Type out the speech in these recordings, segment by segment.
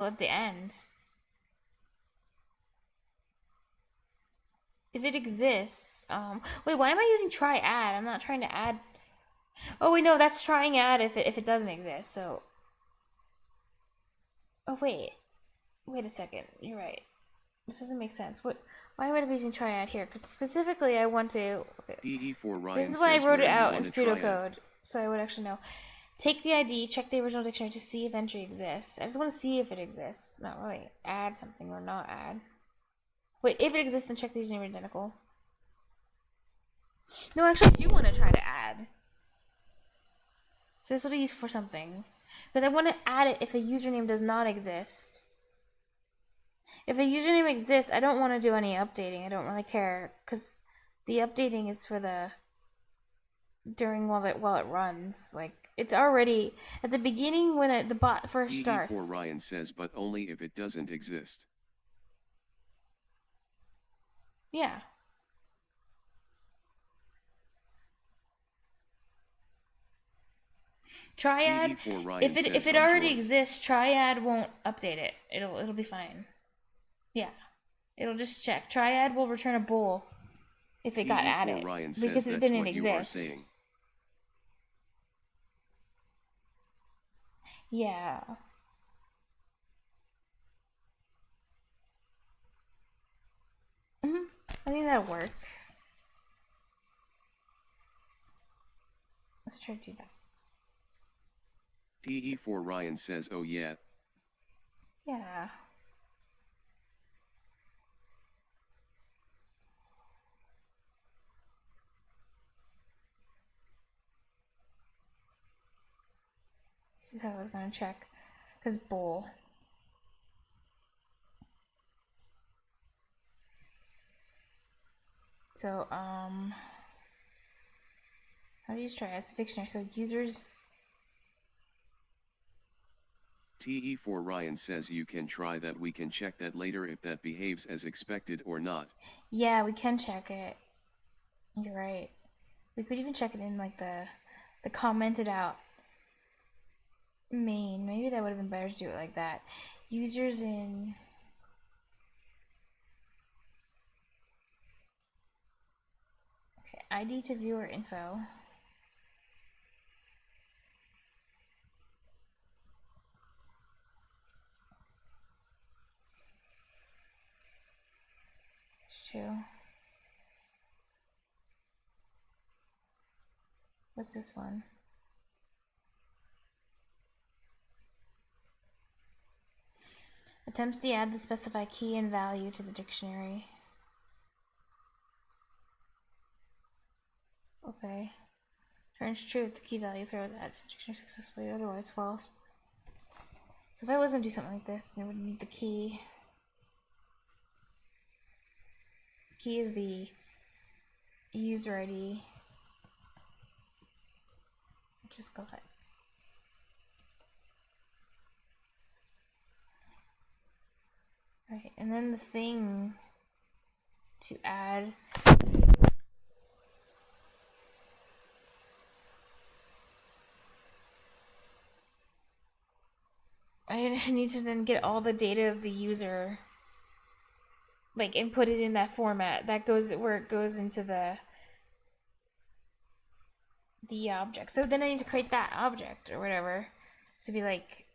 at the end. If it exists, wait, why am I using try add? I'm not trying to add. Oh wait, no, that's trying add if it doesn't exist. So, oh wait a second. You're right. This doesn't make sense. What? Why would I be using try add here? Because specifically, I want to. Okay. DE4 Ryan This is why I wrote it out in pseudocode, pseudocode, so I would actually know. Take the ID, check the original dictionary to see if entry exists. I just want to see if it exists, not really add something or not add. Wait, if it exists, then check the username identical. No, actually, I do want to try to add. So this will be useful for something. Because I want to add it if a username does not exist. If a username exists, I don't want to do any updating. I don't really care. Because the updating is for the... during while it runs. Like, it's already... At the beginning, when the bot first starts... DE4 Ryan says, but only if it doesn't exist. Yeah. Triad, if it already exists, Triad won't update it. It'll be fine. Yeah, it'll just check. Triad will return a bool if it got added because it didn't exist. Yeah. I think that'll work. Let's try to do that. DE4 Ryan says, oh yeah. Yeah. This is how we're gonna check. Because bool. So, how do you try it? It's a dictionary. So users... TE4 Ryan says you can try that. We can check that later if that behaves as expected or not. Yeah, we can check it. You're right. We could even check it in like the commented out main. Maybe that would have been better to do it like that. Users in... Okay, ID to viewer info. Two. What's this one? Attempts to add the specified key and value to the dictionary. Okay. Turns true if the key value pair was added to the dictionary successfully, otherwise false. So if I was going to do something like this, then I would need the key. Key is the user ID. I just got it. Right, and then the thing to add. I need to then get all the data of the user, like, and put it in that format. That goes where it goes into the object. So then I need to create that object or whatever. So it'd be like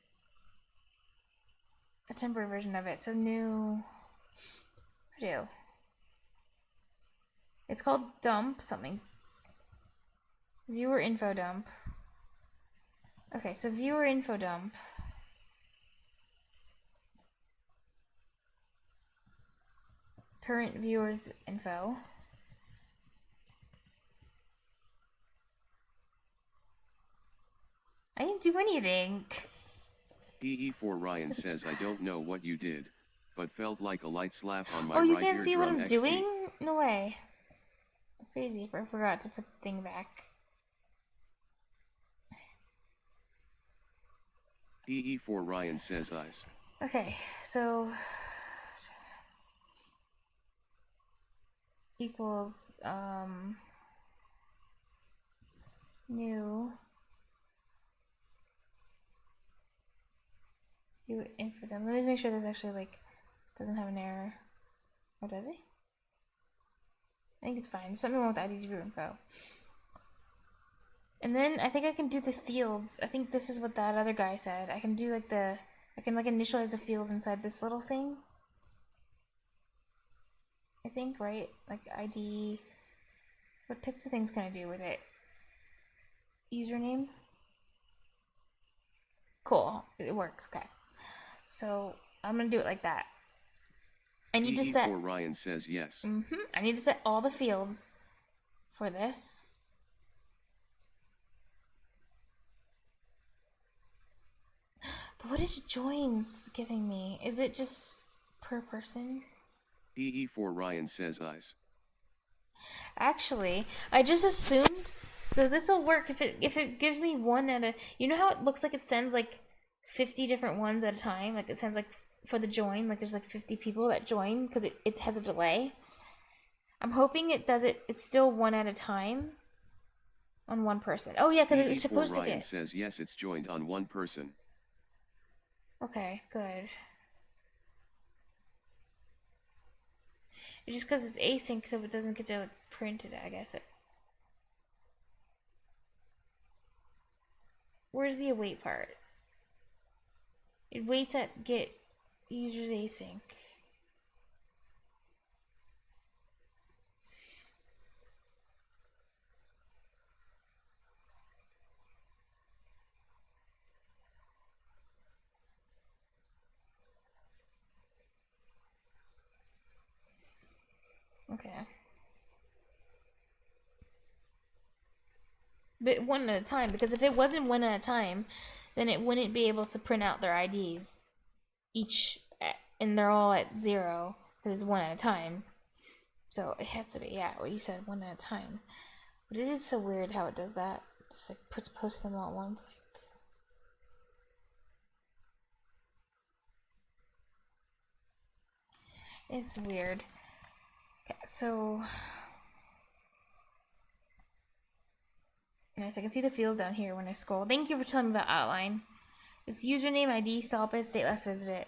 a temporary version of it. So new. I do. It's called dump something. Viewer info dump. Okay, so viewer info dump. Current viewers info. I didn't do anything. DE4 Ryan says, I don't know what you did, but felt like a light slap on my right ear. Oh, you right can't see what I'm XD. doing? No way. Crazy if I forgot to put the thing back. DE4 Ryan says eyes. Okay, so equals new Do info them. Let me make sure this actually like doesn't have an error. Or does it? I think it's fine. There's something wrong with ID view info. And then I think I can do the fields. I think this is what that other guy said. I can do like I can like initialize the fields inside this little thing. I think, right? Like ID. What types of things can I do with it? Username. Cool. It works. Okay. So I'm gonna do it like that. I need to set. Ryan says yes. I need to set all the fields for this. But what is joins giving me? Is it just per person? DE4 Ryan says eyes. Actually, I just assumed so this will work if it gives me one at a. You know how it looks like it sends like 50 different ones at a time? Like it sends like for the join, like there's like 50 people that join because it has a delay. I'm hoping it does it. It's still one at a time on one person. Oh yeah, because it was supposed Ryan to get. Says yes, it's joined on one person. Okay, good. It's just because it's async, so it doesn't get to like, print it, I guess. Where's the await part? It waits at get users async. Okay. But one at a time, because if it wasn't one at a time, then it wouldn't be able to print out their IDs each, and they're all at 0, because it's one at a time. So it has to be, yeah, what you said, one at a time. But it is so weird how it does that. Just like posts them all at once. Like, it's weird. Okay, so yes, I can see the fields down here when I scroll. Thank you for telling me about outline. It's username, ID, stop it, state last visit.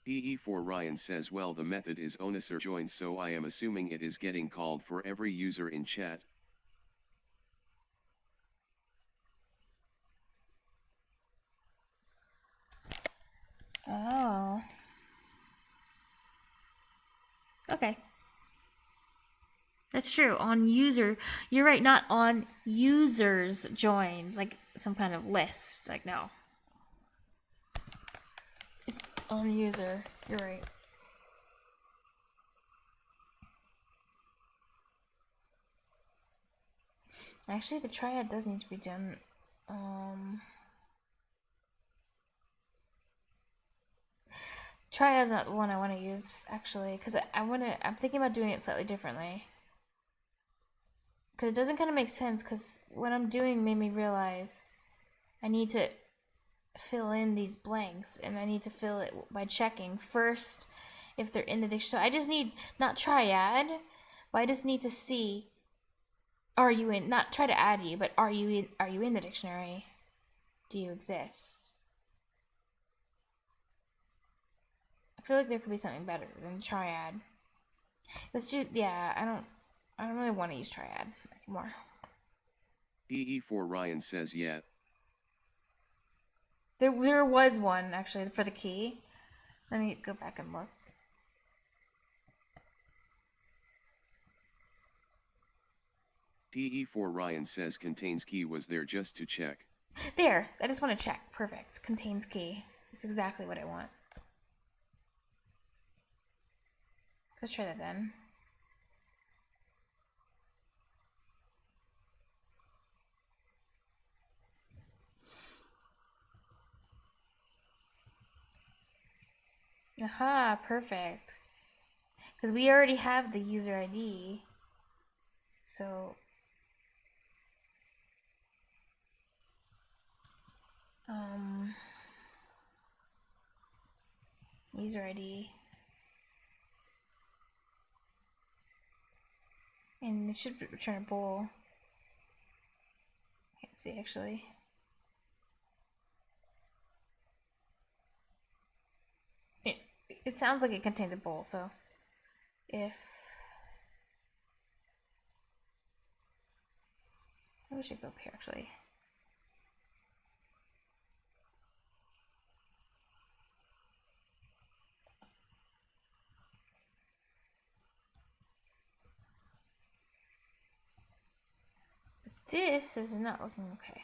DE4 Ryan says well the method is onuser join, so I am assuming it is getting called for every user in chat. Oh. Okay. That's true. On user, you're right, not on users joined, like some kind of list. Like, no. It's on user. You're right. Actually, the triad does need to be done. Triad's not the one I want to use, actually, because I'm thinking about doing it slightly differently. Because it doesn't kind of make sense, because what I'm doing made me realize I need to fill in these blanks, and I need to fill it by checking first if they're in the dictionary. So I just need, not triad, but I just need to see, are you in, not try to add you, but are you in the dictionary? Do you exist? I feel like there could be something better than triad. Let's do, yeah, I don't really want to use triad anymore. DE4 Ryan says yeah. There was one, actually, for the key. Let me go back and look. DE4 Ryan says contains key was there just to check. There, I just want to check. Perfect. Contains key. That's exactly what I want. Let's try that then. Aha, perfect. Because we already have the user ID. So user ID. And it should return a bool. Can't see actually. it sounds like it contains a bool, so if we should go up here actually. But this is not looking okay.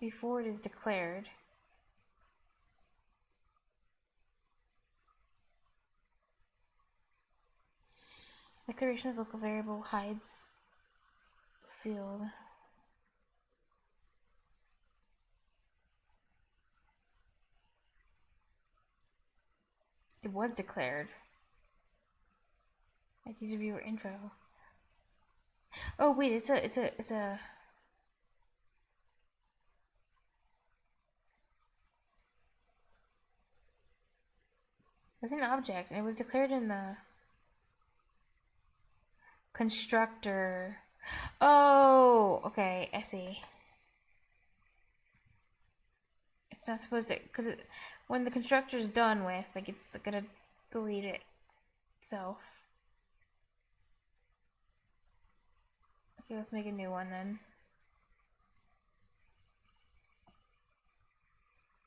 Before it is declared. Declaration of local variable hides the field. It was declared. ID to viewer info. Oh wait, it's a it's an object, and it was declared in the constructor. Oh, okay, I see. It's not supposed to, because when the constructor's done with, like, it's gonna delete it itself. Okay, let's make a new one then.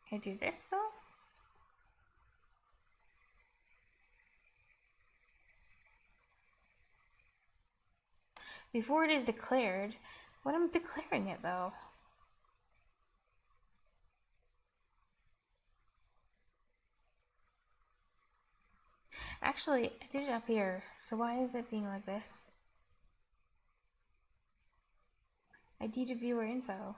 Can I do this though? Before it is declared. What am I declaring it though? Actually, I did it up here. So why is it being like this? ID to viewer info.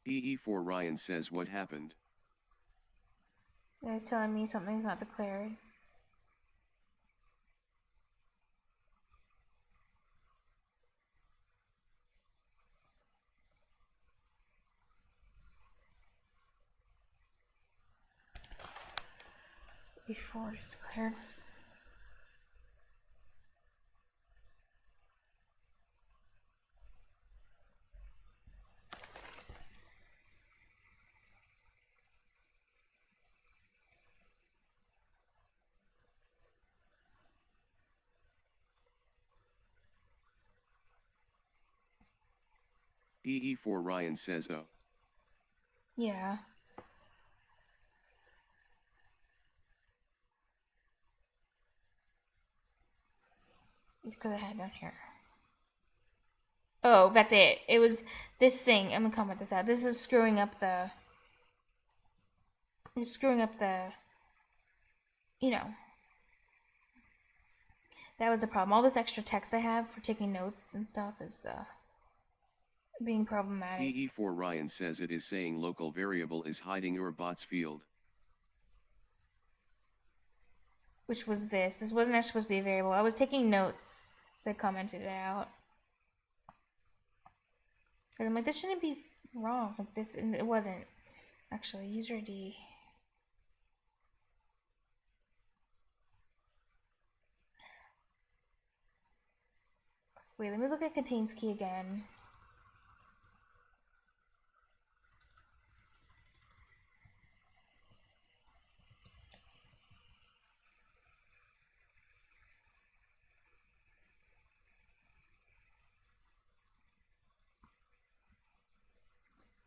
EE4 Ryan says what happened. It's telling me something's not declared. Before it's declared. EE4 Ryan says oh. Yeah. It's because I had down here. Oh, that's it. It was this thing. I'm gonna comment this out. This is screwing up the. I'm screwing up the. You know. That was the problem. All this extra text I have for taking notes and stuff is being problematic. EE4 Ryan says it is saying local variable is hiding your bot's field. Which was this. This wasn't actually supposed to be a variable. I was taking notes, so I commented it out. Because I'm like, this shouldn't be wrong. Like this, and it wasn't. Actually, user ID. Wait, let me look at contains key again.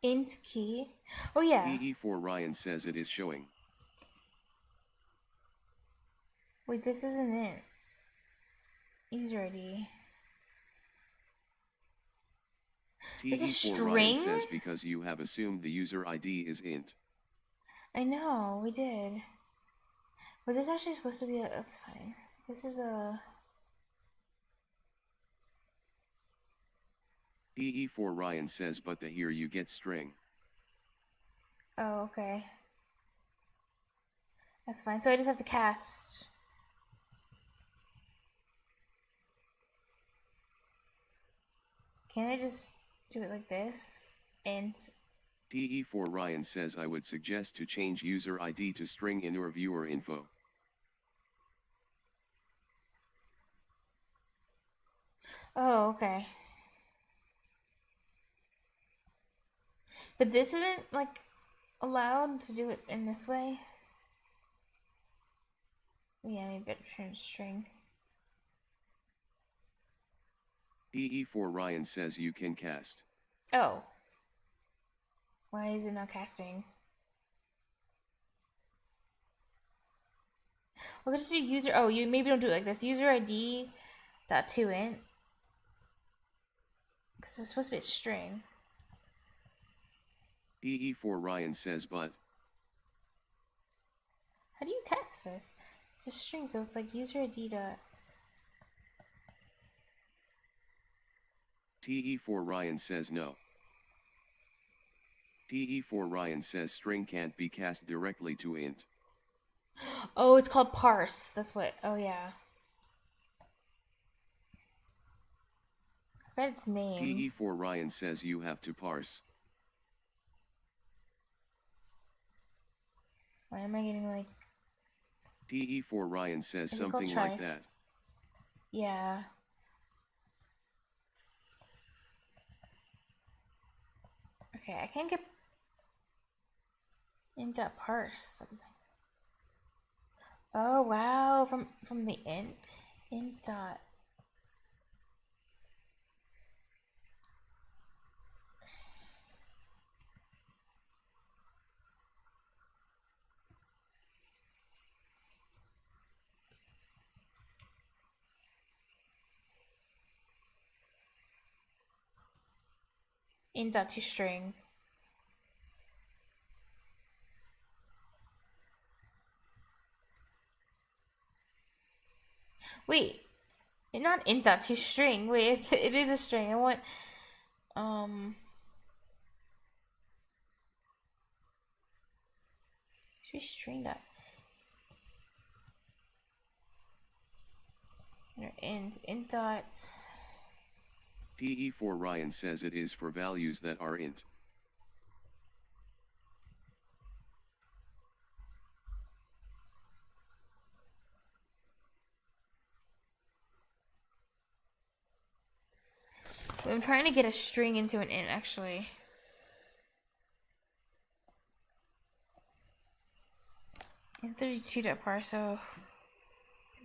Int key. Oh yeah. EE4 Ryan says it is showing. Wait, this isn't it. User ID. Is it TE4 string? Ryan says because you have assumed the user ID is int. I know, we did. Was this actually supposed to be a... That's fine. This is a... EE4 Ryan says but the here you get string. Oh, okay. That's fine. So I just have to cast... Can I just do it like this? And TE4 Ryan says I would suggest to change user ID to string in your viewer info. Oh, okay. But this isn't, like, allowed to do it in this way? Yeah, maybe better turn string. TE4 Ryan says you can cast. Oh. Why is it not casting? We'll just do user. Oh, you maybe don't do it like this. User ID dot to int. Because it's supposed to be a string. TE4 Ryan says but. How do you cast this? It's a string, so it's like user ID dot. TE4 Ryan says no. TE4 Ryan says string can't be cast directly to int. Oh, it's called parse. That's what. Oh, yeah. I forgot its name. TE4 Ryan says you have to parse. Why am I getting like. TE4 Ryan says something like that. Yeah. Okay, I can't get int dot parse something. Oh wow, from the int dot. Int dot to string. Wait, it's not int dot to string. Wait, it is a string. I want should be string dot. Int dot. TE4 Ryan says it is for values that are int. I'm trying to get a string into an int actually. Int32.parse. So.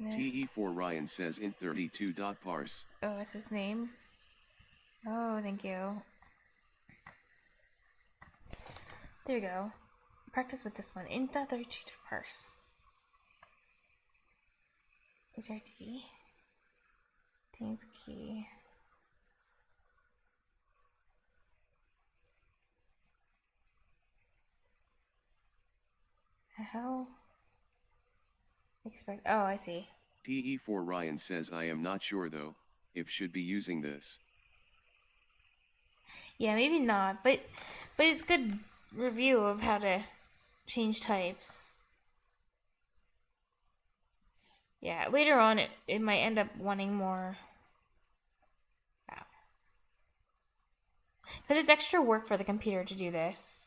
TE4 Ryan says int32.parse. Oh, that's his name. Oh, thank you. There we go. Practice with this one. int32.parse. HRD. Contains key. The hell? Expect. Oh, I see. TE4 Ryan says I am not sure though, if should be using this. Yeah, maybe not, but it's good review of how to change types. Yeah, later on it might end up wanting more. Wow. Because it's extra work for the computer to do this.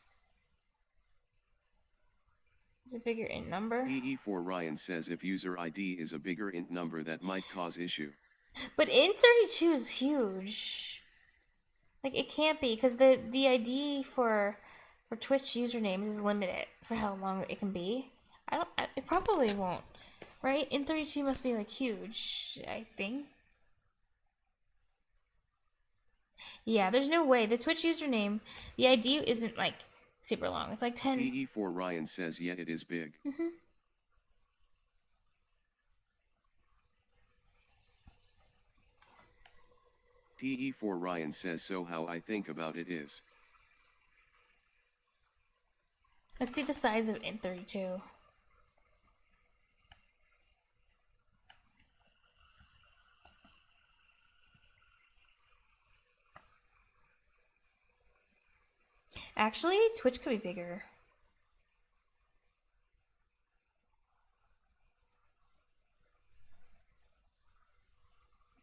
Is a bigger int number? TE4 Ryan says if user ID is a bigger int number that might cause issue. But int32 is huge. Like it can't be because the ID for Twitch usernames is limited for how long it can be. It probably won't. Right? int32 must be like huge, I think. Yeah, there's no way. The Twitch username, the ID isn't like super long. It's like 10. TE4 Ryan says yeah it is big. TE4 Ryan says so how I think about it is. Let's see the size of int32. Actually, Twitch could be bigger.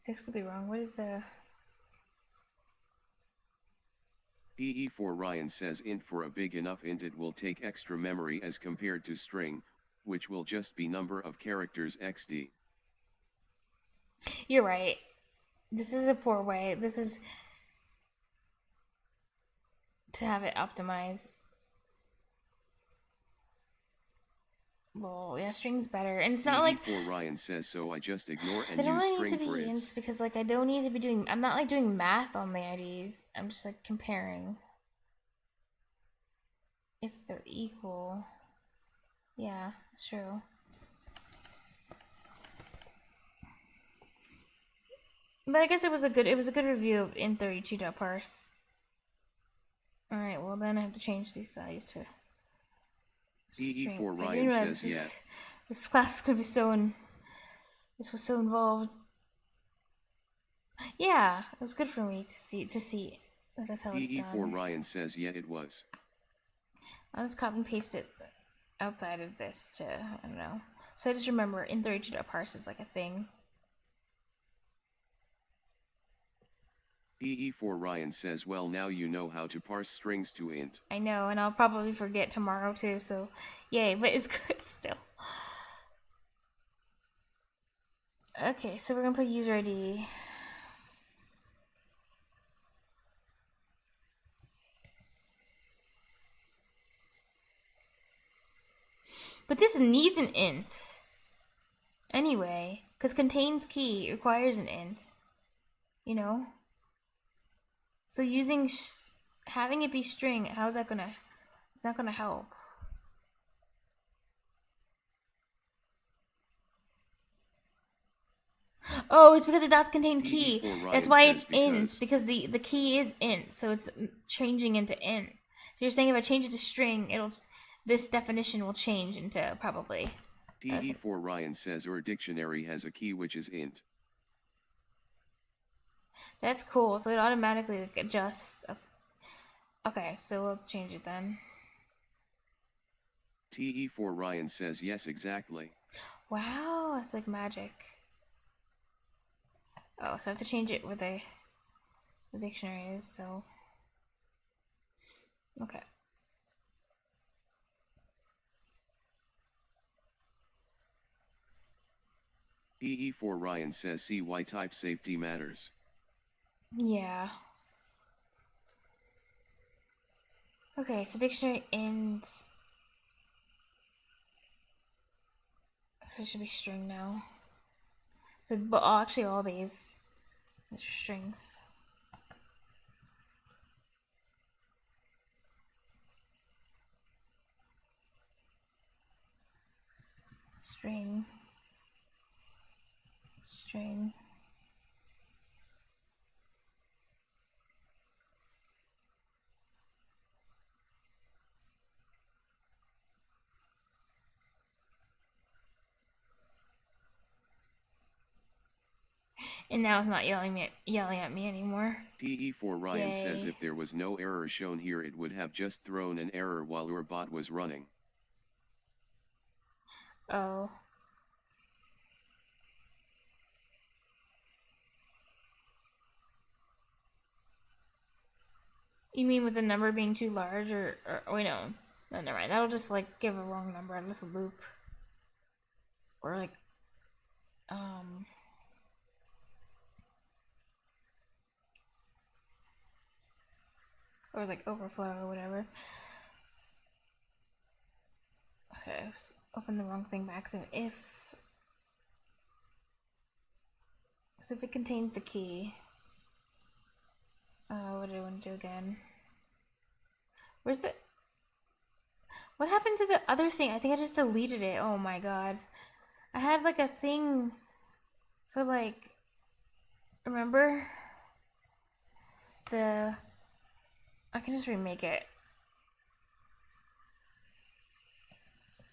This could be wrong. What is the... PE4 Ryan says int for a big enough int it will take extra memory as compared to string, which will just be number of characters XD. You're right. This is a poor way. This is to have it optimized. Well, yeah, string's better. And it's not like PE4 Ryan says so I just ignore and they don't use really need to string be for ints because like I don't need to be doing I'm not like doing math on the IDs. I'm just like comparing if they're equal. Yeah, it's true. But I guess it was a good review of int32.parse. Alright, well then I have to change these values to PE4 Ryan says yeah. This class is gonna be this was so involved. Yeah, it was good for me to see that's how it's done. PE4 Ryan says yeah it was. I'll just copy and paste it outside of this to, I don't know. So I just remember int32.parse is like a thing. PE4 Ryan says well now you know how to parse strings to int. I know, and I'll probably forget tomorrow too, so yay, but it's good still. Okay, so we're gonna put user ID. But this needs an int. Anyway, because contains key requires an int. You know? So using, having it be string, how's that gonna, it's not gonna help. Oh, it's because it does contain key. That's why it's int, because the key is int, so it's changing into int. So you're saying if I change it to string, this definition will change into probably. PE4 Ryan says our dictionary has a key which is int. That's cool, so it automatically like, adjusts. Okay, so we'll change it then. TE4 Ryan says yes exactly. Wow, that's like magic. Oh, so I have to change it where the dictionary is, so. Okay. PE4 Ryan says see why type safety matters. Yeah. Okay, so dictionary int. So it should be string now. So, but actually all these are strings. String. String. And now it's not yelling at me anymore. TE4 Ryan Yay. says if there was no error shown here it would have just thrown an error while your bot was running. Oh. You mean with the number being too large or wait no, never mind. That'll just like give a wrong number and just loop. Or like or like overflow or whatever. Okay, I opened the wrong thing by accident. So if it contains the key, what do I want to do again? What happened to the other thing? I think I just deleted it. Oh my god. I had like a thing for like, remember? I can just remake it.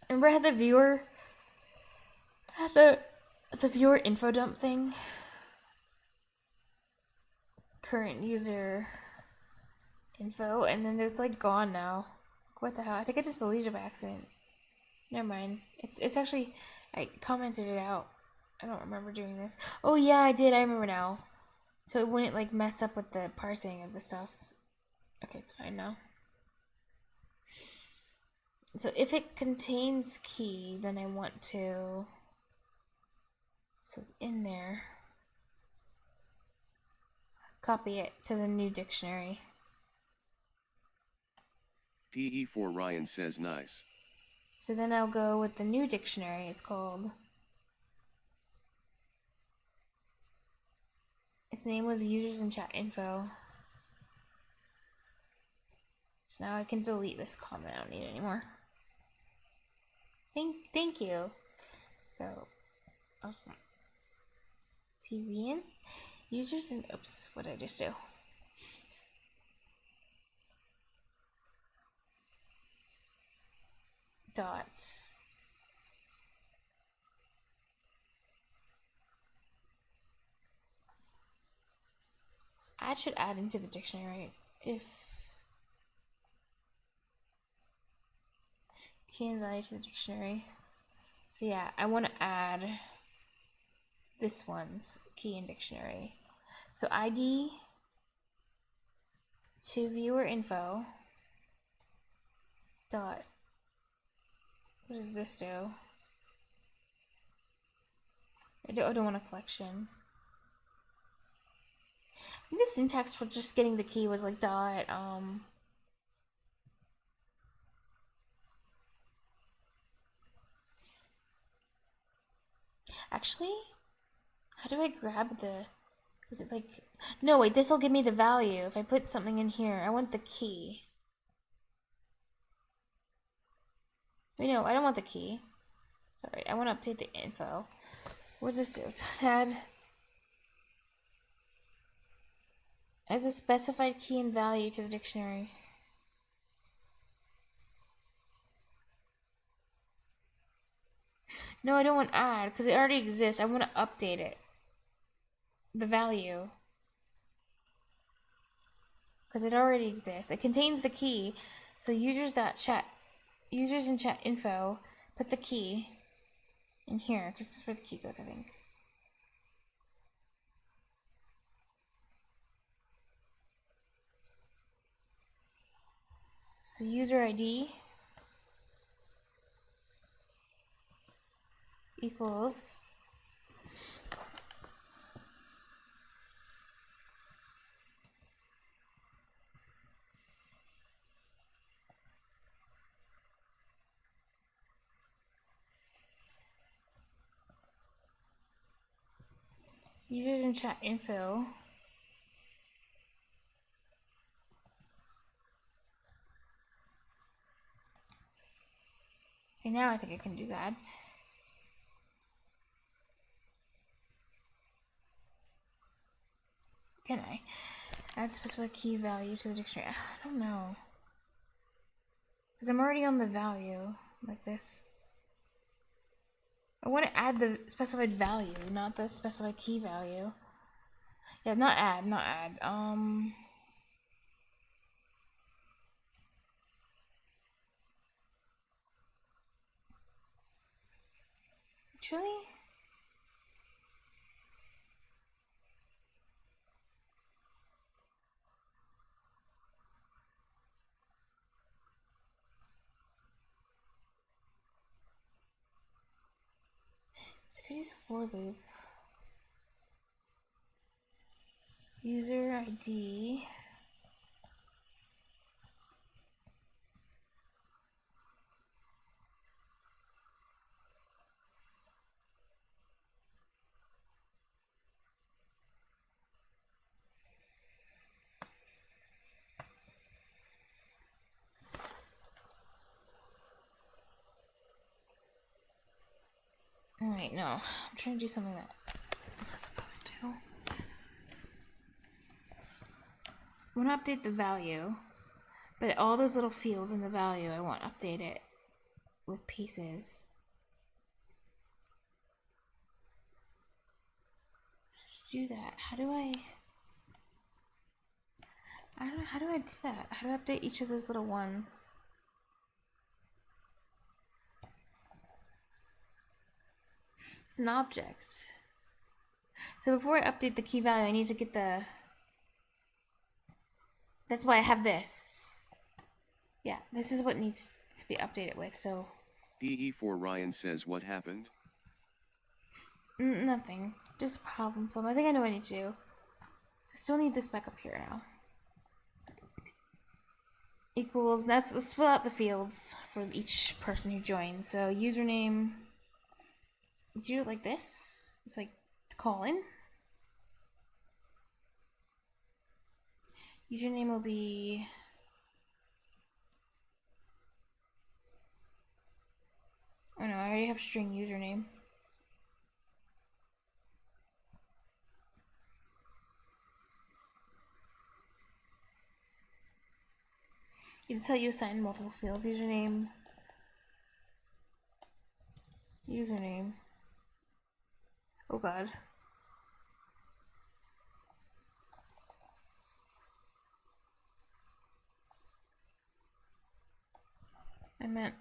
Remember I had the viewer info dump thing? Current user info, and then it's like gone now. What the hell? I think I just deleted it by accident. Never mind. It's actually, I commented it out. I don't remember doing this. Oh yeah, I did. I remember now. So it wouldn't like mess up with the parsing of the stuff. Okay, it's fine now. So if it contains key, then I want to... So it's in there. Copy it to the new dictionary. TE4 Ryan says nice. So then I'll go with the new dictionary. It's called... Its name was users and chat info. So now I can delete this comment. I don't need it anymore. Thank you. So, TV in users and oops, what did I just do? Dots. So add should add into the dictionary, right? If key and value to the dictionary. So yeah, I want to add this one's key and dictionary. So ID to viewer info dot. What does this do? I don't want a collection. I think the syntax for just getting the key was like dot actually, how do I grab the... Is it like... No, wait, this will give me the value. If I put something in here, I want the key. Wait, no, I don't want the key. Sorry, I want to update the info. What does this do? Add as a specified key and value to the dictionary. No, I don't want add, because it already exists. I want to update it. The value. Because it already exists. It contains the key. So users.chat, users and chat info, put the key in here, because this is where the key goes, I think. So user ID equals users and chat info okay, now I think I can do that. Can I? Add specific key value to the dictionary. I don't know. Because I'm already on the value, like this. I want to add the specified value, not the specified key value. Yeah, not add. Actually? So I could use a for loop. User ID. Alright, no. I'm trying to do something that I'm not supposed to. I want to update the value, but all those little fields in the value, I want to update it with pieces. Let's do that. How do I don't know, how do I do that? How do I update each of those little ones? It's an object. So before I update the key value, I need to get the... That's why I have this. Yeah, this is what needs to be updated with, so... DE4 Ryan says what happened? Nothing. Just problem solving. I think I know what I need to do. I still need this back up here now. Equals, let's fill out the fields for each person who joins. So username, do it like this. It's like colon. Username will be oh no, I already have string username. It's how you assign multiple fields. Username. Oh god. I meant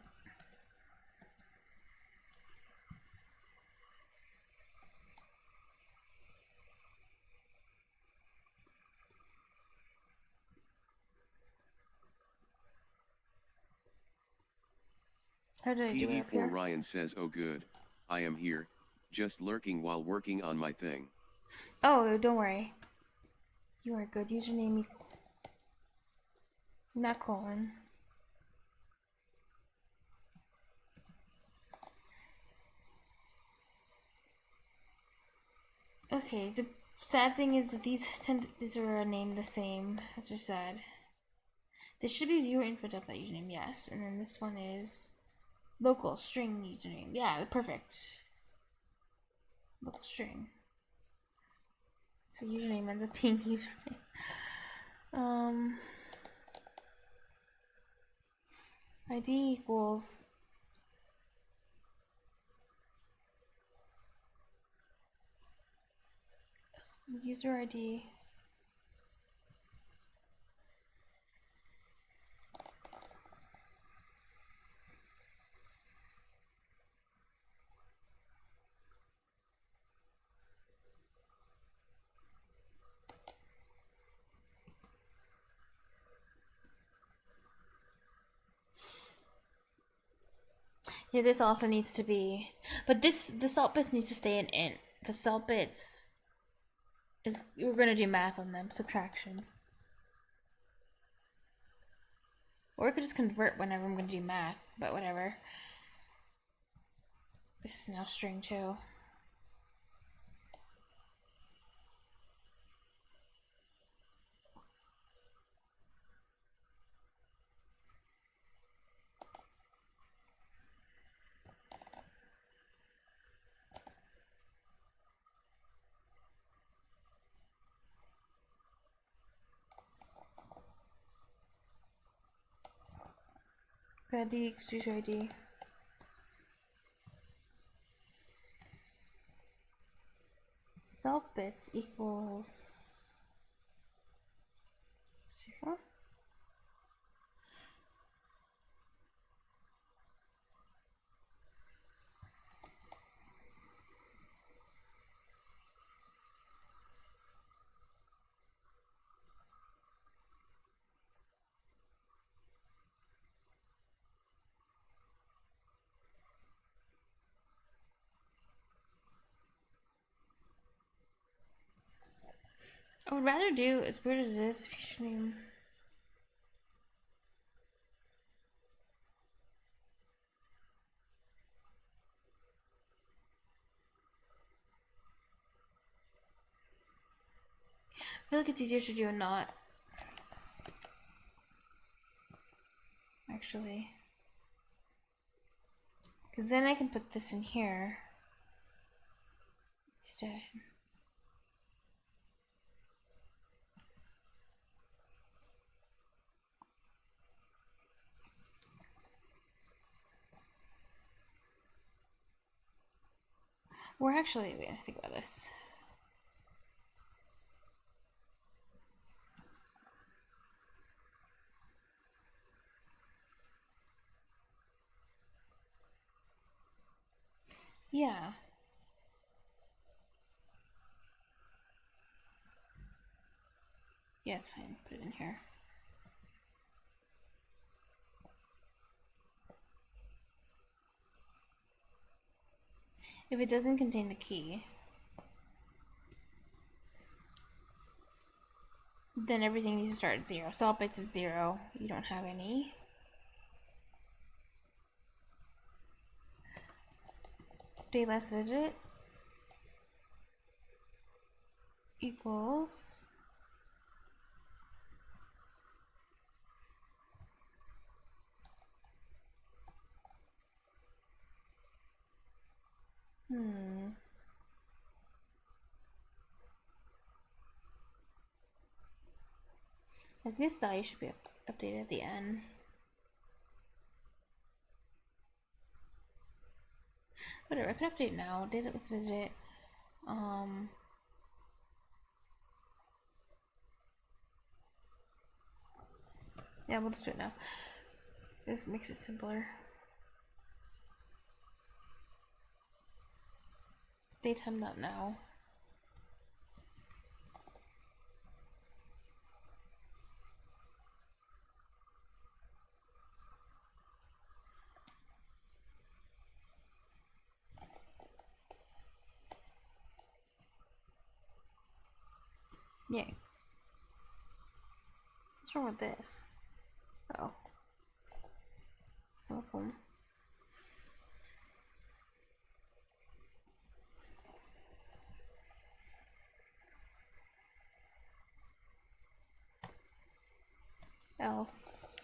how did I do it up here? DE4 Ryan says oh good, I am here, just lurking while working on my thing. Oh, don't worry. You are good. Username not colon. Okay, the sad thing is that these are named the same, which is sad. This should be viewer info dump that username, yes. And then this one is local string username. Yeah, perfect. Local string. So username ends up being username. ID equals user ID. Yeah, this also needs to be, but the salt bits needs to stay in int because salt bits is we're gonna do math on them, subtraction. Or I could just convert whenever I'm gonna do math, but whatever. This is now string too. ID equals user ID. Salt bits equals 0. I would rather do as weird as this username. I feel like it's easier to do a not. Actually. Because then I can put this in here instead. Or actually, wait, think about this. Yeah. Yes, fine. Put it in here. If it doesn't contain the key, then everything needs to start at 0. Salt bits is 0. You don't have any. Day less visit equals like this value should be updated at the end. Whatever, I can update now. Data let's visit. Yeah, we'll just do it now. This makes it simpler. Daytime not now. Yay. What's wrong with this? Oh. Telephone. Else.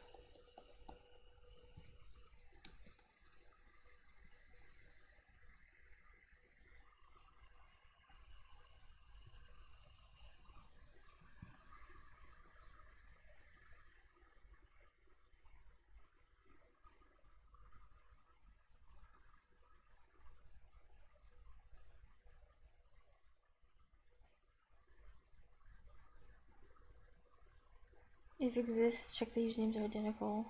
If exists, check the usernames are identical.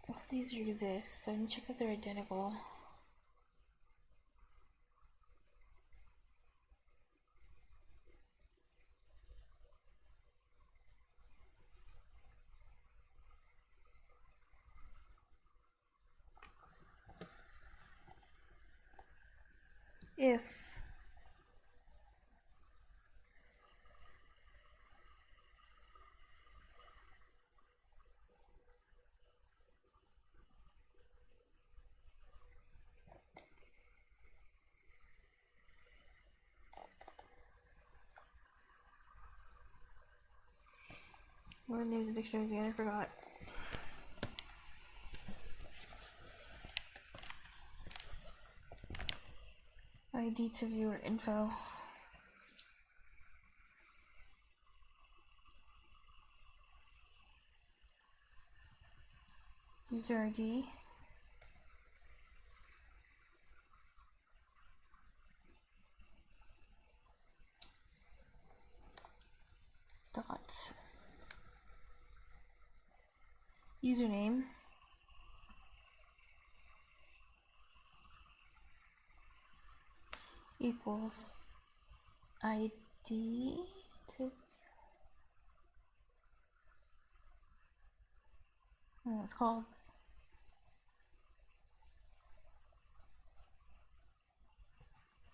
Well, these exist, so I can check that they're identical. If what are the names of dictionaries again? I forgot. ID to viewer info. User ID. Dot. Username. Equals ID to it's called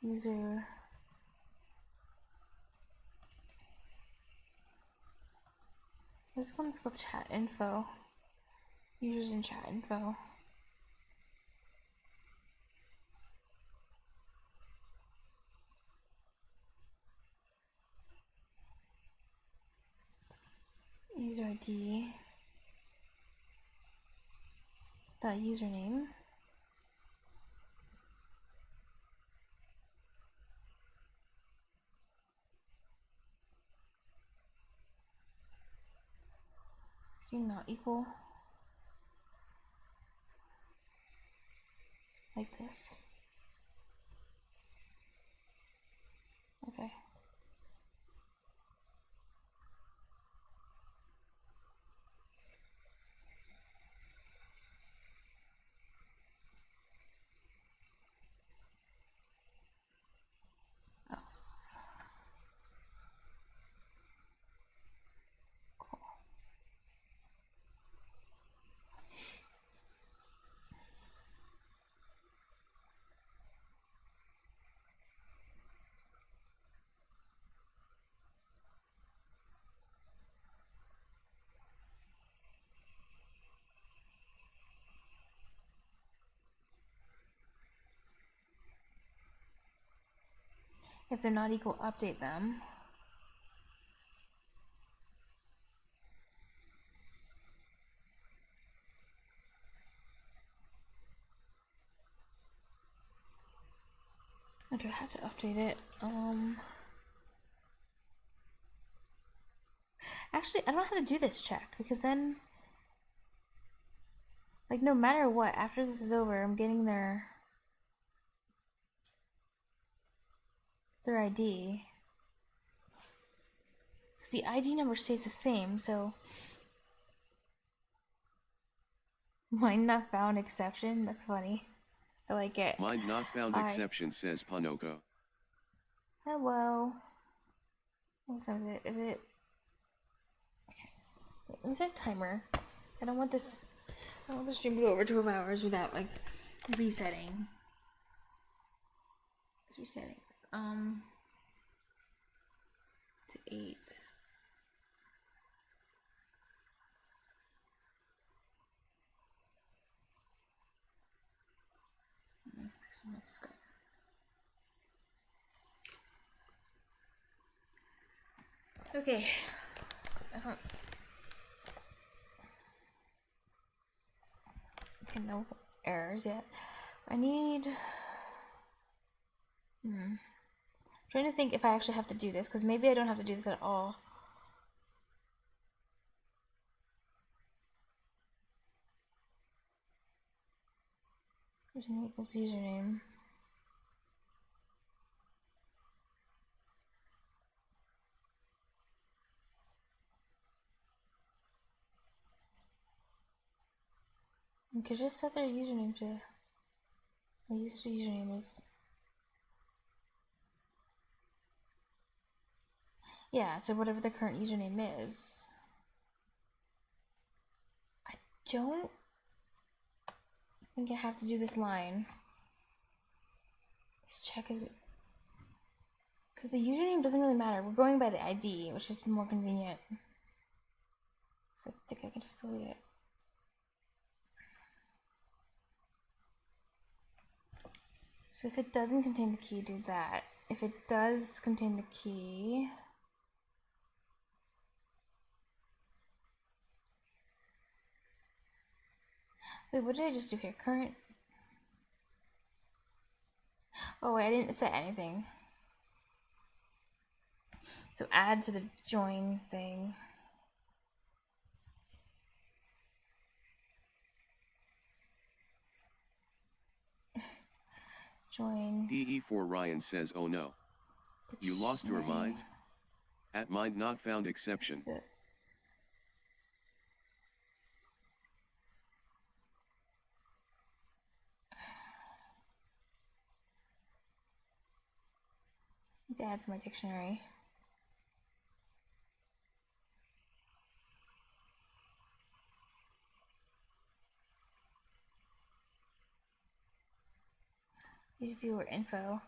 user there's one that's called chat info. Users in chat info. User ID dot username do not equal like this. Okay. Else. If they're not equal, update them. I do have to update it. Actually, I don't know how to do this check because then, like, no matter what, after this is over, I'm getting their ID. Because the ID number stays the same, so. Mine not found exception? That's funny. I like it. Mind not found exception, says Panoko. Hello. What time is it? Is it? Okay. Let me set a timer. I don't want this stream to go over 12 hours without, like, resetting. It's resetting. To 8. Let's go. Okay. Okay, no errors yet. I need. I'm trying to think if I actually have to do this, because maybe I don't have to do this at all. Username equals username. You could just set their username to. My username is. Yeah, to whatever the current username is. I don't think I have to do this line. This check is. Because the username doesn't really matter. We're going by the ID, which is more convenient. So I think I can just delete it. So if it doesn't contain the key, do that. If it does contain the key... Wait, what did I just do here? Current... Oh, wait, I didn't set anything. So add to the join thing. Join. DE4 Ryan says, oh no. You lost your mind? At mind not found exception. To add to my dictionary. Viewer info.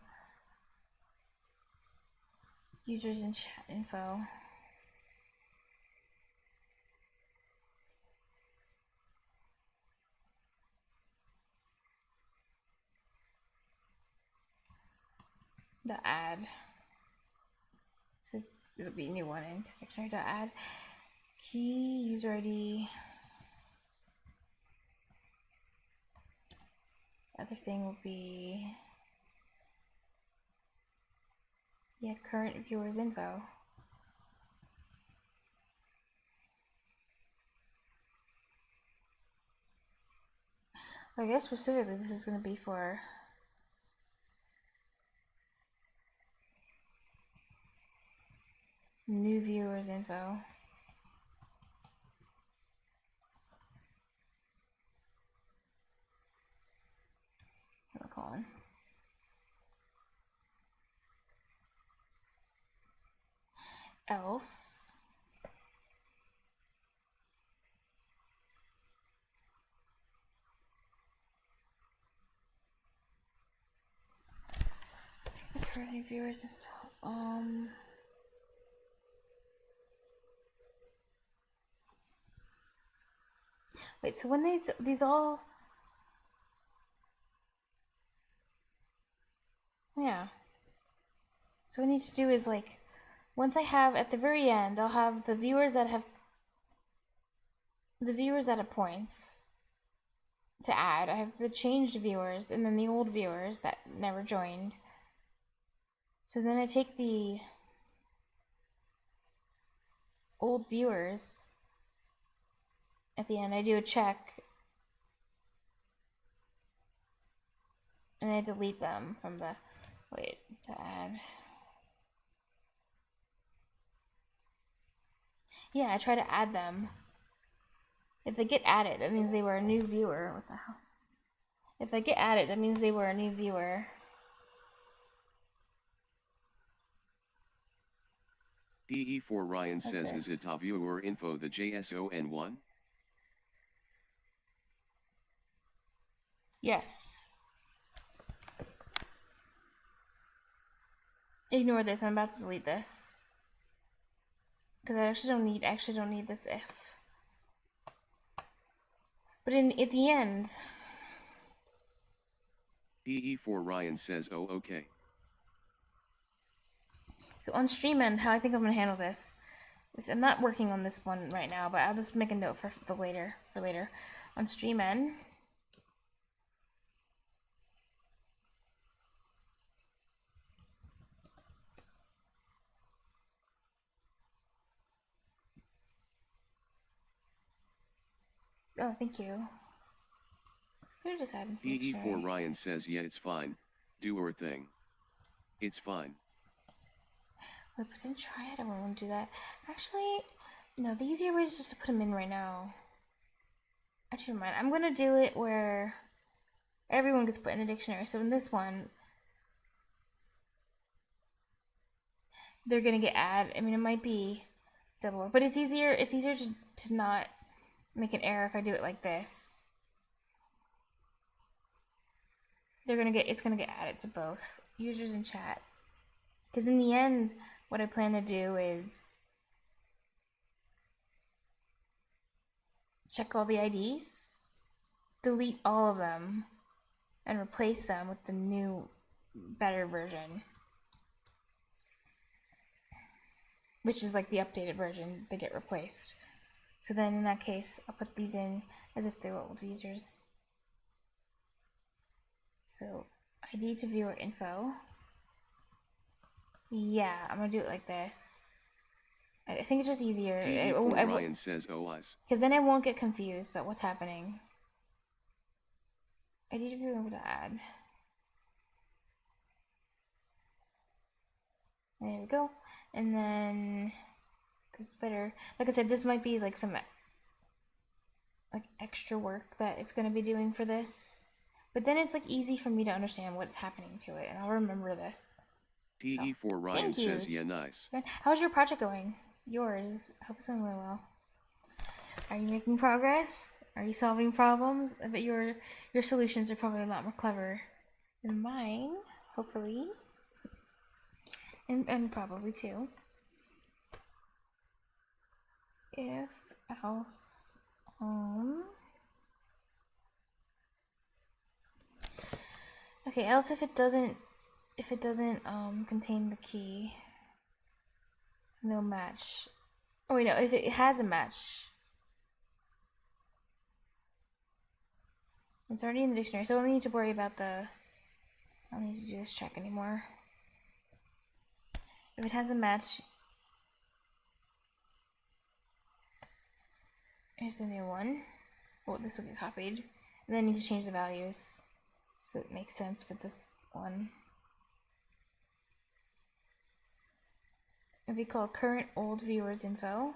Users and chat info. The add. So it'll be a new one into dictionary. The add. Key user ID. Other thing will be current viewers info. I guess specifically this is going to be for new viewers info. Semicolon. Else current viewers info. Wait, so when these all, yeah. So what I need to do is like, once I have, at the very end, I'll have the viewers that have points to add. I have the changed viewers and then the old viewers that never joined. So then I take the old viewers at the end, I do a check, and I delete them from the, wait, to add. Yeah, I try to add them. If they get added, that means they were a new viewer. What the hell? If they get added, that means they were a new viewer. DE4 Ryan says, is it top viewer info the JSON1? Yes. Ignore this, I'm about to delete this. Because I actually don't need this if. But at the end. DE4 Ryan says, oh okay. So on stream end, how I think I'm gonna handle this is I'm not working on this one right now, but I'll just make a note for later. On stream end. Oh, thank you. Could have just happened to DE4 Ryan says, yeah, it's fine. Do your thing. It's fine. Wait, but didn't try it. I won't do that. Actually, no, the easier way is just to put them in right now. Actually, never mind. I'm gonna do it where everyone gets put in the dictionary. So in this one, they're gonna get add. I mean, it might be double, but it's easier. It's easier to not make an error if I do it like this. It's gonna get added to both users and chat. Because in the end, what I plan to do is check all the IDs, delete all of them, and replace them with the new, better version. Which is like the updated version, they get replaced. So then in that case, I'll put these in as if they were old users. So ID to viewer info. Yeah, I'm gonna do it like this. I think it's just easier. Ryan says OIs. Because then I won't get confused about what's happening. ID to viewer info to add. There we go. And then, because it's better. Like I said, this might be like some like extra work that it's gonna be doing for this. But then it's like easy for me to understand what's happening to it, and I'll remember this. DE4 so, Ryan says, yeah, nice. How's your project going? Yours. I hope it's going really well. Are you making progress? Are you solving problems? I bet your solutions are probably a lot more clever than mine, hopefully. And probably too. If else okay, else if it doesn't contain the key, no match. Oh wait, no, if it has a match, it's already in the dictionary, so I don't need to worry about I don't need to do this check anymore. If it has a match, here's the new one. Oh, this will get copied. And then I need to change the values so it makes sense for this one. It'll be called current old viewers info.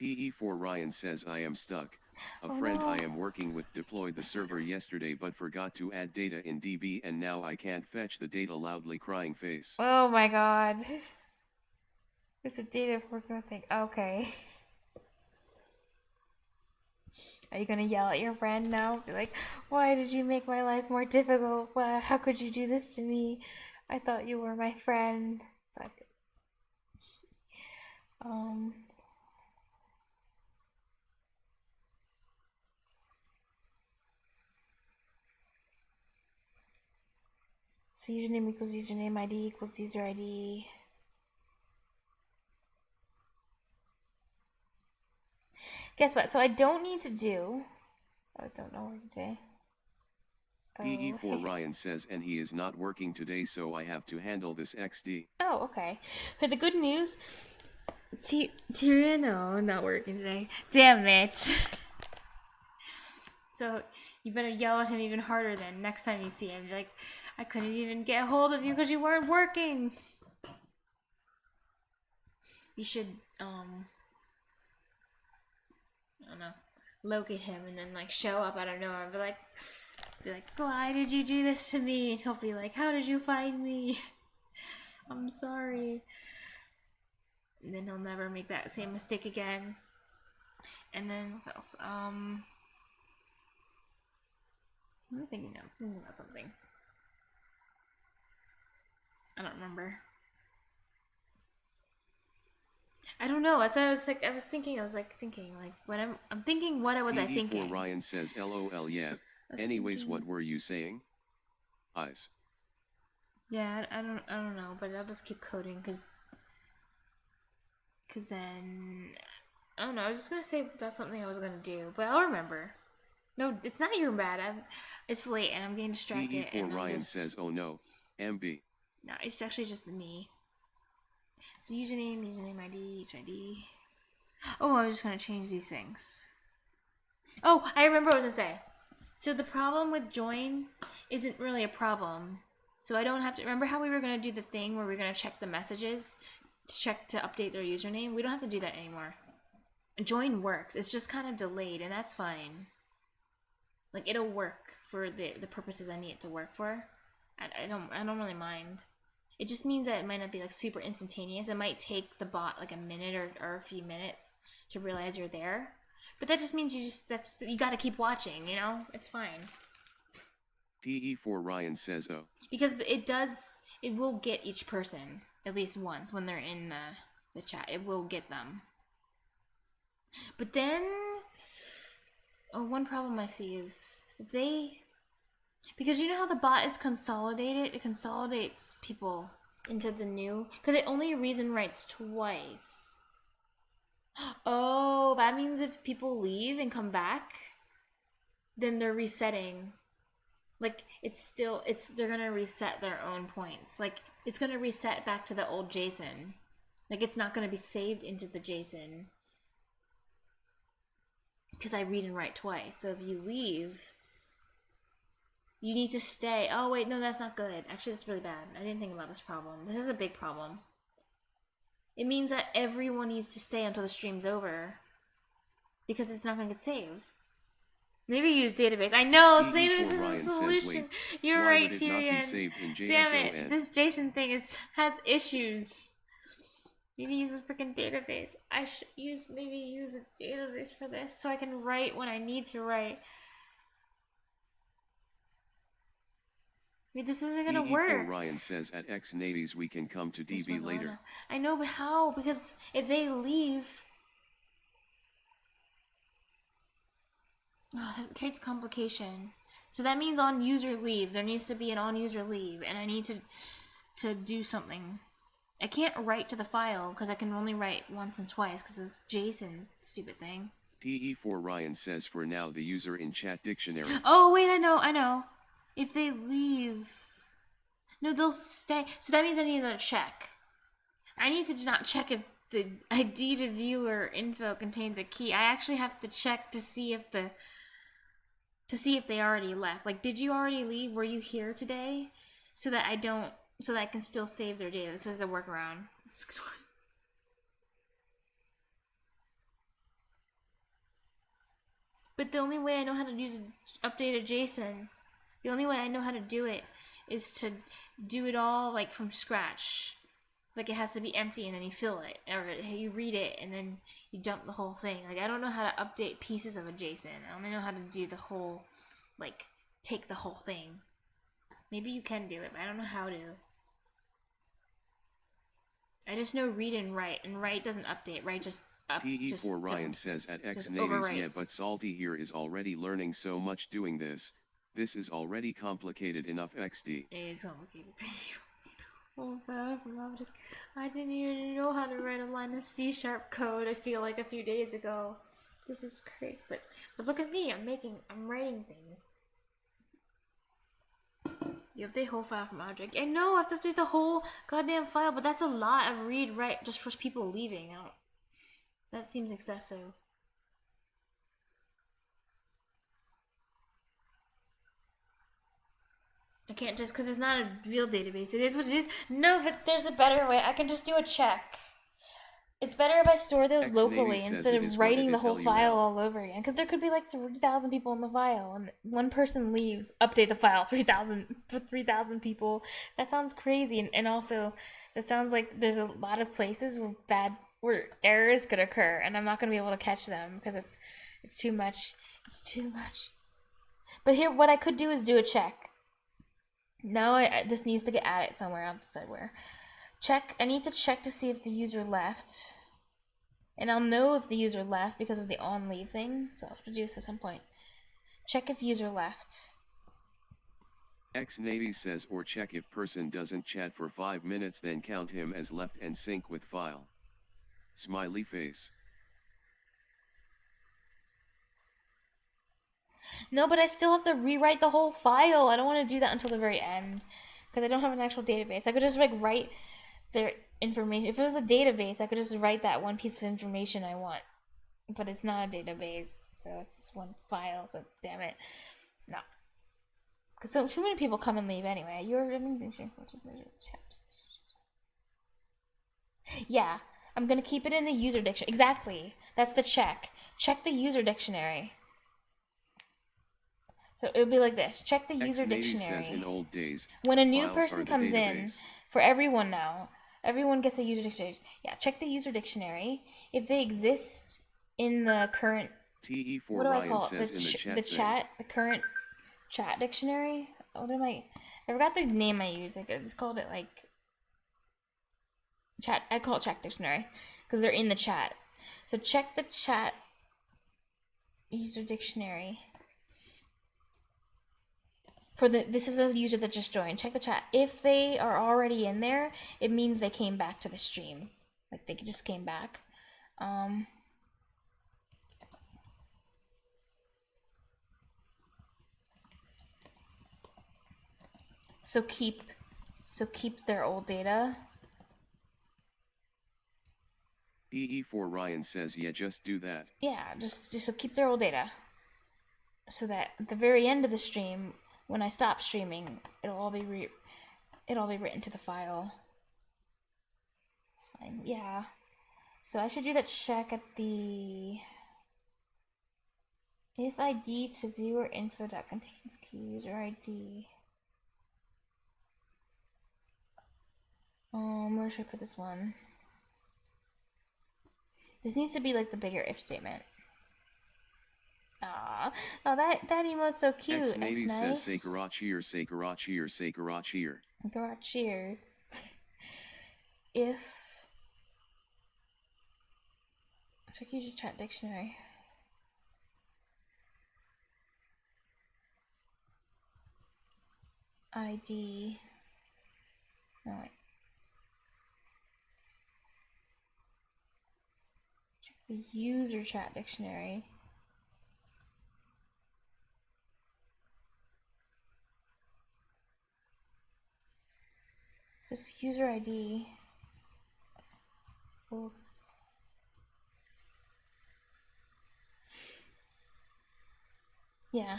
DE4 Ryan says, I am stuck. A friend I am working with deployed the server yesterday but forgot to add data in DB and now I can't fetch the data, loudly crying face. Oh my god. It's a data for nothing. Okay. Are you gonna yell at your friend now? Be like, why did you make my life more difficult? Why, how could you do this to me? I thought you were my friend. So So username equals username, ID equals user ID. Guess what? So I don't need to do... I don't know today. PE4 Ryan says, and he is not working today, so I have to handle this XD. Oh, okay. But the good news... Tyrion, no, not working today. Damn it. So you better yell at him even harder then next time you see him. You're like, I couldn't even get a hold of you because you weren't working. You should, I don't know, locate him and then like show up out of nowhere and be like, why did you do this to me? And he'll be like, how did you find me? I'm sorry. And then he'll never make that same mistake again. And then what else? I'm thinking about something. I don't remember. I don't know. That's what I was like. I was thinking what I'm thinking. What was I thinking? Ryan says, "LOL, yeah." Anyways, thinking... what were you saying? Eyes. Yeah, I don't know, but I'll just keep coding because then I don't know. I was just gonna say that's something I was gonna do, but I'll remember. No, it's not your bad. It's late and I'm getting distracted. And Ryan says, "Oh no, MB." No, it's actually just me. So username ID, user ID. Oh, I was just gonna change these things. Oh, I remember what I was gonna say. So the problem with join isn't really a problem. So I don't have to remember how we were gonna do the thing where we're gonna check the messages to update their username. We don't have to do that anymore. Join works. It's just kind of delayed, and that's fine. Like it'll work for the purposes I need it to work for. I don't really mind. It just means that it might not be like super instantaneous. It might take the bot like a minute or a few minutes to realize you're there. But that just means you gotta keep watching, you know? It's fine. TE4 Ryan says, "Oh." Because it will get each person at least once when they're in the chat. It will get them. But then, one problem I see is because you know how the bot is consolidated? It consolidates people into the new... Because it only reads and writes twice. Oh, that means if people leave and come back, then they're resetting. Like, they're gonna reset their own points. Like, it's gonna reset back to the old JSON. Like, it's not gonna be saved into the JSON. Because I read and write twice. So if you leave... You need to stay. Oh, wait, no, that's not good. Actually, that's really bad. I didn't think about this problem. This is a big problem. It means that everyone needs to stay until the stream's over. Because it's not going to get saved. Maybe use database. I know, database is a solution. You're right, Tyrion. Damn it, this JSON thing has issues. Maybe use a freaking database. I should maybe use a database for this so I can write when I need to write. I mean, this isn't gonna work. Ryan says at X Navies we can come to DB later. I know, but how? Because if they leave... Oh, that creates complication. So that means on user leave. There needs to be an on user leave, and I need to do something. I can't write to the file because I can only write once and twice because of JSON stupid thing. TE4 Ryan says for now the user in chat dictionary. Oh wait, I know. If they leave... No, they'll stay. So that means I need to check. I need to not check if the ID to viewer info contains a key. I actually have to check to see if they already left. Like, did you already leave? Were you here today? So that I can still save their data. This is the workaround. But the only way I know how to use updated JSON... The only way I know how to do it is to do it all like from scratch. Like it has to be empty and then you fill it. Or you read it and then you dump the whole thing. Like I don't know how to update pieces of a JSON. I only know how to do the whole, like, take the whole thing. Maybe you can do it, but I don't know how to. I just know read and write doesn't update. Write just up. TE4 Ryan says at X Navies, yeah, but Salty here is already learning so much doing this. This is already complicated enough XD. It's complicated. Oh, I didn't even know how to write a line of C# code, I feel like, a few days ago. This is great, but look at me, I'm writing things. You update whole file from object. I know, I have to update the whole goddamn file, but that's a lot of read, write, just for people leaving. That seems excessive. I can't just, because it's not a real database. It is what it is. No, but there's a better way. I can just do a check. It's better if I store those locally instead of writing the whole file all over again. Because there could be like 3,000 people in the file, and one person leaves, update the file, 3,000 people. That sounds crazy, and also, that sounds like there's a lot of places where errors could occur, and I'm not going to be able to catch them because it's too much. It's too much. But here, what I could do is do a check. Now this needs to get added somewhere outside where. Check. I need to check to see if the user left. And I'll know if the user left because of the on leave thing. So I'll have to do this at some point. Check if user left. X-Navy says or check if person doesn't chat for 5 minutes, then count him as left and sync with file. Smiley face. No, but I still have to rewrite the whole file. I don't want to do that until the very end because I don't have an actual database. I could just like write their information. If it was a database, I could just write that one piece of information I want. But it's not a database, so it's just one file, so damn it. No. Because so too many people come and leave anyway. Yeah, I'm going to keep it in the user dictionary. Exactly. That's the check. Check the user dictionary. So it would be like this. Check the user dictionary. Says in old days, when a new person comes in, for everyone now, everyone gets a user dictionary. Yeah, check the user dictionary. If they exist in the current... TE4 what do I call it? The current chat dictionary? What am I forgot the name I use. I just called it like... chat. I call it chat dictionary. Because they're in the chat. So check the chat user dictionary. This is a user that just joined. Check the chat. If they are already in there, it means they came back to the stream. Like they just came back. So keep their old data. EE4 Ryan says, yeah, just do that. Yeah, just so keep their old data. So that at the very end of the stream, when I stop streaming, it'll all be written to the file. Fine. Yeah. So I should do that check at the if ID to viewer info that contains key user ID. Where should I put this one? This needs to be like the bigger if statement. Aww. Oh, that emote's so cute. X-Navy nice. says, say Karachi, say Karachi, say Karachi. Karachi. If... check user chat dictionary. ID... no, wait. Check the user chat dictionary. So if user ID equals yeah.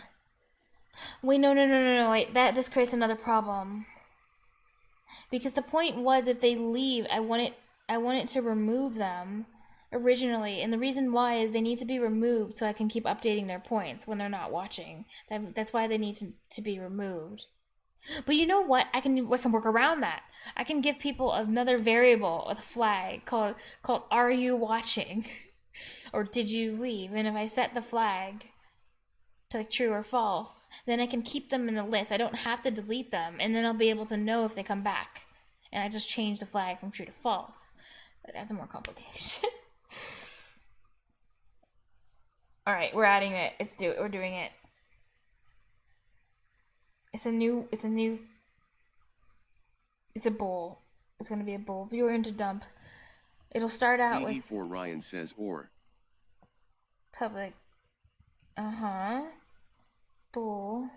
Wait, no, wait, this creates another problem. Because the point was if they leave, I want it to remove them originally, and the reason why is they need to be removed so I can keep updating their points when they're not watching. That's why they need to be removed. But you know what? I can work around that. I can give people another variable with a flag called "Are you watching?" or "Did you leave?" And if I set the flag to like true or false, then I can keep them in the list. I don't have to delete them, and then I'll be able to know if they come back. And I just change the flag from true to false. That adds more complication. All right, we're adding it. We're doing it. It's a bowl. It's gonna be a bowl. Viewer into dump. It'll start out with DE4 Ryan says or. Public. Bowl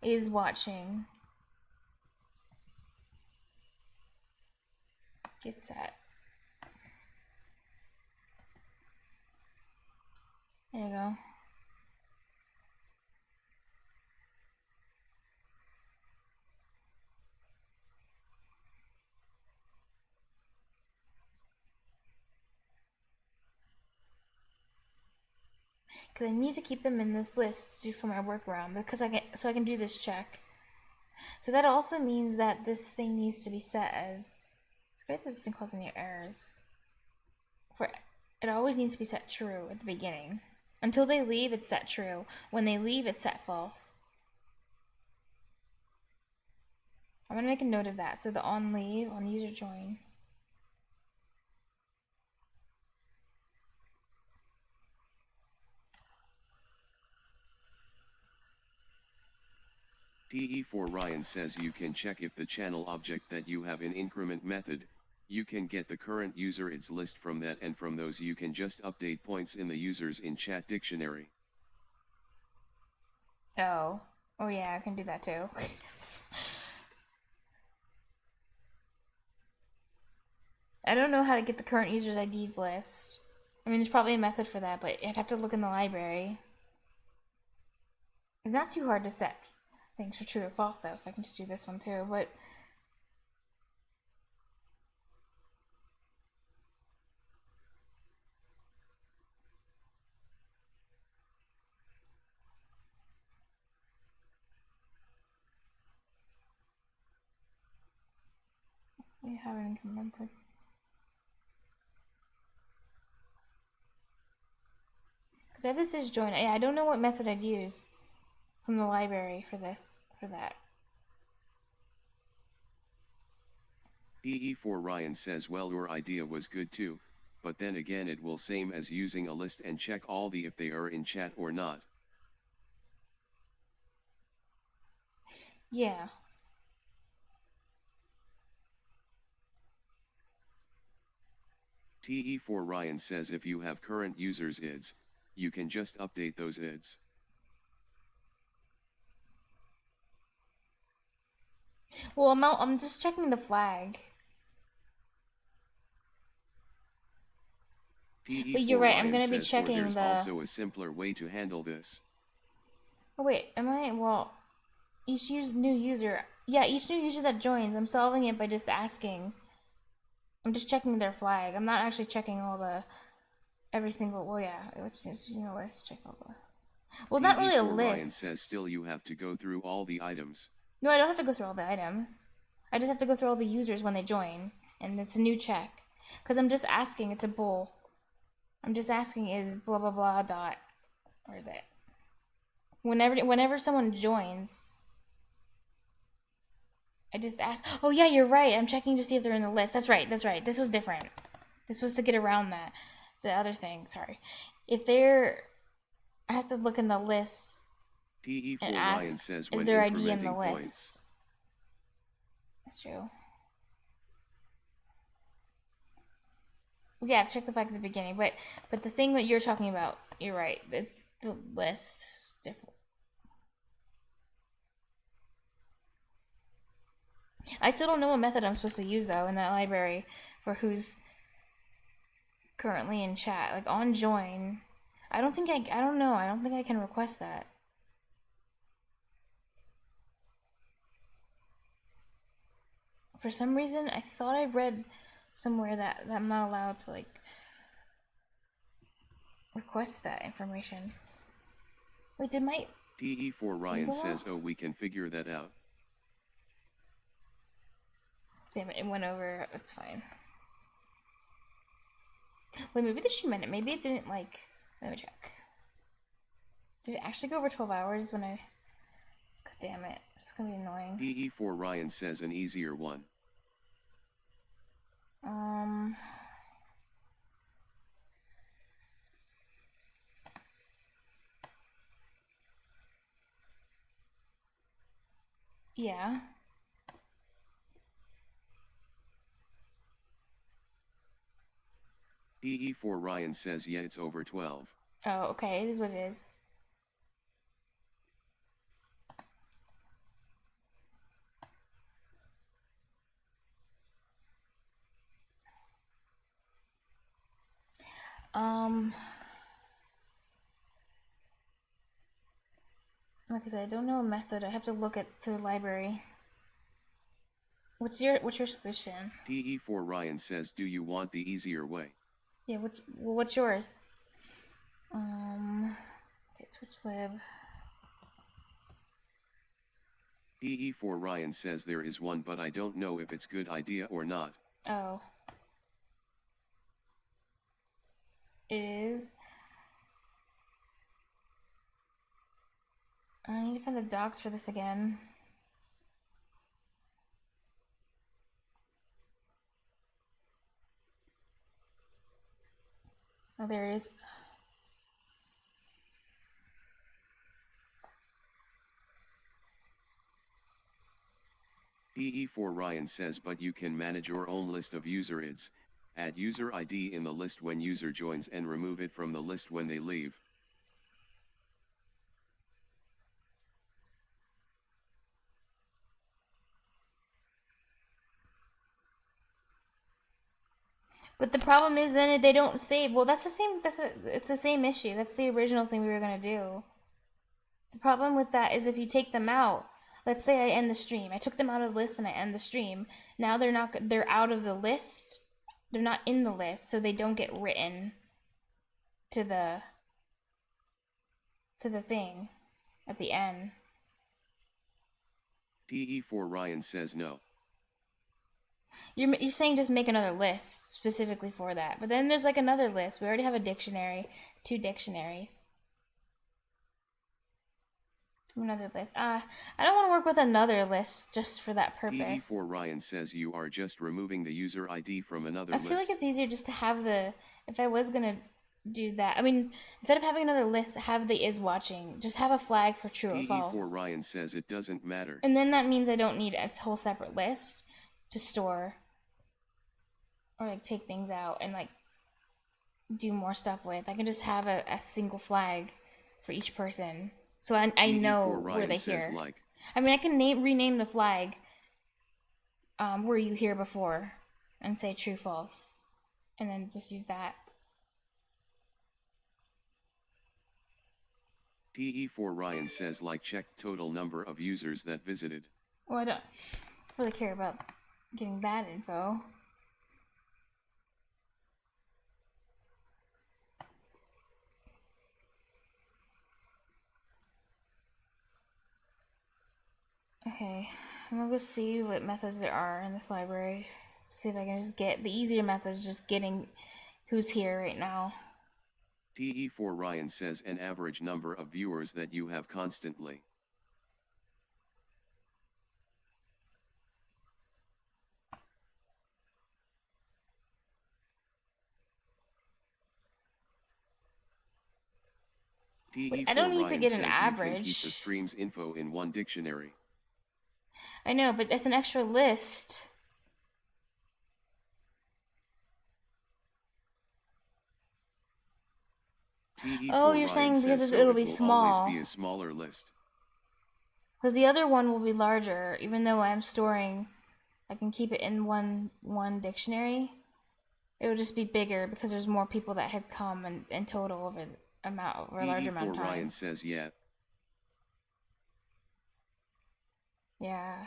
is watching. Get set. There you go. Because I need to keep them in this list to do for my workaround, because I can do this check. So that also means that this thing needs to be set as, it's great that this doesn't cause any errors. It always needs to be set true at the beginning. Until they leave, it's set true. When they leave, it's set false. I'm gonna make a note of that. So the on leave, on user join. TE4 Ryan says you can check if the channel object that you have in increment method, you can get the current user IDs list from that, and from those you can just update points in the users in chat dictionary. Oh yeah, I can do that too. I don't know how to get the current users IDs list. I mean, there's probably a method for that, but I'd have to look in the library. It's not too hard to set things for true or false though, so I can just do this one too, but we haven't implemented. Because I have this is join. I don't know what method I'd use from the library for that. TE4 Ryan says well, your idea was good too, but then again it will same as using a list and check all the if they are in chat or not. Yeah. TE4 Ryan says if you have current users IDs, you can just update those IDs. Well, I'm just checking the flag. But you're right, I'm gonna be checking there's the... also a simpler way to handle this. Oh wait, am I? Well, each new user... Yeah, each new user that joins, I'm solving it by just asking. I'm just checking their flag. I'm not actually checking all the... Every single... Well, yeah, which is, you know, let's check all the... Well, it's not really a list. Ryan says still you have to go through all the items. No, I don't have to go through all the items. I just have to go through all the users when they join. And it's a new check. Because I'm just asking, it's a bool. I'm just asking is blah blah blah dot... Where is it? Whenever someone joins... I just ask... Oh yeah, you're right. I'm checking to see if they're in the list. That's right. This was different. This was to get around that. The other thing, sorry. If they're... I have to look in the list and ask, Ryan says is their ID in the list? That's true. Yeah, check the flag at the beginning, but the thing that you're talking about, you're right. The list is different. I still don't know what method I'm supposed to use though in that library for who's currently in chat. Like on join, I don't think I don't know. I don't think I can request that. For some reason, I thought I read somewhere that I'm not allowed to like request that information. Wait, did my... TE4 Ryan says, oh, we can figure that out. Damn it, it went over. It's fine. Wait, maybe this should minute. Maybe it didn't like... Let me check. Did it actually go over 12 hours when I... God damn it. It's gonna be annoying. TE4 Ryan says an easier one. Yeah. EE4 Ryan says yeah, it's over 12. Oh, okay, it is what it is. Like I said, I don't know a method. I have to look at through the library. What's your solution? EE4 Ryan says, do you want the easier way? Yeah, what's yours? Okay, TwitchLib. EE4 Ryan says there is one, but I don't know if it's good idea or not. Oh. It is. I need to find the docs for this again. Oh, there it is. EE4 Ryan says, but you can manage your own list of user IDs, add user ID in the list when user joins and remove it from the list when they leave. But the problem is then they don't save. Well, it's the same issue. That's the original thing we were gonna do. The problem with that is if you take them out, let's say I end the stream. I took them out of the list and I end the stream. Now they're out of the list. They're not in the list, so they don't get written to the thing at the end. EE4 Ryan says no. You're saying just make another list specifically for that. But then there's like another list. We already have a dictionary, 2 dictionaries. Another list. I don't want to work with another list just for that purpose. EE4 Ryan says you are just removing the user ID from another list. I feel like it's easier just to have if I was gonna do that. I mean, instead of having another list, have the is watching. Just have a flag for true or false. EE4 Ryan says it doesn't matter. And then that means I don't need a whole separate list to store or like take things out and like do more stuff with. I can just have a single flag for each person, so I know where they hear. Like, I mean, I can rename the flag. Were you here before, and say true false, and then just use that. EE4 Ryan says like check total number of users that visited. Well, I don't really care about getting that info. Okay, I'm gonna go see what methods there are in this library. See if I can just get the easier methods, just getting who's here right now. EE4 Ryan says an average number of viewers that you have constantly. Wait, I don't need to get an average. You can keep the stream's info in one dictionary. I know, but that's an extra list. Oh, you're saying because it'll be small. Always be a smaller list. Because the other one will be larger, even though I'm storing, I can keep it in one dictionary. It will just be bigger because there's more people that had come in total over a larger amount of time. Ryan says yeah. Yeah.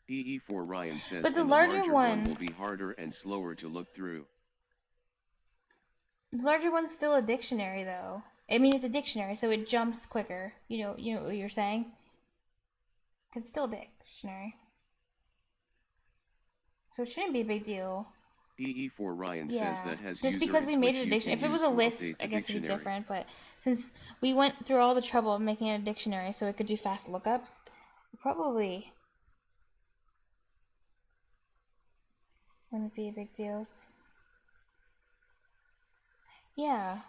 EE4 Ryan says but the larger one will be harder and slower to look through. The larger one's still a dictionary, though. I mean, it's a dictionary, so it jumps quicker. You know what you're saying? Because it's still a dictionary. So it shouldn't be a big deal. EE4 Ryan says that has just because we made it a dictionary. If it was a list, I guess it'd be different. But since we went through all the trouble of making it a dictionary so it could do fast lookups, probably wouldn't be a big deal. Yeah.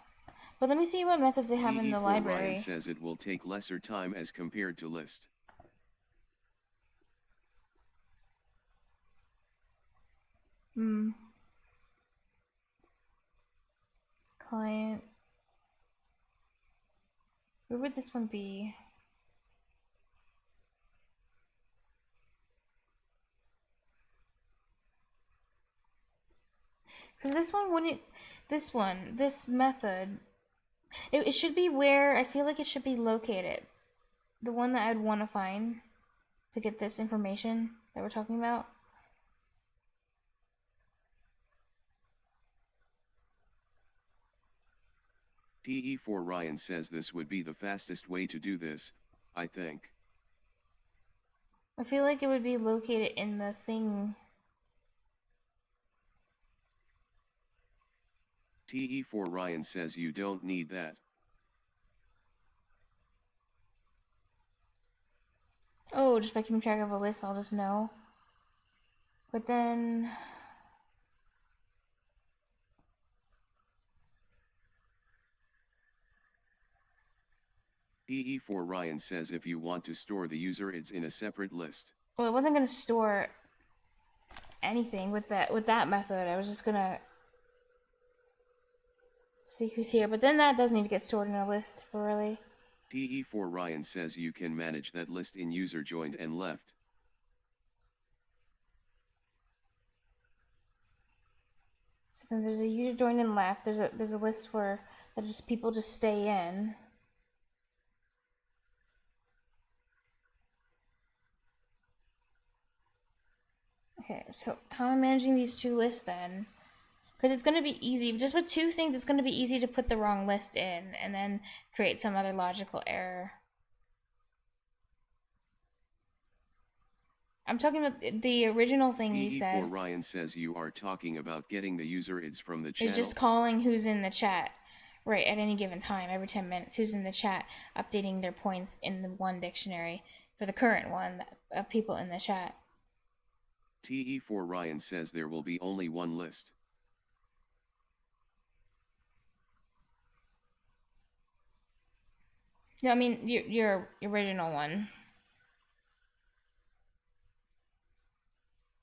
But let me see what methods they have in the library. Ryan says it will take lesser time as compared to list. Client. Where would this one be? Because this one wouldn't. This method. It should be where I feel like it should be located. The one that I'd want to find to get this information that we're talking about. TE4 Ryan says this would be the fastest way to do this, I think. I feel like it would be located in the thing. TE4 Ryan says you don't need that. Oh, just by keeping track of a list, I'll just know. But then... TE4 Ryan says if you want to store the user IDs in a separate list. Well, I wasn't going to store anything with that method. I was just going to see who's here. But then that does need to get stored in a list, really. TE4 Ryan says you can manage that list in user joined and left. So then there's a user joined and left. There's a list where that just people just stay in. Okay, so how am I managing these two lists then? Because it's going to be easy. Just with two things, it's going to be easy to put the wrong list in and then create some other logical error. I'm talking about the original thing you said. TE4 Ryan says you are talking about getting the user IDs from the channel. It's just calling who's in the chat, right, at any given time, every 10 minutes, who's in the chat, updating their points in the one dictionary for the current one of people in the chat. TE4 Ryan says there will be only one list. No, I mean your original one.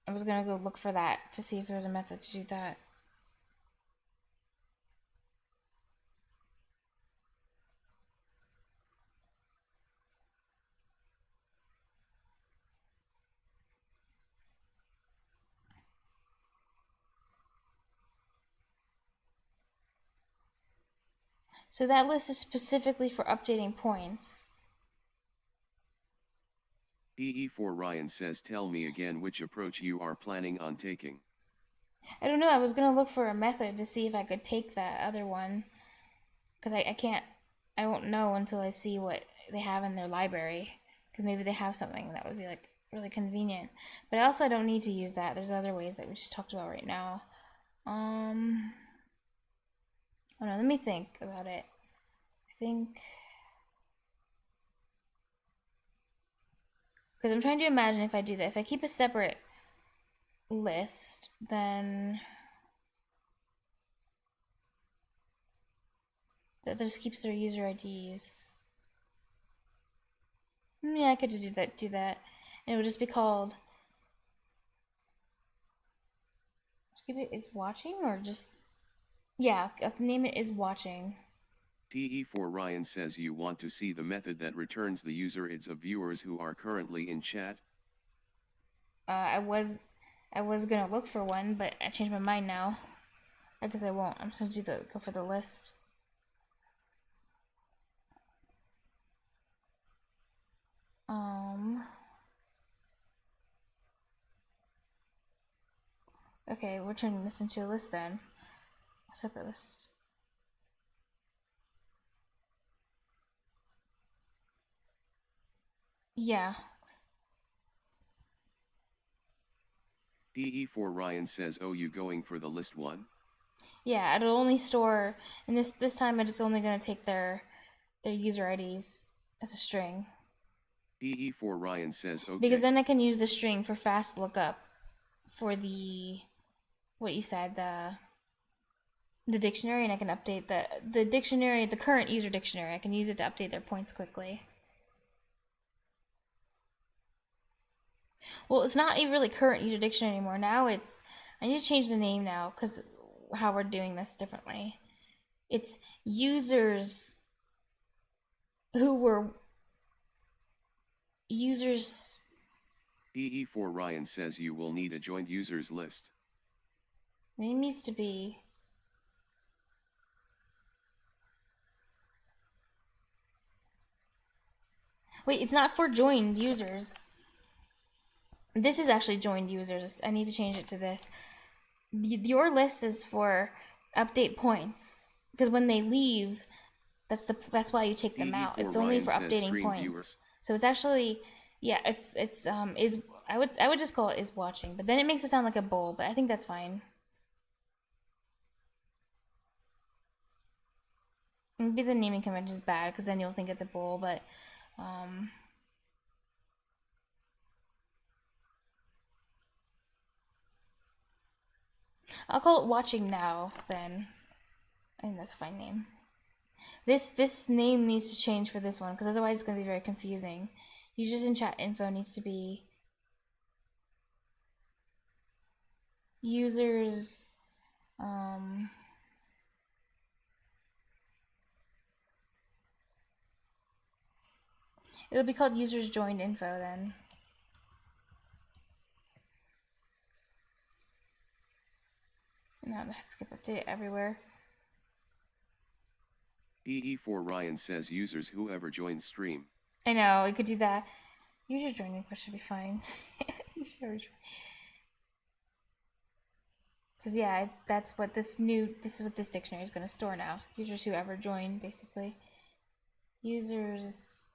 I was gonna go look for that to see if there's a method to do that. So that list is specifically for updating points. TE4 Ryan says tell me again which approach you are planning on taking. I don't know, I was gonna look for a method to see if I could take that other one. Because I won't know until I see what they have in their library. Because maybe they have something that would be like really convenient. But also I don't need to use that. There's other ways that we just talked about right now. Oh no, let me think about it. I think... Because I'm trying to imagine if I do that. If I keep a separate list, then... That just keeps their user IDs. Yeah, I could just do that. And it would just be called... Keep it is watching or just... Yeah, name it is watching. TE4 Ryan says you want to see the method that returns the user IDs of viewers who are currently in chat. I was gonna look for one, but I changed my mind now. I guess I won't. I'm just gonna go for the list. Okay, we're turning this into a list then. A separate list. Yeah. TE4 Ryan says oh you going for the list one? Yeah, it'll only store, and this time it's only gonna take their user IDs as a string. TE4 Ryan says okay. Because then I can use the string for fast lookup for the what you said, the dictionary, and I can update the dictionary, the current user dictionary. I can use it to update their points quickly. Well, it's not a really current user dictionary anymore. Now it's, I need to change the name now because how we're doing this differently. It's users who were users. EE4 Ryan says you will need a joined users list. Name needs to be. Wait, it's not for joined users. This is actually joined users. I need to change it to this. Your list is for update points because when they leave, that's why you take them out. It's only for updating points. So it's actually, yeah, it's is I would just call it is watching, but then it makes it sound like a bowl, but I think that's fine. Maybe the naming convention is bad because then you'll think it's a bowl, but I'll call it watching now then. I think that's a fine name. This name needs to change for this one because otherwise it's going to be very confusing. Users in chat info needs to be users it'll be called users joined info then. Now let's skip update everywhere. EE4 Ryan says users whoever joined stream. I know, we could do that. Users joined info should be fine. Because yeah, that's what this is what this dictionary is going to store now. Users whoever joined, basically. Users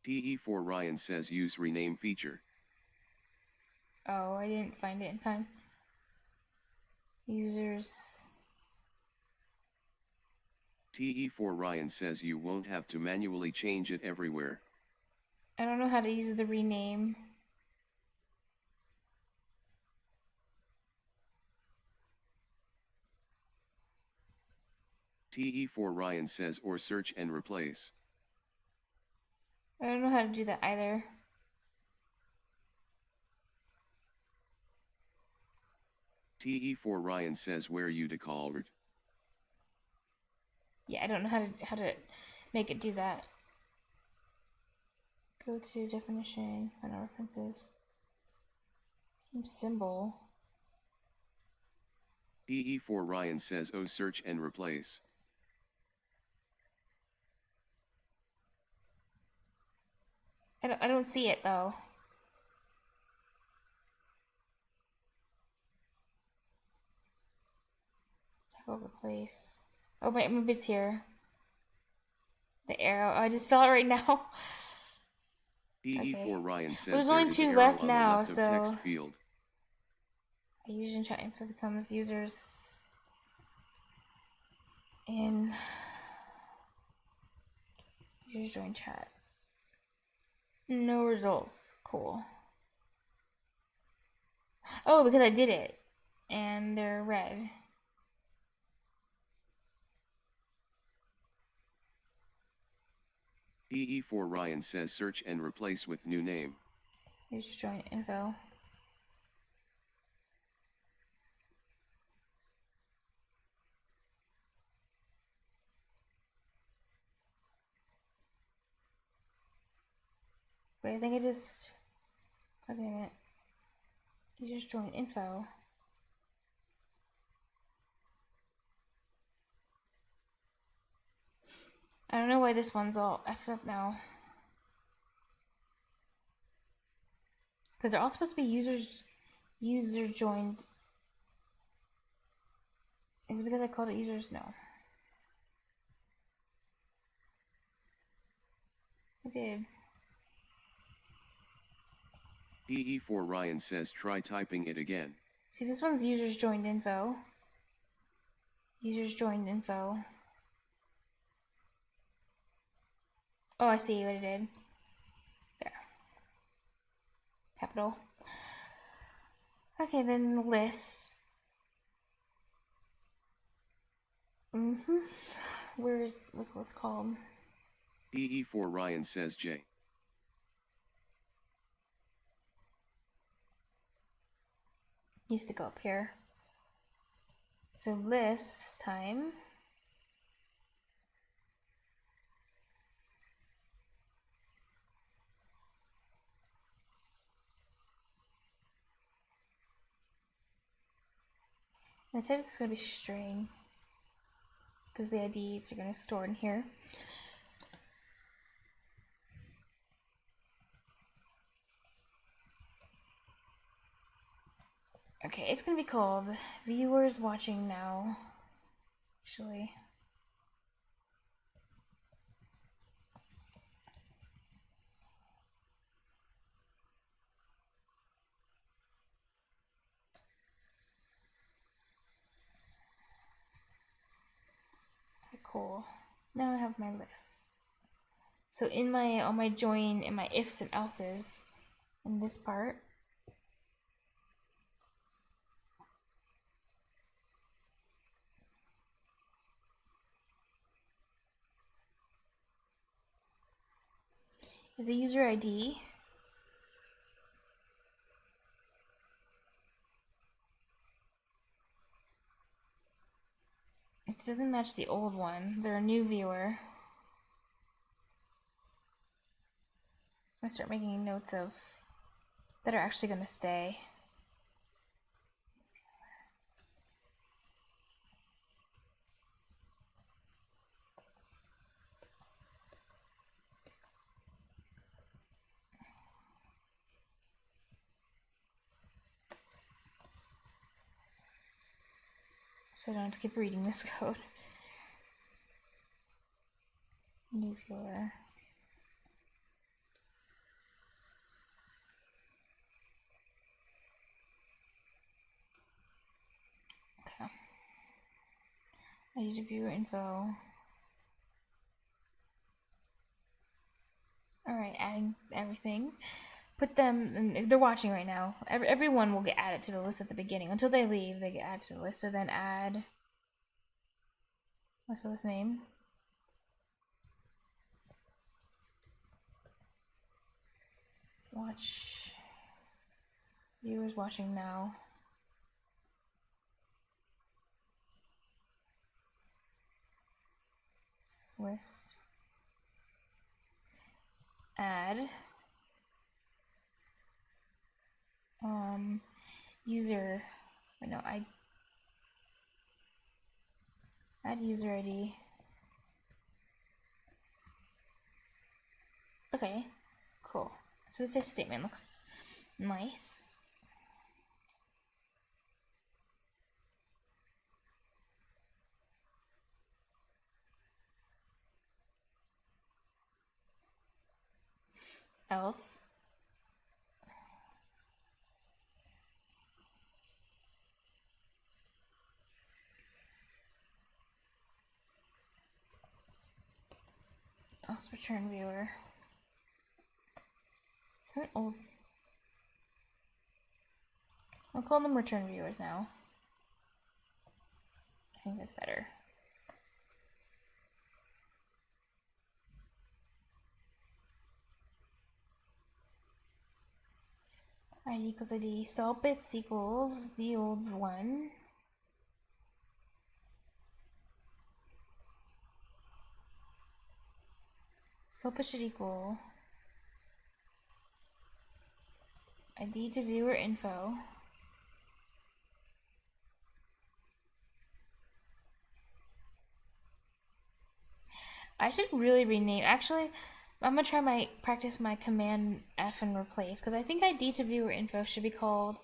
TE4 Ryan says use rename feature. Oh, I didn't find it in time. Users. TE4 Ryan says you won't have to manually change it everywhere. I don't know how to use the rename. TE4 Ryan says or search and replace. I don't know how to do that either. TE4 Ryan says where you decolored. Yeah, I don't know how to make it do that. Go to definition, find out references. Symbol. TE4 Ryan says oh search and replace. I don't see it though. Tackle replace. Oh, maybe it's here. The arrow. Oh, I just saw it right now. TE4 Okay. Ryan says There's only there is 2 an left arrow now, on the left so of text field. User chat info becomes users in users join chat. No results. Cool. Oh, because I did it. And they're red. TE4 Ryan says search and replace with new name. User join info. Wait, I think I just... God damn it. Users join info. I don't know why this one's all effed up now. Because they're all supposed to be user joined. Is it because I called it users? No. I did. TE4 Ryan says try typing it again. See, this one's users joined info. Users joined info. Oh, I see what it did. There. Capital. Okay, then list. What's the list called? EE4 Ryan says J. Needs to go up here. So list time. And the type is going to be string, because the IDs are going to store in here. Okay, it's going to be called viewers watching now, actually. Okay, cool. Now I have my list. So in my on my join and my ifs and else's in this part, is the user ID. It doesn't match the old one. They're a new viewer. I'm gonna start making notes of that are actually gonna stay. So I don't have to keep reading this code. New viewer. Okay. I need to viewer info. Alright, adding everything. Put them, and they're watching right now. Everyone will get added to the list at the beginning. Until they leave, they get added to the list. So then add, what's the list name? Watch, viewers watching now. List. Add. User, wait, no, add user ID. Okay, cool. So this if statement looks nice. Else. Else return viewer. Old. I'll call them return viewers now. I think that's better. ID equals ID. Saltbits equals the old one. Saltbit should equal ID to viewer info. I should really rename. Actually, I'm gonna try practice my command F and replace, because I think ID to viewer info should be called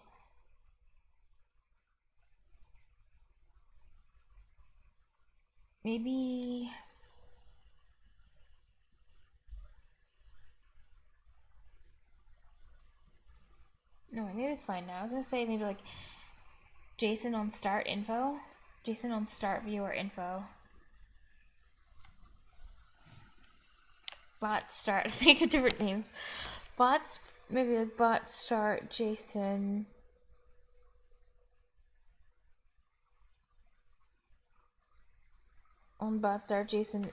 maybe. No, maybe it's fine now. I was gonna say maybe like Jason on start info. Jason on start viewer info. Bot start. Think of different names. Bots, maybe like bot start Jason. On bot start Jason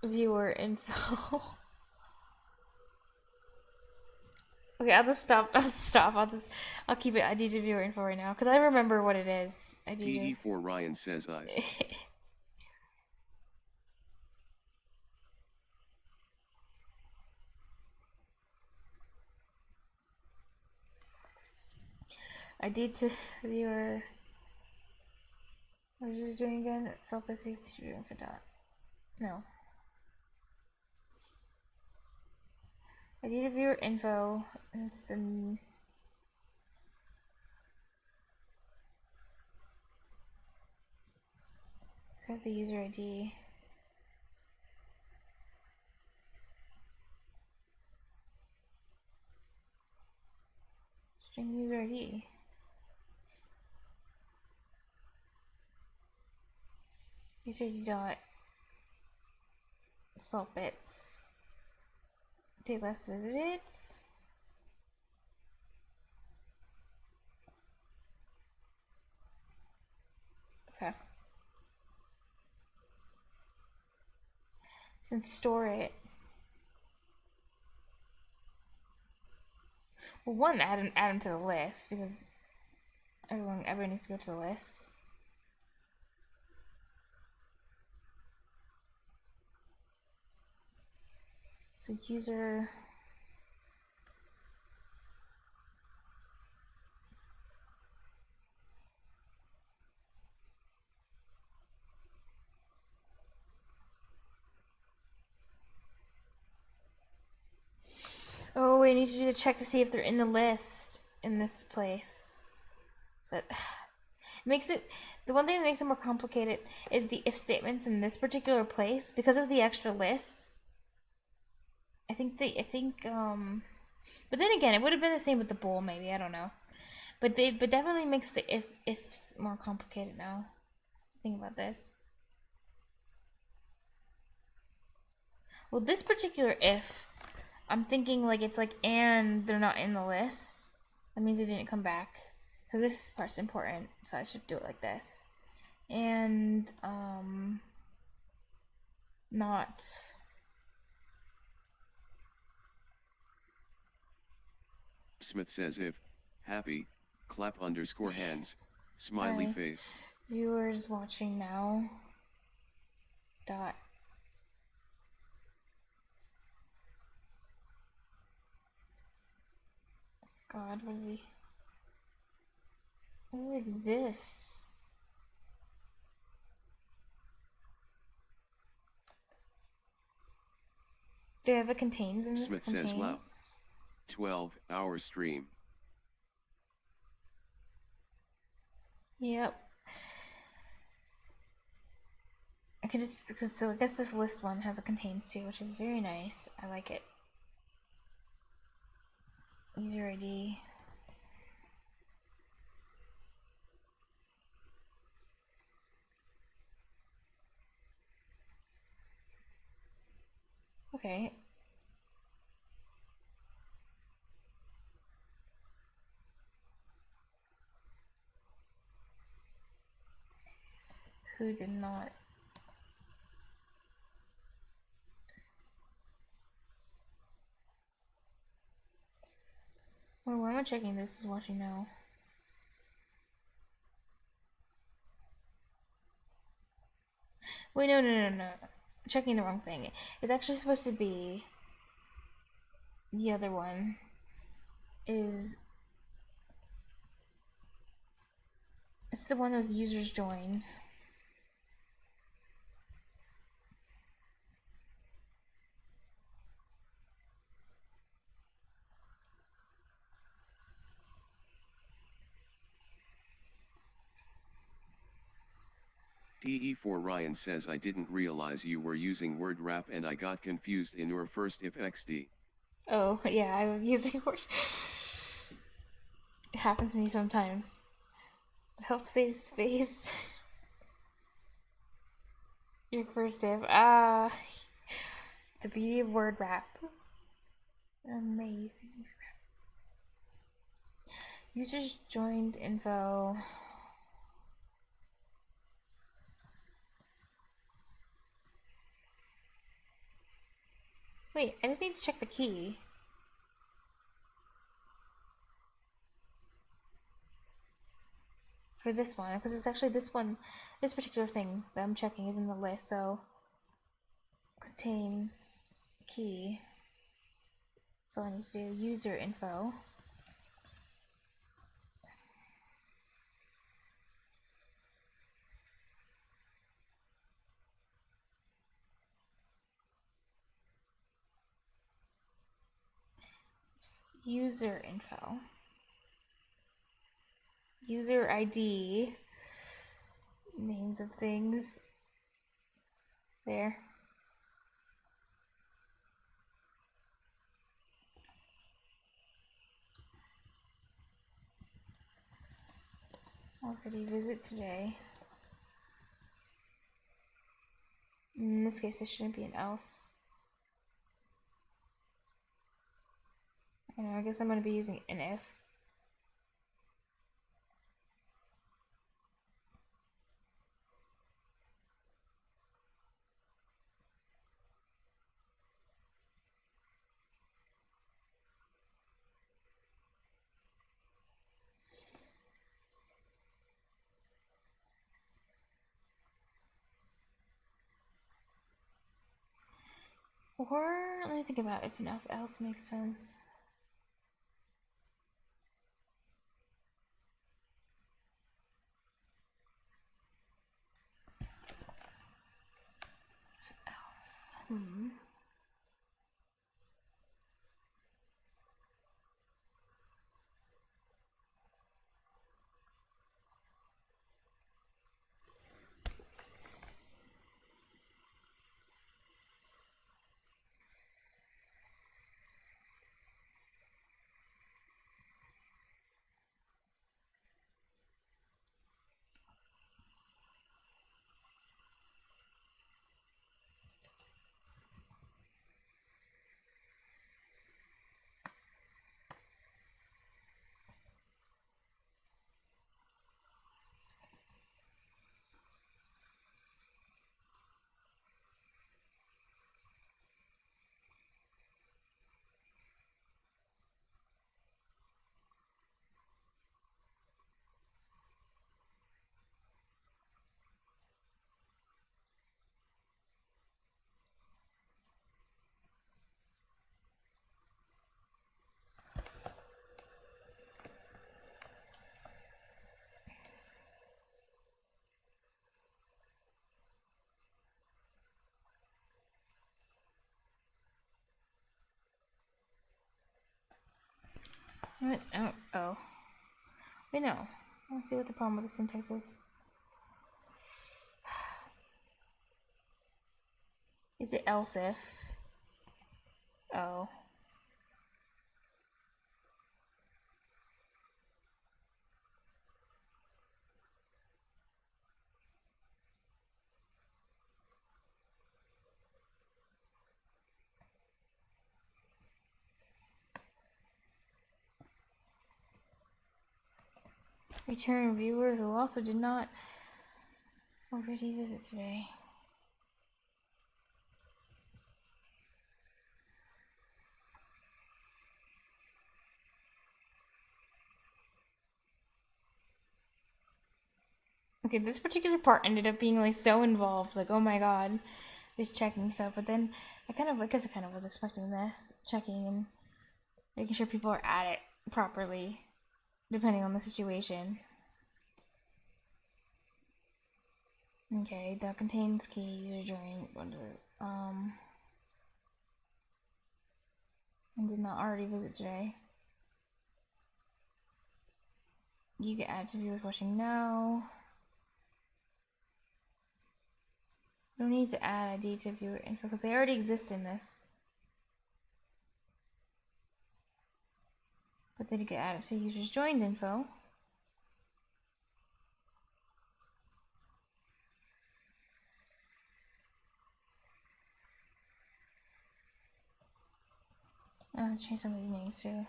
viewer info. Okay, I'll just stop. I'll keep it ID to viewer info right now because I remember what it is. PE4 Ryan says ice. ID to viewer. What is it doing again? Self-basic to viewer info dot. No. ID to viewer info. And it's the. Set the user ID. String user ID. User ID dot salt bits. Date last visited. Okay. Since store it. Well, one, add them to the list because everyone needs to go to the list. So user. Oh, we need to do the check to see if they're in the list in this place. So it makes it, the one thing that makes it more complicated is the if statements in this particular place because of the extra lists. But then again, it would have been the same with the bowl, maybe, I don't know. But definitely makes the ifs more complicated now. Think about this. Well, this particular if, I'm thinking like it's like and they're not in the list. That means they didn't come back. So this part's important. So I should do it like this. And not. Smith says if happy clap underscore hands smiley face. Viewers watching now. Dot. God, what does it exist? Do you have it contains in this? Smith says wow. 12-hour stream. Yep. I could just, so I guess this list one has a contains too, which is very nice. I like it. User ID. Okay. Who did not? Well, why am I checking this? Is watching now. Wait, no. I'm checking the wrong thing. It's actually supposed to be the other one. It's the one those users joined. TE4 Ryan says I didn't realize you were using word wrap and I got confused in your first if XD. Oh, yeah, I'm using word. It happens to me sometimes. It helps save space. Your first div. The beauty of word wrap. Amazing. Users joined info. Wait, I just need to check the key. For this one, because it's actually this particular thing that I'm checking is in the list, so contains key. That's all I need to do. User info. User info. User ID. Names of things. There. Already visit today. In this case, it shouldn't be an else. I guess I'm going to be using an if. Or let me think about if enough else makes sense. Else. What? Oh. Wait, no. Let's see what the problem with the syntax is. Is it else if? Oh. Return viewer who also did not already visit today. Okay, this particular part ended up being like so involved, like oh my god, this checking stuff. But then I guess I kind of was expecting this, checking and making sure people are at it properly, depending on the situation. Okay, that contains key user join and did not already visit today. You get added to viewer pushing no. No need to add ID to viewer info because they already exist in this. But then you get added to users joined info. I have to change some of these names too.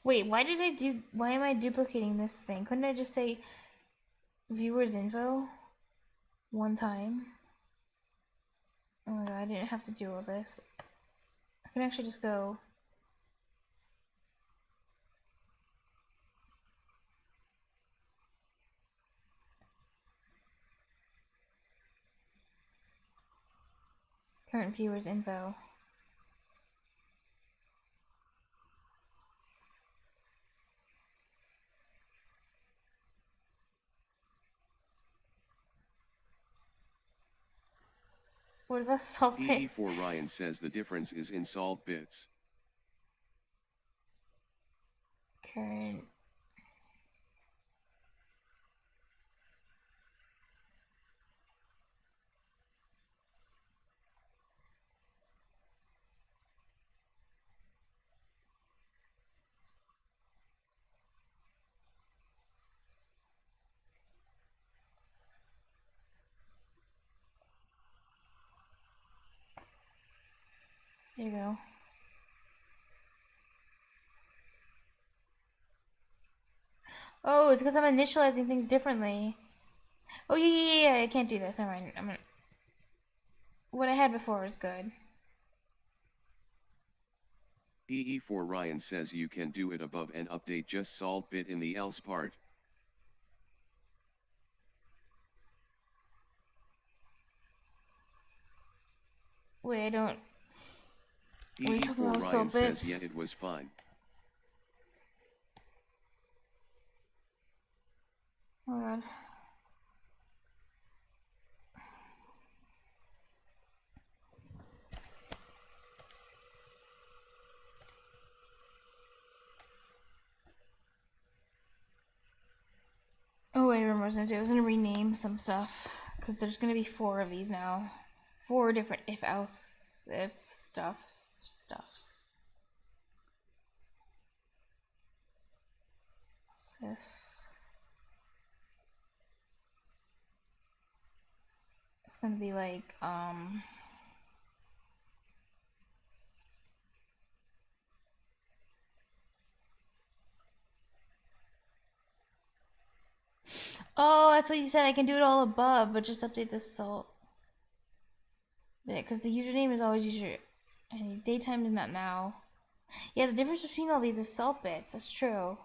Wait, why am I duplicating this thing? Couldn't I just say viewers info one time? Oh my god, I didn't have to do all this. I can actually just go. Current viewers info. What about salt bits? EE4 Ryan says the difference is in salt bits. Current. There you go. Oh, it's because I'm initializing things differently. Oh yeah, I can't do this. Never mind. What I had before was good. EE4 Ryan says you can do it above and update just salt bit in the else part. Wait, I don't. What are you talking EE4 about? Ryan Salt says bits? yeah, it was fine. Oh my god. Oh wait, I remember what I was gonna do. I was gonna rename some stuff because there's gonna be 4 of these now. 4 different if else if stuffs. If. It's gonna be like Oh, that's what you said. I can do it all above, but just update the salt. Yeah, because the username is always user. And daytime is not now. Yeah, the difference between all these is salt bits. That's true.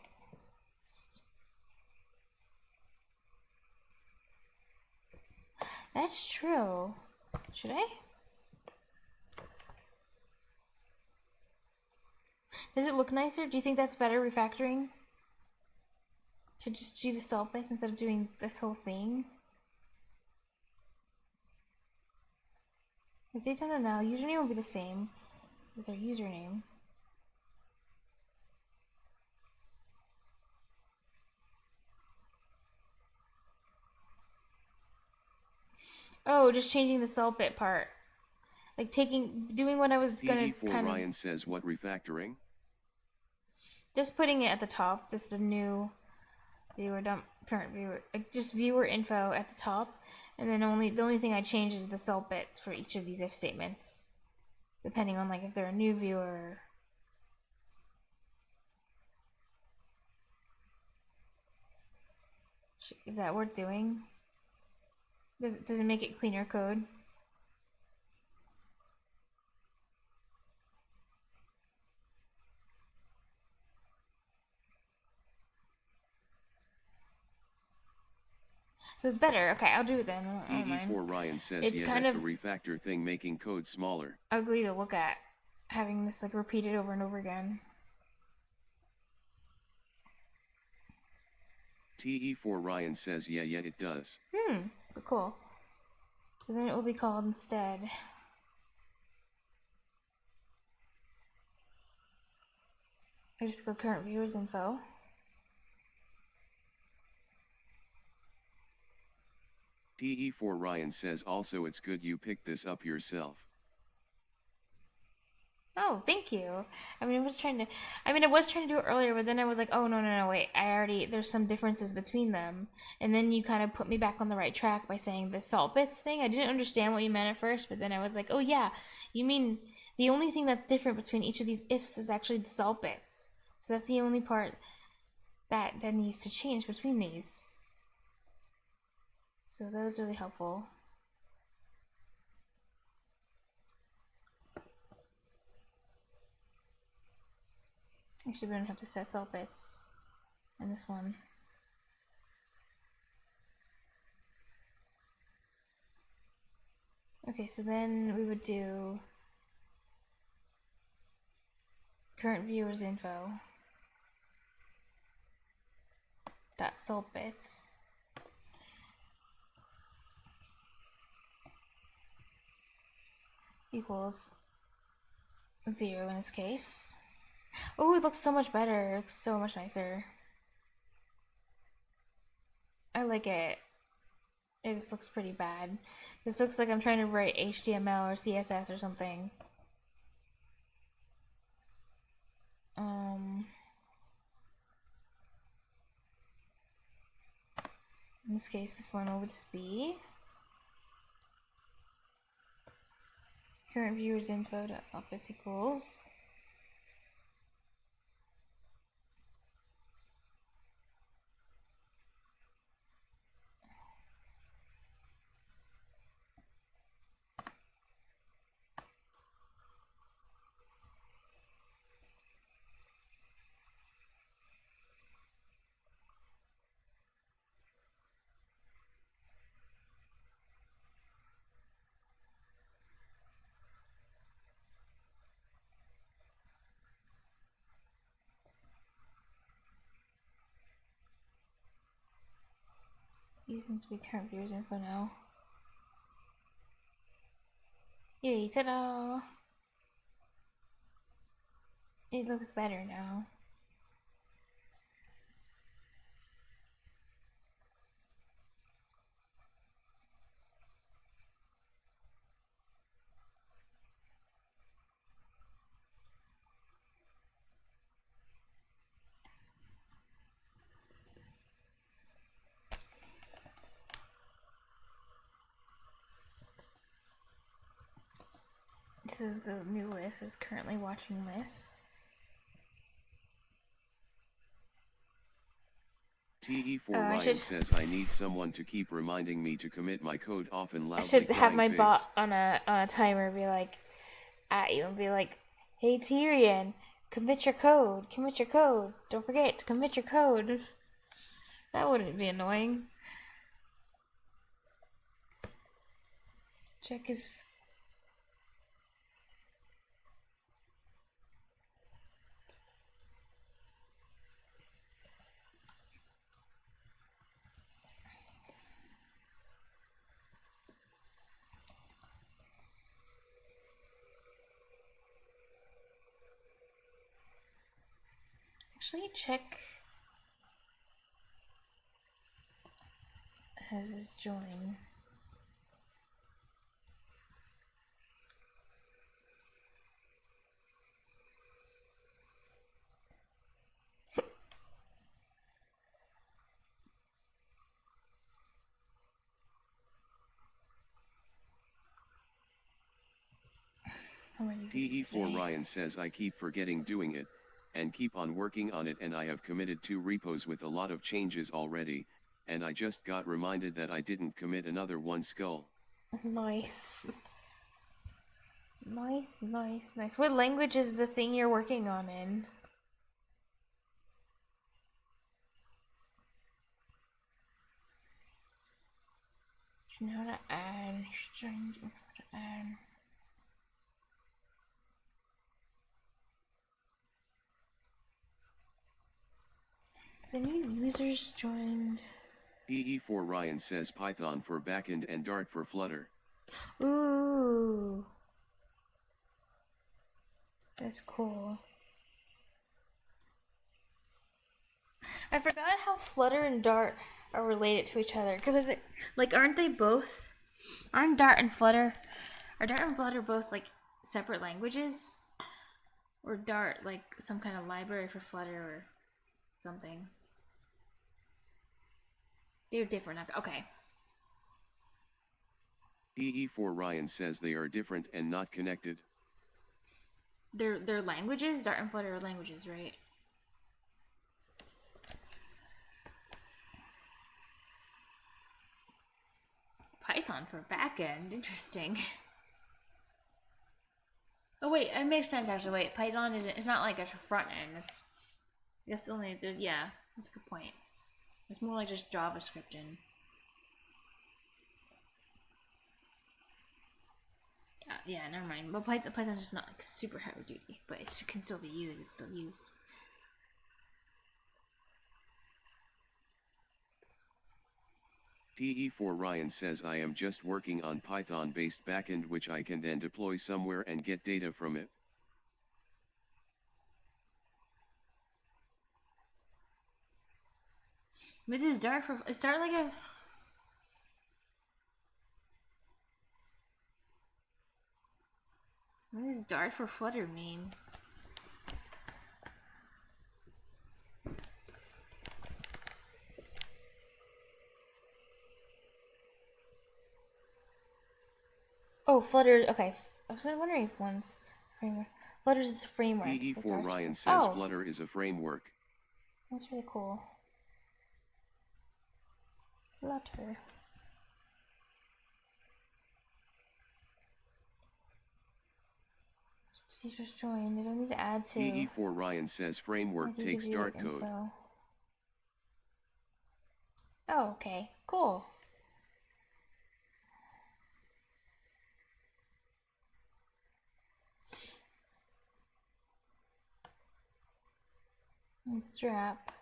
That's true. Should I? Does it look nicer? Do you think that's better refactoring? To just do the salt bits instead of doing this whole thing? If daytime to now, username will be the same as our username. Oh, just changing the salt bit part. Like doing what I was gonna EE4 kind of. Ryan says what refactoring? Just putting it at the top. This is the new viewer dump, current viewer, just viewer info at the top. And then the only thing I change is the salt bits for each of these if statements. Depending on like if they're a new viewer. Is that worth doing? Does it make it cleaner code? So it's better. Okay, I'll do it then. I don't mind. EE4 Ryan says It's yeah, kind that's of a refactor thing making code smaller. ugly to look at, having this like repeated over and over again. TE4 Ryan says yeah, it does. Cool. So then it will be called instead I just go current viewers info. TE4 Ryan says also it's good you picked this up yourself. Oh, thank you. I was trying to do it earlier, but then I was like, oh, no, wait. There's some differences between them. And then you kind of put me back on the right track by saying the salt bits thing. I didn't understand what you meant at first, but then I was like, oh, yeah. You mean the only thing that's different between each of these ifs is actually the salt bits. So that's the only part that needs to change between these. So that was really helpful. Actually, we don't have to set salt bits in this one. Okay, so then we would do current viewers info dot salt bits equals 0 in this case. Oh, it looks so much better. It looks so much nicer. I like it. This looks pretty bad. This looks like I'm trying to write HTML or CSS or something. In this case, this one will just be current viewers info dot salt bits equals these need to be current viewers info now. Yay, ta-da! It looks better now. This is the new list, is currently watching list. TE4 Ryan says I need someone to keep reminding me to commit my code often loudly. I should have my face. bot on a timer be like at you and be like, hey Tyrion, commit your code, don't forget to commit your code. That wouldn't be annoying. Check his actually check his join. TE4 Ryan says I keep forgetting doing it, and keep on working on it, and I have committed 2 repos with a lot of changes already, and I just got reminded that I didn't commit another one. Skull. Nice. Nice. What language is the thing you're working on in? You know how to add, strange info to add. Does any users joined? TE4 Ryan says Python for backend and Dart for Flutter. Ooh. That's cool. I forgot how Flutter and Dart are related to each other. Because, like, aren't they both? Aren't Dart and Flutter? Are Dart and Flutter both, like, separate languages? Or Dart, like, some kind of library for Flutter or something? They're different. Okay. PE4 Ryan says they are different and not connected. They're languages? Dart and Flutter are languages, right? Python for backend. Interesting. Oh wait, it makes sense actually. Wait, Python isn't. It's not like a front end. It's, I guess only. Yeah, that's a good point. It's more like just JavaScript and. Yeah, never mind. But Python's just not like super heavy duty, but it can still be used. It's still used. TE4 Ryan says I am just working on Python-based backend which I can then deploy somewhere and get data from it. But this is Dart for. Is Dart like a. What does Dart for Flutter mean? Oh, Flutter. Okay, I was wondering if one's framework. Flutter's is a framework. TE4 Ryan says oh. Flutter is a framework. That's really cool. Flutter. Users joined. I don't need to add to. TE4 Ryan says framework takes Dart code. Info. Oh, okay. Cool. It's your app.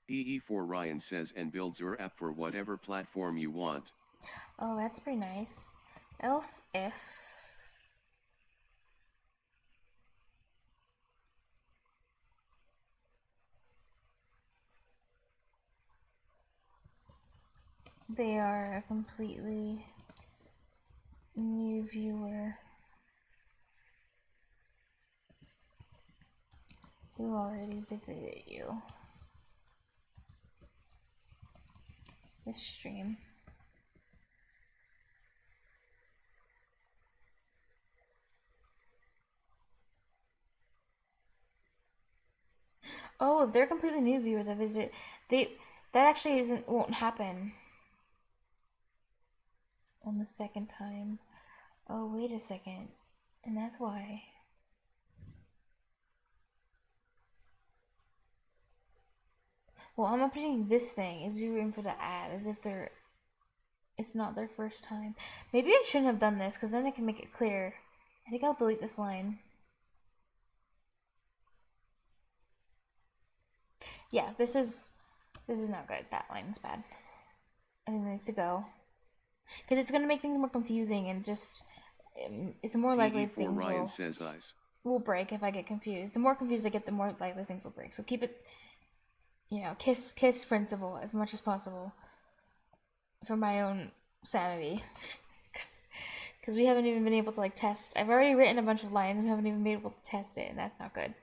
TE4 Ryan says and builds your app for whatever platform you want. Oh, that's pretty nice. Else if. They are a completely new viewer who already visited you. This stream. Oh, if they're a completely new viewer that visit, that actually won't happen on the second time. Oh, wait a second. And that's why. Well, I'm updating this thing as viewing for the ad, as if it's not their first time. Maybe I shouldn't have done this, because then I can make it clear. I think I'll delete this line. Yeah, this is not good. That line's bad. I think it needs to go. Because it's going to make things more confusing and just... It's more likely things Ryan says will break if I get confused. The more confused I get, the more likely things will break. So keep it... You know, kiss principle as much as possible. For my own sanity. Because we haven't even been able to, like, test... I've already written a bunch of lines and we haven't even been able to test it, and that's not good.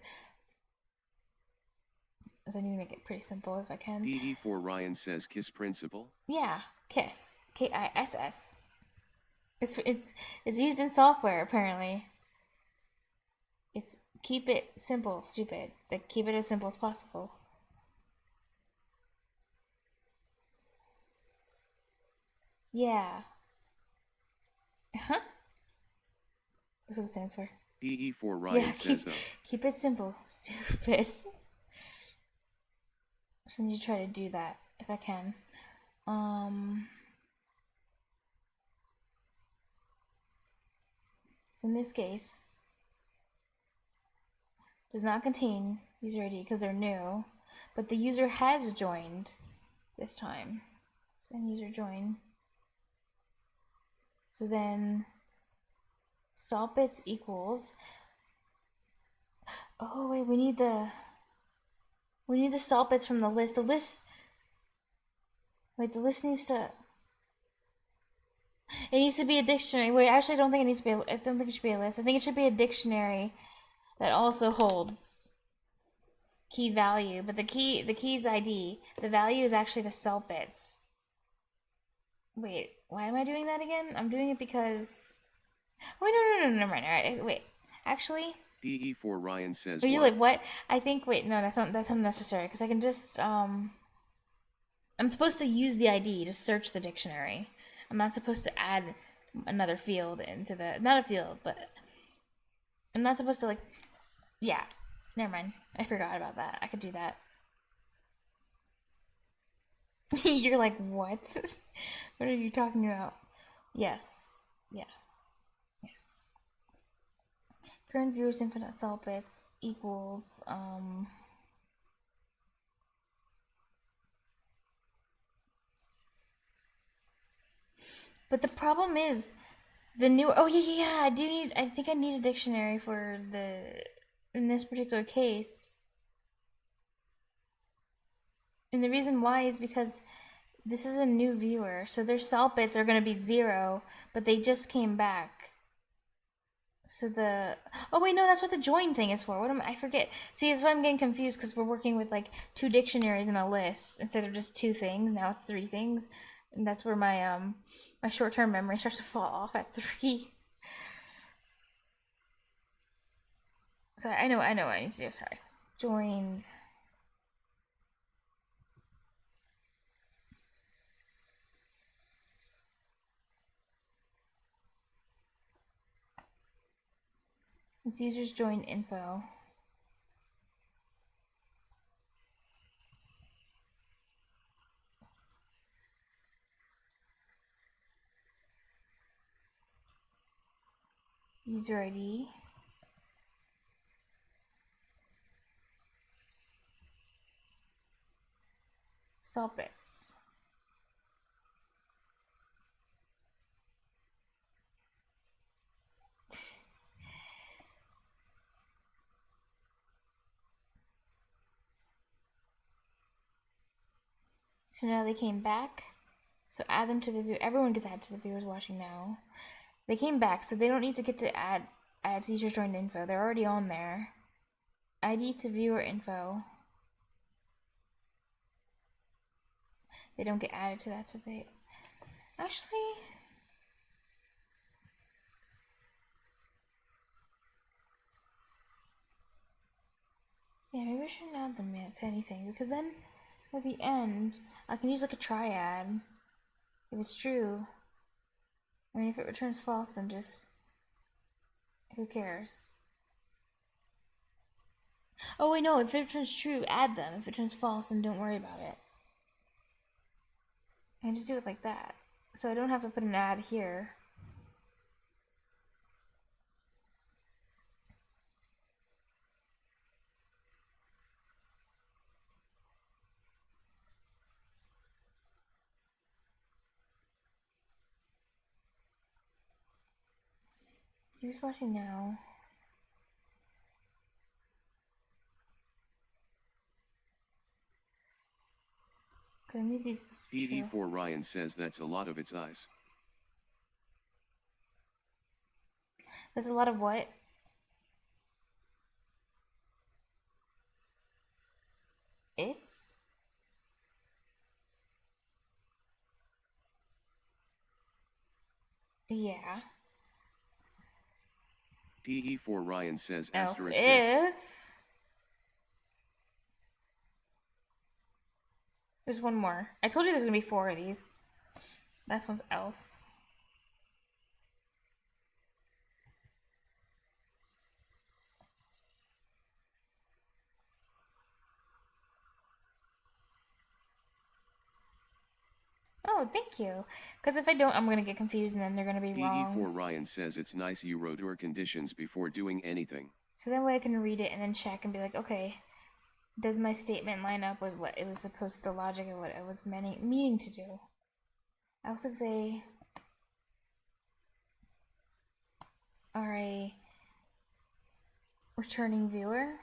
So I need to make it pretty simple if I can. TE4 Ryan says kiss principle? Yeah, kiss. Kiss. It's used in software, apparently. It's keep it simple, stupid. Like, keep it as simple as possible. Yeah. Huh? That's what it stands for. TE4 Ryan says keep it simple, stupid. So I need to try to do that if I can. So in this case, does not contain user ID because they're new, but the user has joined this time. Send user join. So then saltbits equals. Oh wait, we need the We need the salt bits from the list. The list... Wait, the list needs to... It needs to be a dictionary. Wait, actually, I don't think it needs to be. I don't think it should be a list. I think it should be a dictionary that also holds key value. But the key's ID. The value is actually the salt bits. Wait, why am I doing that again? I'm doing it because. Wait, no, never mind. All right, wait. Actually. DE4 Ryan says. Are you like what? I think. Wait, no, that's unnecessary because I can just I'm supposed to use the ID to search the dictionary. I'm not supposed to add another field into the, not a field, but I'm not supposed to like, yeah, never mind. I forgot about that. I could do that. You're like, what? What are you talking about? Yes. Current viewers infinite salt bits equals, but the problem is the new, oh yeah, I think I need a dictionary for in this particular case. And the reason why is because this is a new viewer, so their salt bits are going to be 0, but they just came back. So oh wait, no, that's what the join thing is for. I forget. See, that's why I'm getting confused because we're working with like 2 dictionaries in a list instead of just 2 things. Now it's 3 things. And that's where my my short-term memory starts to fall off at 3. Sorry, I know what I need to do. Sorry. Joined. It's users join info. User ID. Salt bits. So now they came back. So add them to the viewer. Everyone gets added to the viewers watching now. They came back, so they don't need to get to add teachers joined info. They're already on there. ID to viewer info. They don't get added to that, so they actually. Yeah, maybe I shouldn't add them yet to anything because then at the end I can use like a triad if it's true. I mean, if it returns false, then just who cares? Oh wait, no. If it returns true, add them. If it returns false, then don't worry about it. I can just do it like that, so I don't have to put an add here. Who's watching now? Cause I need these. PD4 Ryan says that's a lot of its eyes. That's a lot of what? It's? Yeah. DE4 Ryan says Else asterisk if there's one more. I told you there's gonna be 4 of these. Last one's else. Oh, thank you. Because if I don't, I'm going to get confused and then they're going to be wrong. DE4 Ryan says it's nice you wrote your conditions before doing anything. So that way I can read it and then check and be like, okay, does my statement line up with what it was supposed to, the logic of what it was meaning to do? Also, if they are a returning viewer,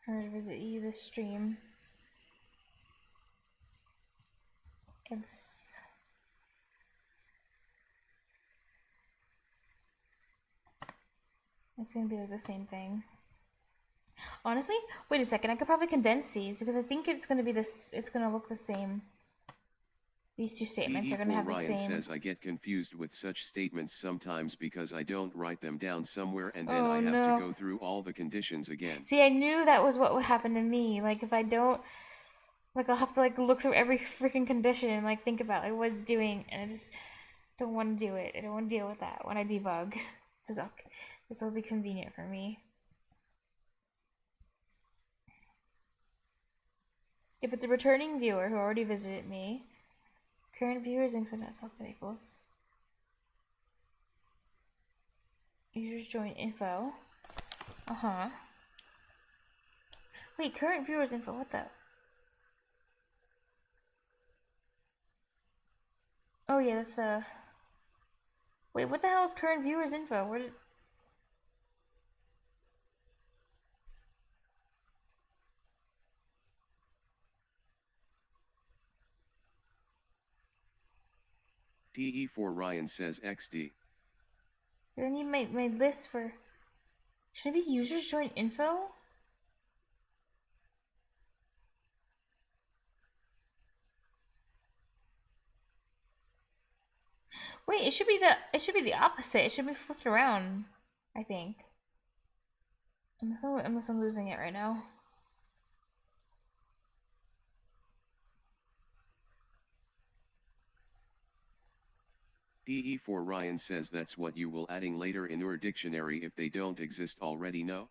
Or to visit you this stream. It's gonna be like the same thing. Honestly, wait a second. I could probably condense these because I think it's gonna be this. It's gonna look the same. These two statements are gonna have the Ryan same. says I get confused with such statements sometimes because I don't write them down somewhere and then I have to go through all the conditions again. See, I knew that was what would happen to me. Like if I don't, like I'll have to like look through every freaking condition and like think about like what it's doing, and I just don't want to do it. I don't want to deal with that when I debug. This will be convenient for me. If it's a returning viewer who already visited me, current viewers infinite equals users join info. Wait, current viewers info. What the? Oh yeah, that's the. Wait, what the hell is current viewers info? Where did? TE4 Ryan says XD. I need my list for. Should it be users join info? Wait, it should be the opposite. It should be flipped around, I think. Unless I'm losing it right now. DE4 Ryan says that's what you will adding later in your dictionary if they don't exist already. No?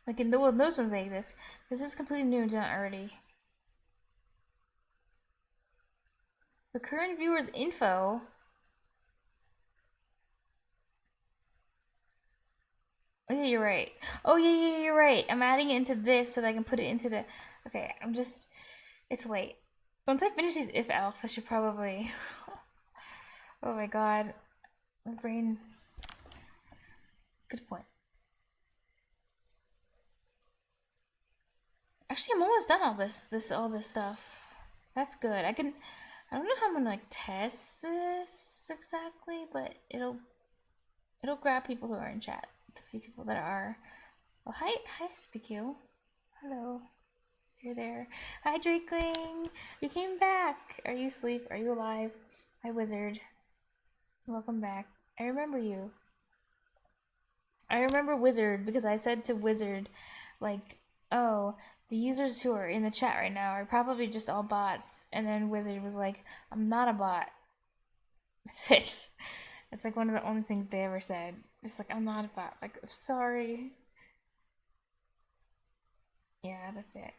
Like in those ones they exist. This is completely new and not already. The current viewer's info. Oh yeah, you're right. Oh yeah, you're right. I'm adding it into this so that I can put it into the. Okay, it's late. Once I finish these if else, I should probably. Oh my god, my brain. Good point. Actually, I'm almost done all this stuff. That's good. I don't know how I'm gonna like test this exactly, but it'll grab people who are in chat. The few people that are. Oh hi SPQ. Hello. You're there. Hi Drakeling. You came back. Are you asleep? Are you alive? Hi Wizard. Welcome back. I remember you. I remember Wizard because I said to Wizard, like, oh, the users who are in the chat right now are probably just all bots. And then Wizard was like, I'm not a bot. It's like one of the only things they ever said. Just like, I'm not a bot. Like, sorry. Yeah, that's it.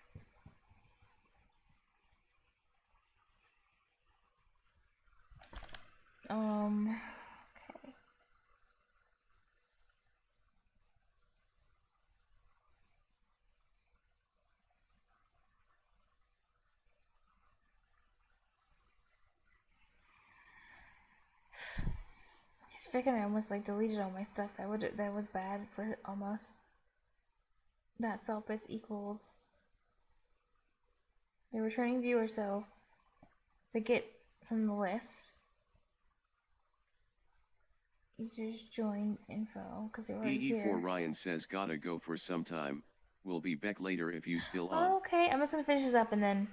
Okay. Freaking I almost like deleted all my stuff. That was bad for almost. That saltbits equals the returning viewer, so to get from the list you just join info because they were already here. DE4 Ryan says gotta go for some time. We'll be back later if you still on. Oh, okay, I'm just gonna finish this up and then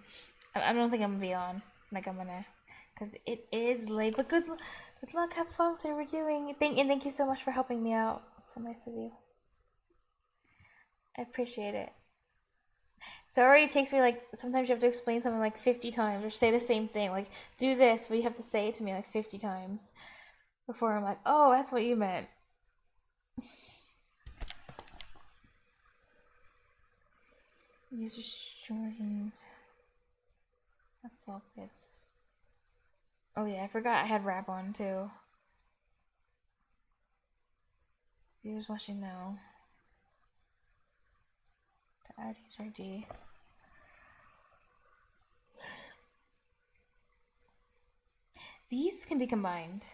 I don't think I'm gonna be on. Like I'm gonna, because it is late. But good luck. Have fun with what we're doing. Thank you so much for helping me out. So nice of you. I appreciate it. Sorry, it takes me like sometimes you have to explain something like 50 times or say the same thing. Like do this, but you have to say it to me like 50 times before I'm like, oh, that's what you meant. Users joined. That's all bits. Oh yeah, I forgot I had rap on too. Viewers watching now. To add user ID. These can be combined.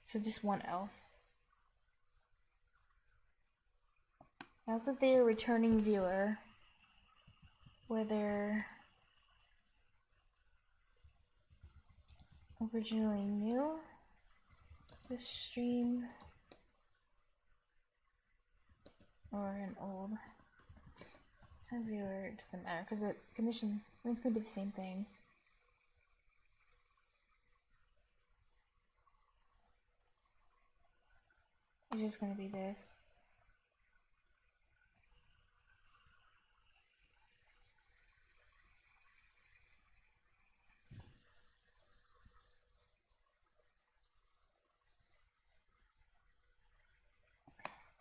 So just one else. Also, if they're a returning viewer, whether originally new to stream or an old time viewer, it doesn't matter because the condition, I mean, it's going to be the same thing. It's just going to be this.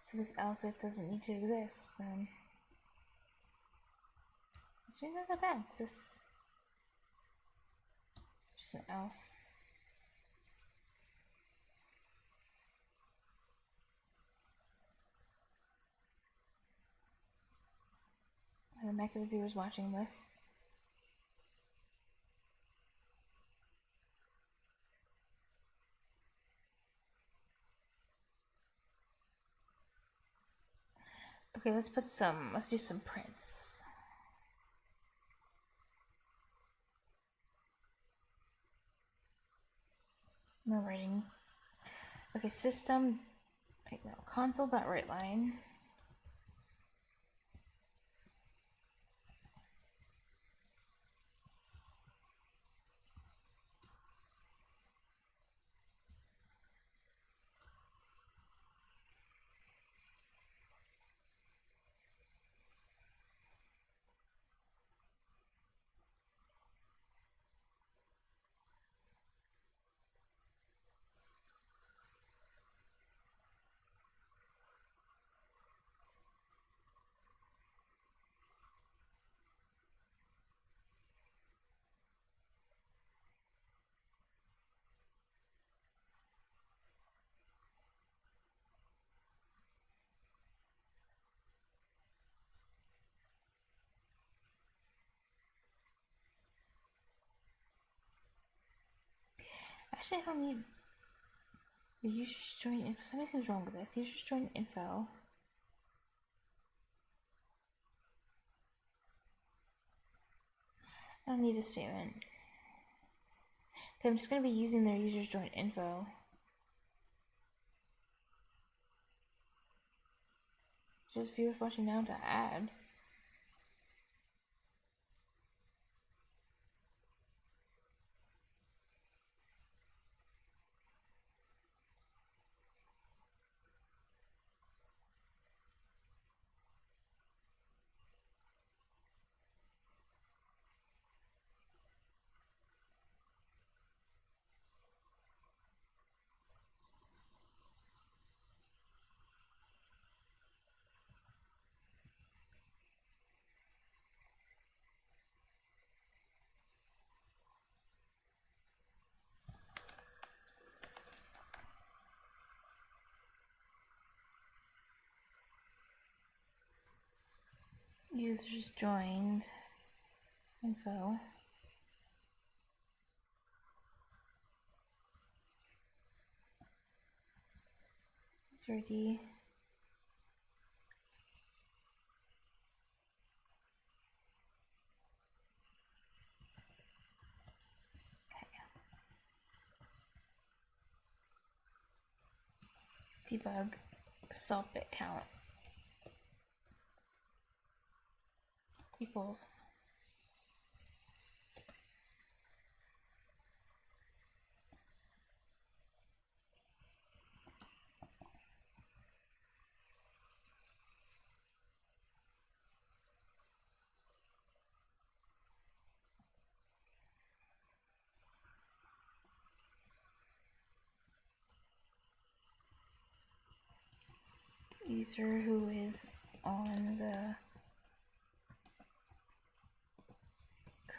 So this else if doesn't need to exist, then it's not that bad. It's just an else. And then back to the viewers watching this. Okay, let's do some prints. No writings. Okay, system, wait, no, console.writeLine. Actually, I don't need the users join info. Something seems wrong with this. Users join info. I don't need this statement. Okay, I'm just going to be using their users join info. Just viewers watching now to add. Users joined info. 30. Debug salt bit count equals user who is on the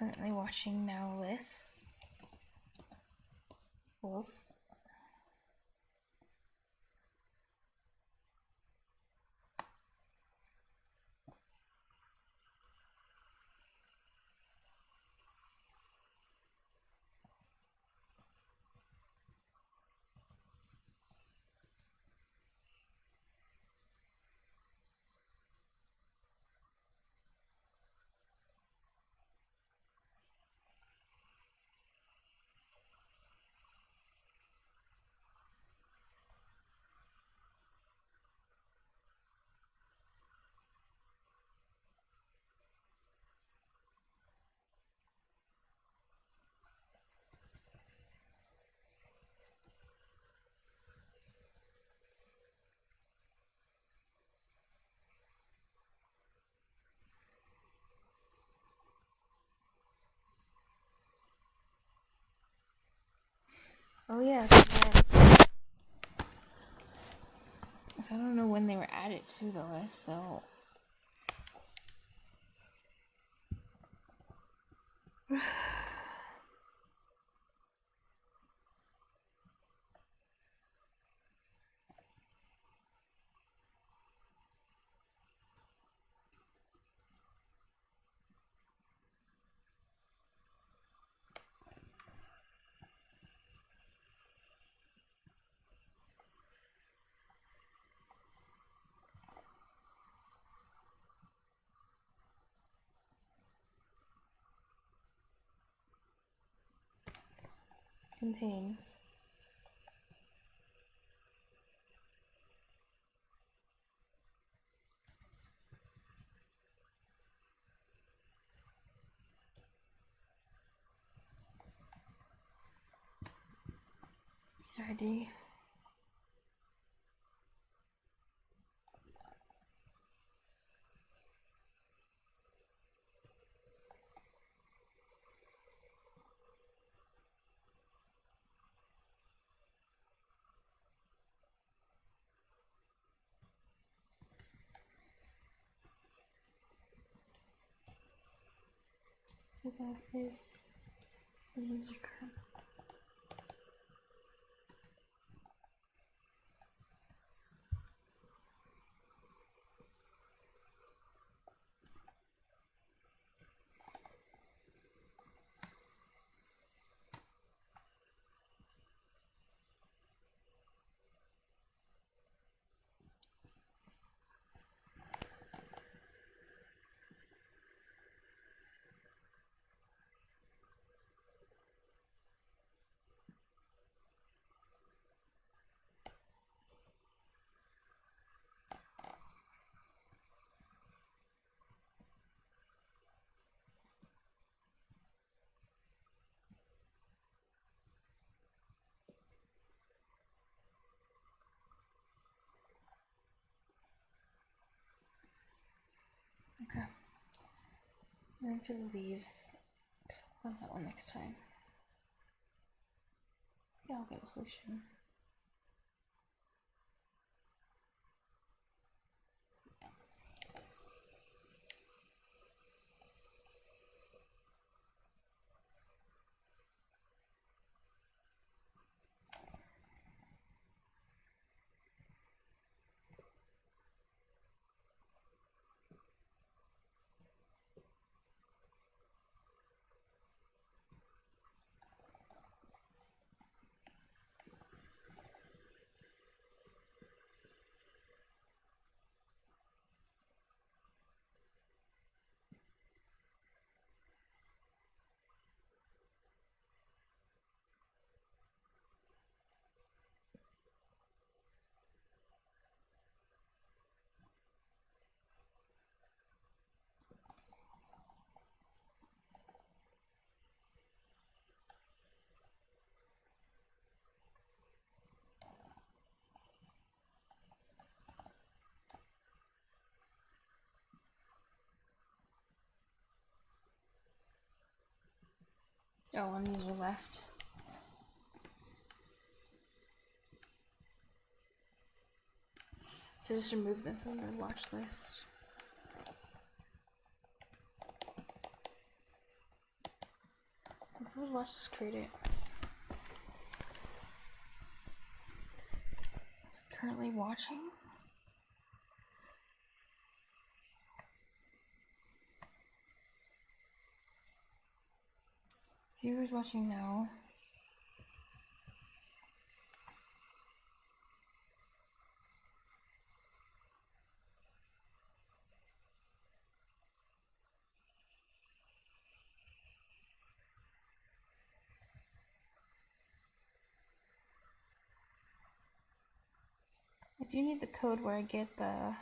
currently watching now list equals Oh yeah, yes. So I don't know when they were added to the list, so... Contains. User ID. So that is the user current. Okay. And then for the leaves, I'll that one next time. Yeah, I'll get a solution. Oh, one user left. So just remove them from the watch list. Who's watch list created? Is it currently watching? Viewers watching now. I do need the code where I get the...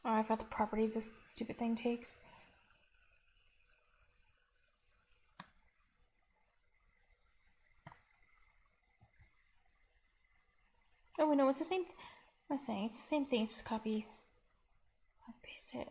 Oh, I forgot the properties this stupid thing takes. Oh, wait, no, it's the same. What am I saying? It's the same thing. It's just copy, paste it.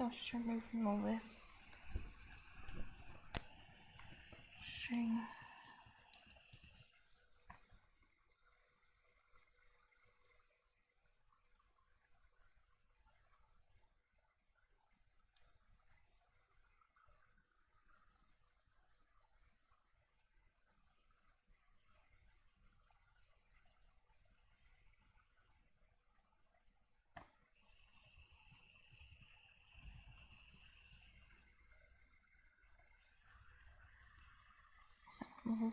Oh, just remove this string. So move.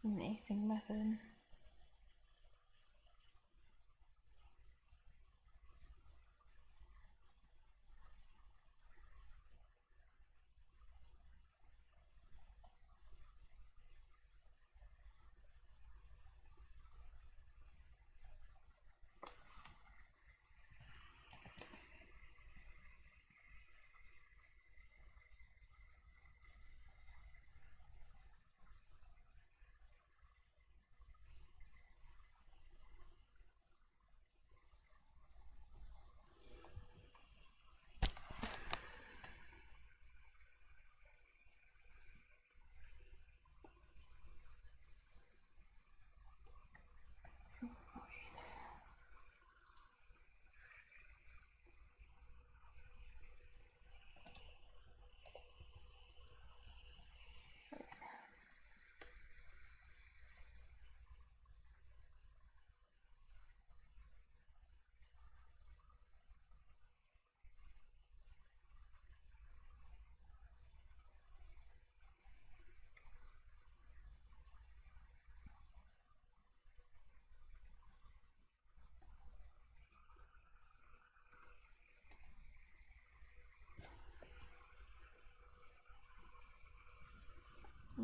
It's an async method. See.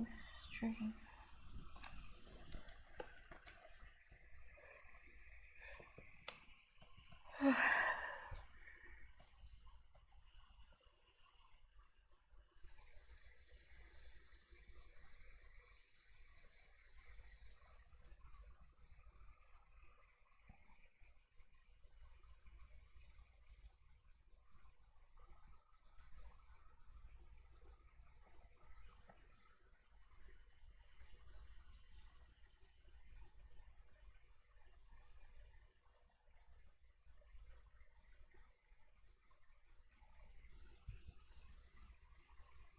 with string.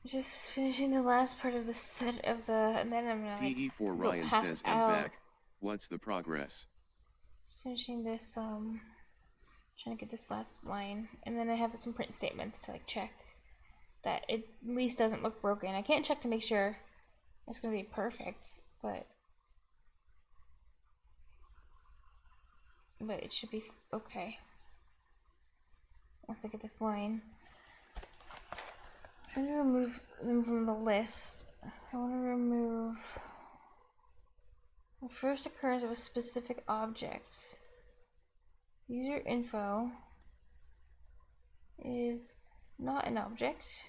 Just finishing the last part of the set of the, and then I'm gonna like TE4 go Ryan pass says, and out. back. What's the progress? Just finishing this, trying to get this last line, and then I have some print statements to like check that it at least doesn't look broken. I can't check to make sure it's gonna be perfect, but it should be okay. Once I get this line. I'm trying to remove them from the list. I want to remove the first occurrence of a specific object. User info is not an object.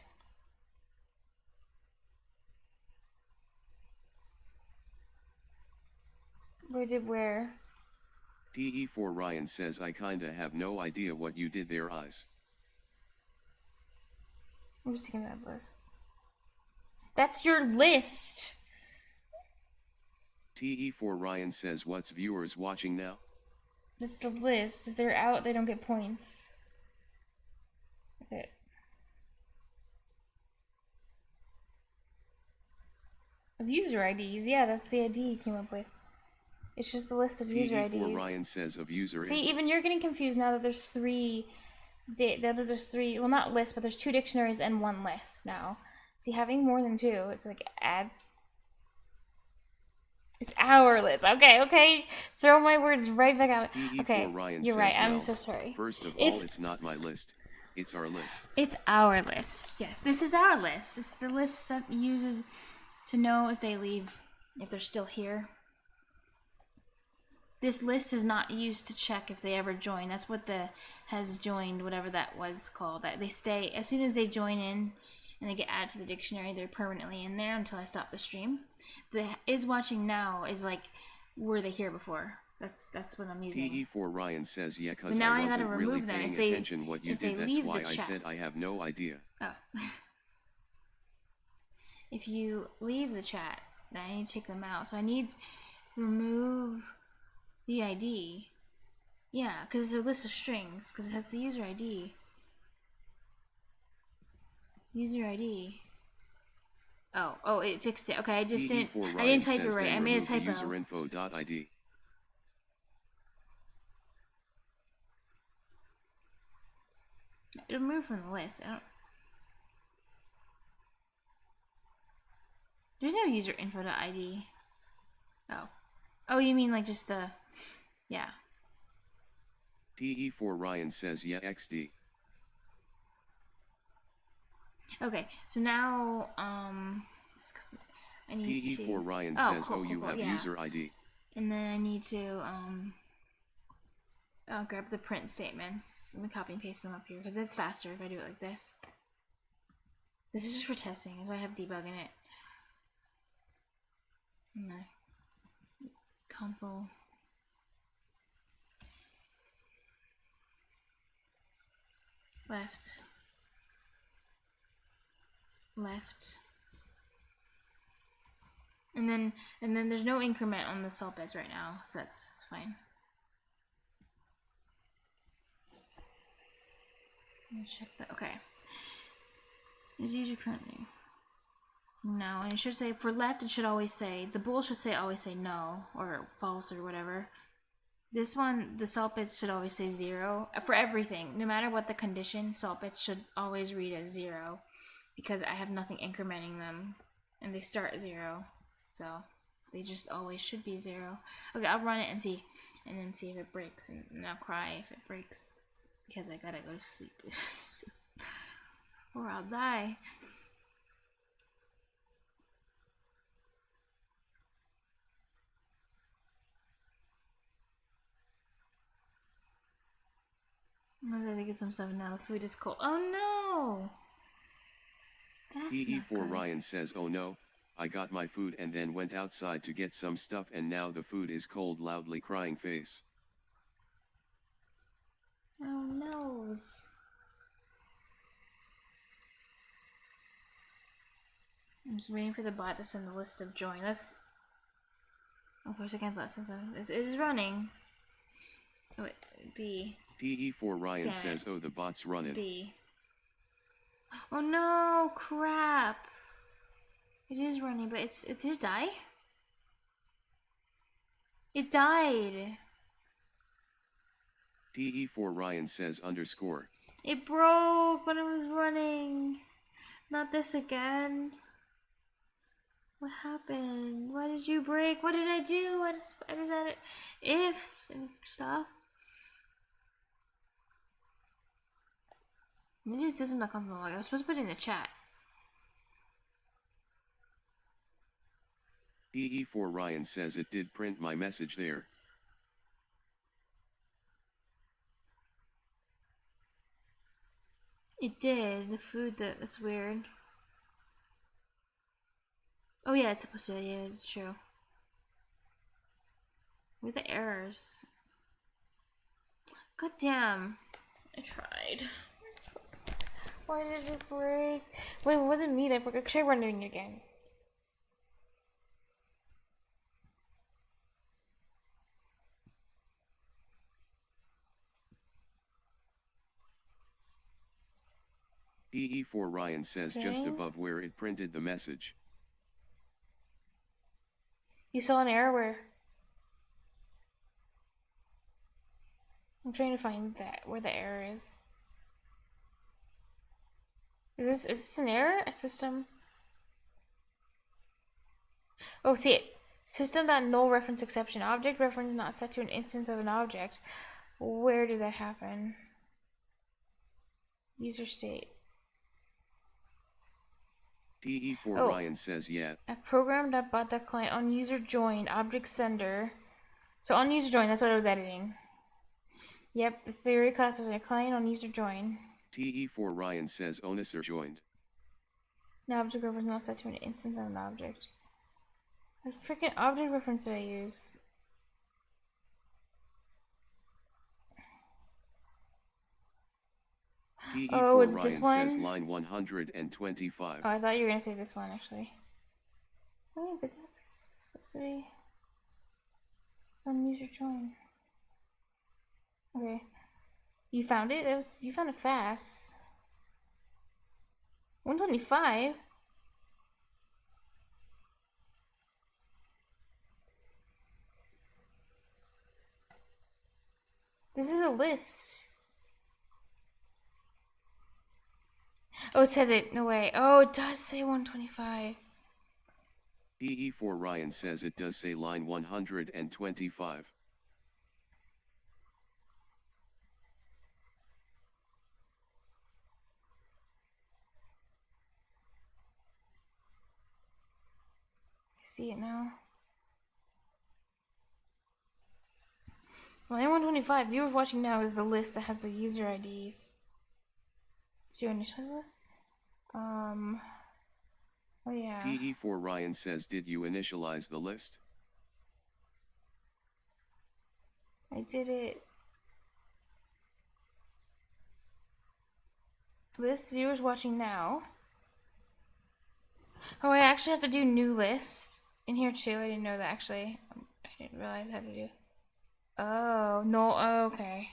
Where? TE4 Ryan says, I kinda have no idea what you did there, eyes. I'm just taking that list. That's your list. TE4 Ryan says, what's viewers watching now? That's the list. If they're out, they don't get points. That's it. Of user IDs, yeah, that's the ID you came up with. It's just the list of user IDs. TE4 Ryan says of user. See, even you're getting confused now that there's three. Well, not lists, but there's 2 dictionaries and 1 list now. See, having more than 2, it's like adds. It's our list. Okay. Throw my words right back out. Okay, Ryan you're says, right. well, I'm so sorry. First of all, it's not my list. It's our list. It's our list. Yes, this is our list. It's the list that uses to know if they leave, if they're still here. This list is not used to check if they ever join. That's what the has joined, whatever that was called. That they stay, as soon as they join in and they get added to the dictionary, they're permanently in there until I stop the stream. The is watching now is like, were they here before? That's what I'm using. TE4 Ryan says, yeah, because now I I gotta wasn't really remove them. paying If they- attention what you if they did. That's leave the why I chat. said I have no idea. Oh. If you leave the chat, then I need to take them out. So I need to remove the ID. Yeah, because it's a list of strings, because it has the user ID. User ID. Oh, it fixed it. Okay, I just didn't type it right. I made a typo. Userinfo.id. It'll remove from the list. There's no user info.id. Oh, you mean like just the, yeah. TE4 Ryan says, yeah, XD. Okay, so now, I need to. TE4 Ryan says, cool, you have yeah. user ID. And then I need to, I'll grab the print statements and copy and paste them up here, because it's faster if I do it like this. This is just for testing, that's why I have debug in it. And the console. Left. And then there's no increment on the salt beds right now, so that's fine. Let me check that. Okay. Is user currently? No, and it should say for left. It should always say the bool should always say no or false or whatever. This one, the salt bits should always say 0 for everything. No matter what the condition, salt bits should always read as 0 because I have nothing incrementing them, and they start at 0, so they just always should be 0. Okay, I'll run it and then see if it breaks, and I'll cry if it breaks because I gotta go to sleep, or I'll die. I'm gonna get some stuff now. The food is cold. Oh no! That's not PE4 good. Ryan says, oh no, I got my food and then went outside to get some stuff and now the food is cold, loudly crying face. Oh no. I'm just waiting for the bot to send the list of join. Let's. Of course, I can't let something. It is running. Oh, wait. B. PE4 Ryan Damn says, it. oh, the bot's running. B. Oh no! Crap! It is running, but did it die? It died! PE4 Ryan says underscore. It broke when I was running! Not this again. What happened? Why did you break? What did I do? I just added ifs and stuff. Ninja system.com's log. I was supposed to put it in the chat. PE4 Ryan says it did print my message there. It did. The food that's weird. Oh yeah, it's supposed to. Yeah, it's true. Where are the errors? God damn. I tried. Why did it break? Wait, it wasn't me that broke it. Try running it again. PE4 Ryan says just Thing? above where it printed the message. You saw an error where? I'm trying to find that where the error is. Is this an error? A system? Oh, see it. System.null reference exception. Object reference not set to an instance of an object. Where did that happen? User state. PE4 Oh. Ryan says yeah. A program.bot.client on user join object sender. So on user join, that's what I was editing. Yep, the theory class was a client on user join. PE4 Ryan says Onisor joined. No object reference not set to an instance of an object. What freaking object reference did I use? PE4 was it Ryan this one? says line 125. Oh, I thought you were gonna say this one actually. Wait, but that's supposed to be. It's on user join. Okay. You found it? You found it fast. 125? This is a list. Oh, it says it. No way. Oh, it does say 125. PE4 Ryan says it does say line 125. I see it now. Line 125. Viewers watching now is the list that has the user IDs. Did you initialize this? Oh yeah. PE4 Ryan says did you initialize the list? I did it. List viewers watching now. Oh, I actually have to do new list in here too. I didn't know that actually. I didn't realize I had to do. Oh no. Oh, okay.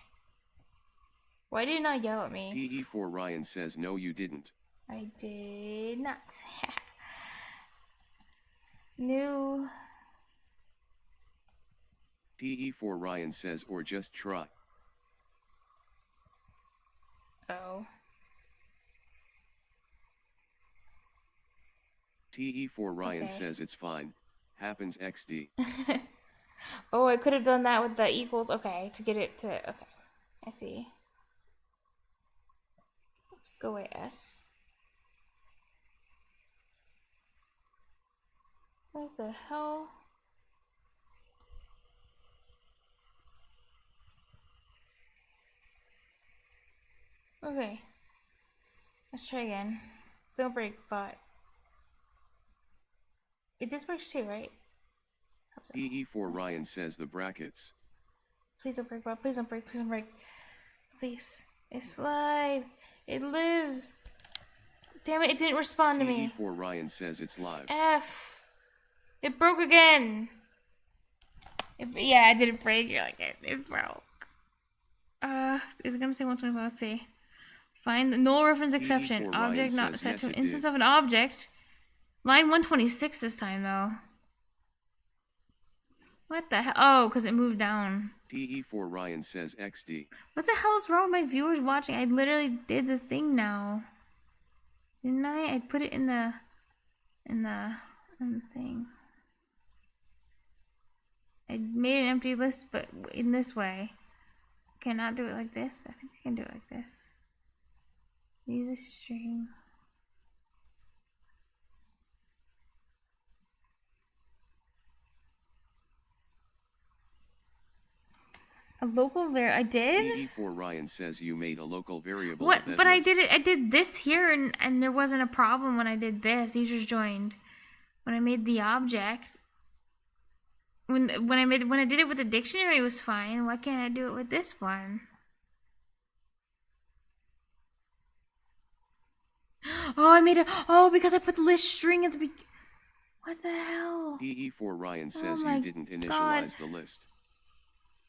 Why did it not yell at me? PE4 Ryan says no you didn't. I did not. New. PE4 Ryan says or just try. Oh. PE4 Ryan Okay. says it's fine. Happens XD. Oh, I could have done that with the equals. Okay, to get it to. Okay, I see. Let's go away S. What the hell? Okay. Let's try again. Don't break bot. Wait, this works too, right? EE4 Ryan says the brackets. Please don't break bot. Please don't break. Please don't break. Please. It's live. It lives. Damn it, it didn't respond to me. EE4 Ryan says it's live. F. It broke again. Yeah, it didn't break. You're like, it broke. Is it gonna say 125? Let's see. Find the null reference exception. Object not set to an instance of an object. Line 126 this time, though. What the hell? Oh, because it moved down. TE4 Ryan says XD. What the hell is wrong with my viewers watching? I literally did the thing now. Didn't I? I put it in the thing. I made an empty list, but in this way. Can I not do it like this? I think I can do it like this. Use a string. A local I did? EE4 Ryan says you made a local variable. What? But I did it. I did this here, and there wasn't a problem when I did this. Users joined. When I made the object. When I did it with the dictionary, it was fine. Why can't I do it with this one? Oh, I made it. Oh, because I put the list string at the beginning. What the hell? EE4 Ryan says you didn't initialize the list.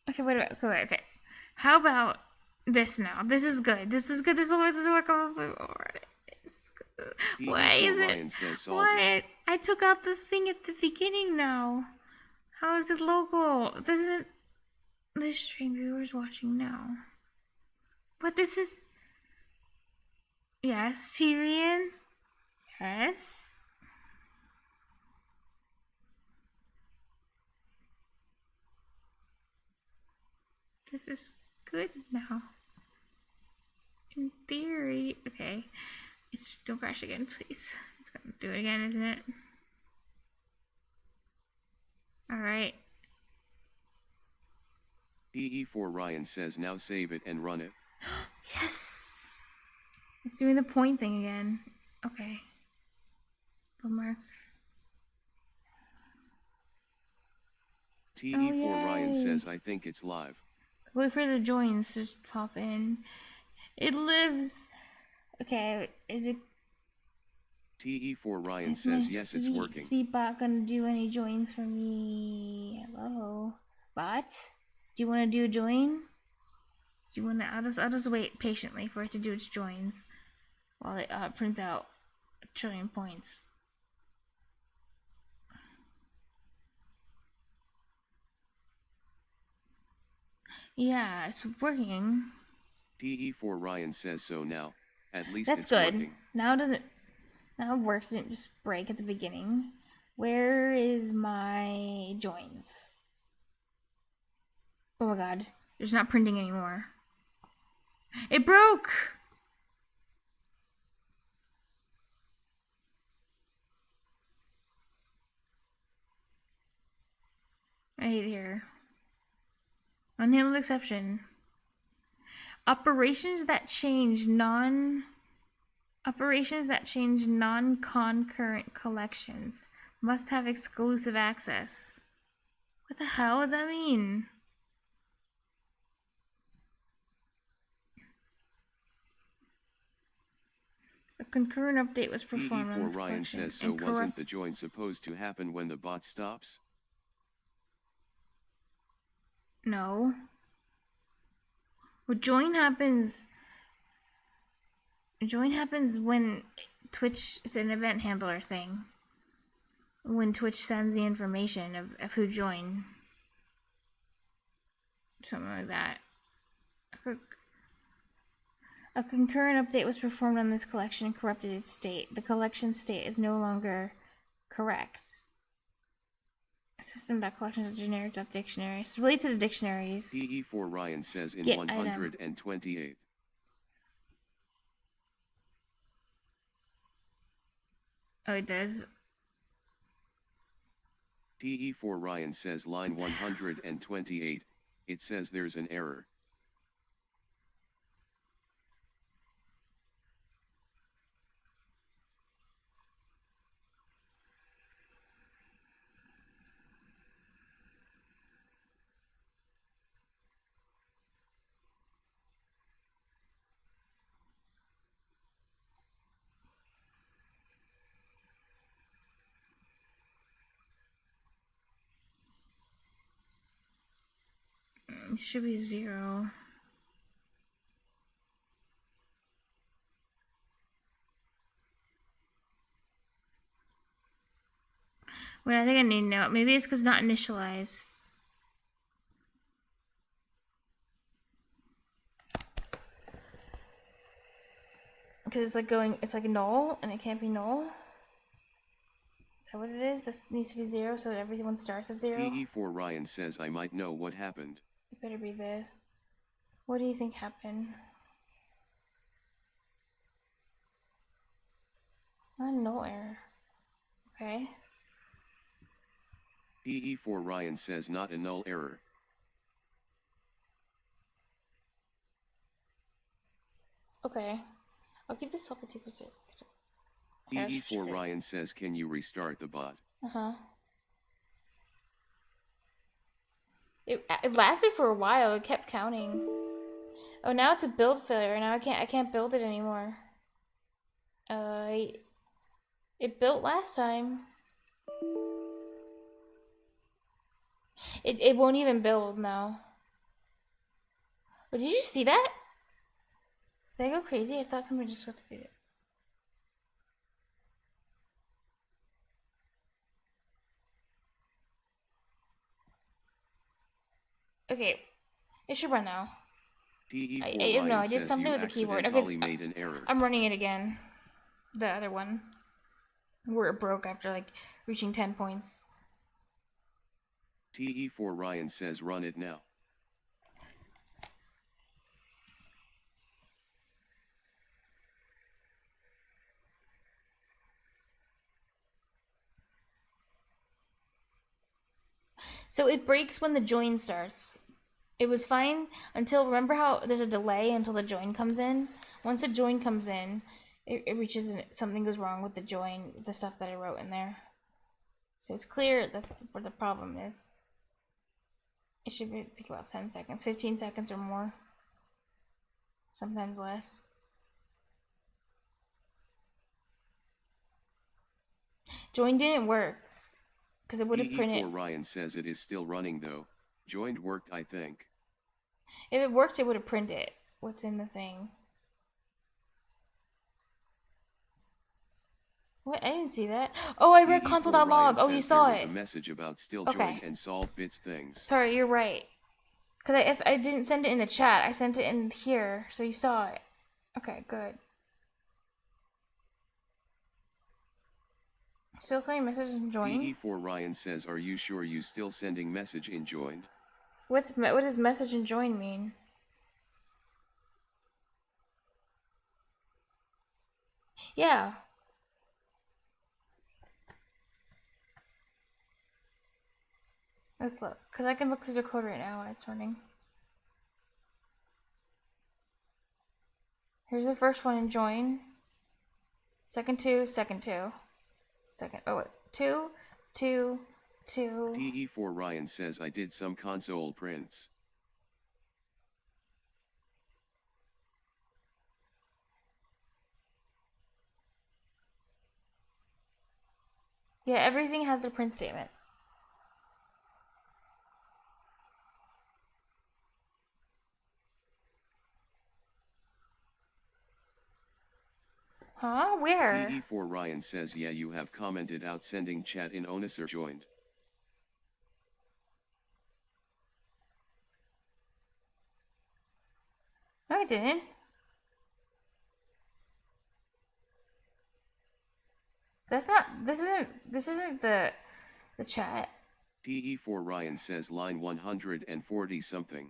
Okay, wait a minute. Okay. How about this now? This is good. This is good. This will work. Why is it? What? I took out the thing at the beginning now. How is it local? This isn't. This string viewers watching now. But this is. Yes, Tyrion. Yes. This is good now. In theory. Okay. Don't crash again, please. It's gonna do it again, isn't it? Alright. EE4 Ryan says now save it and run it. Yes! It's doing the point thing again. Okay. Bookmark. TE4 Ryan says I think it's live. Wait for the joins to pop in. It lives. Okay, is it? TE4 Ryan says yes, it's working. Sweet bot gonna do any joins for me? Hello, bot. Do you want to do a join? Do you want to? I'll just wait patiently for it to do its joins while it prints out a trillion points. Yeah, it's working. TE4 Ryan says so now. At least That's it's good. Working. Now it works. It didn't just break at the beginning. Where is my joins? Oh my god. It's not printing anymore. It broke! I hate it here. Unhandled exception. Operations that change non-concurrent collections must have exclusive access. What the hell does that mean? A concurrent update was performed on this EE4 Ryan says so. Wasn't the join supposed to happen when the bot stops? No. Well, join happens when Twitch, it's an event handler thing. When Twitch sends the information of who joined. Something like that. A concurrent update was performed on this collection and corrupted its state. The collection state is no longer correct. System.collections generic.dictionaries. Relate to the dictionaries. EE4 Ryan says in Get 128. Item. Oh, it does. TE4 Ryan says line 128. It says there's an error. It should be 0. Wait, I think I need to know. Maybe it's because it's not initialized. Because it's like going, it's like null, and it can't be null. Is that what it is? This needs to be 0, so that everyone starts at 0? DE4 Ryan says I might know what happened. It better be this. What do you think happened? Not a null error. Okay. DE4 Ryan says not a null error. Okay. I'll keep this up at equals 0. DE4 Ryan says can you restart the bot? It lasted for a while. It kept counting. Oh, now it's a build failure. Now I can't build it anymore. It built last time. It won't even build now. Oh, did you see that? Did I go crazy? I thought somebody just got to do it. Okay, it should run now. I don't know. I did something with the keyboard. Okay, made an error. I'm running it again. The other one, where it broke after like reaching 10 points. TE4 Ryan says run it now. So it breaks when the join starts. It was fine until, remember how there's a delay until the join comes in? Once the join comes in, it reaches and something goes wrong with the join, the stuff that I wrote in there. So it's clear that's where the problem is. It should be, take about 10 seconds, 15 seconds or more. Sometimes less. Join didn't work. Because it would have printed. Ryan says it is still running though. Joined worked, I think. If it worked, it would have printed what's in the thing. What? I didn't see that. Oh, I read console.log. Oh, you saw it. There was a message about still join and solve bits things. Sorry, you're right. Because if I didn't send it in the chat, I sent it in here, so you saw it. Okay, good. Still sending message in join? DE4 Ryan says, are you sure you still sending message in joined? What does message in join mean? Yeah. Let's look. Because I can look through the code right now when it's running. Here's the first one in join. Second two, second two. Second, oh wait, 2, 2, 2. DE4 Ryan says I did some console prints. Yeah, everything has a print statement. Huh? Where? DE4 Ryan says yeah, you have commented out sending chat in Onisir joined. No, I didn't. That's not, this isn't the chat. DE4 Ryan says line 140 something.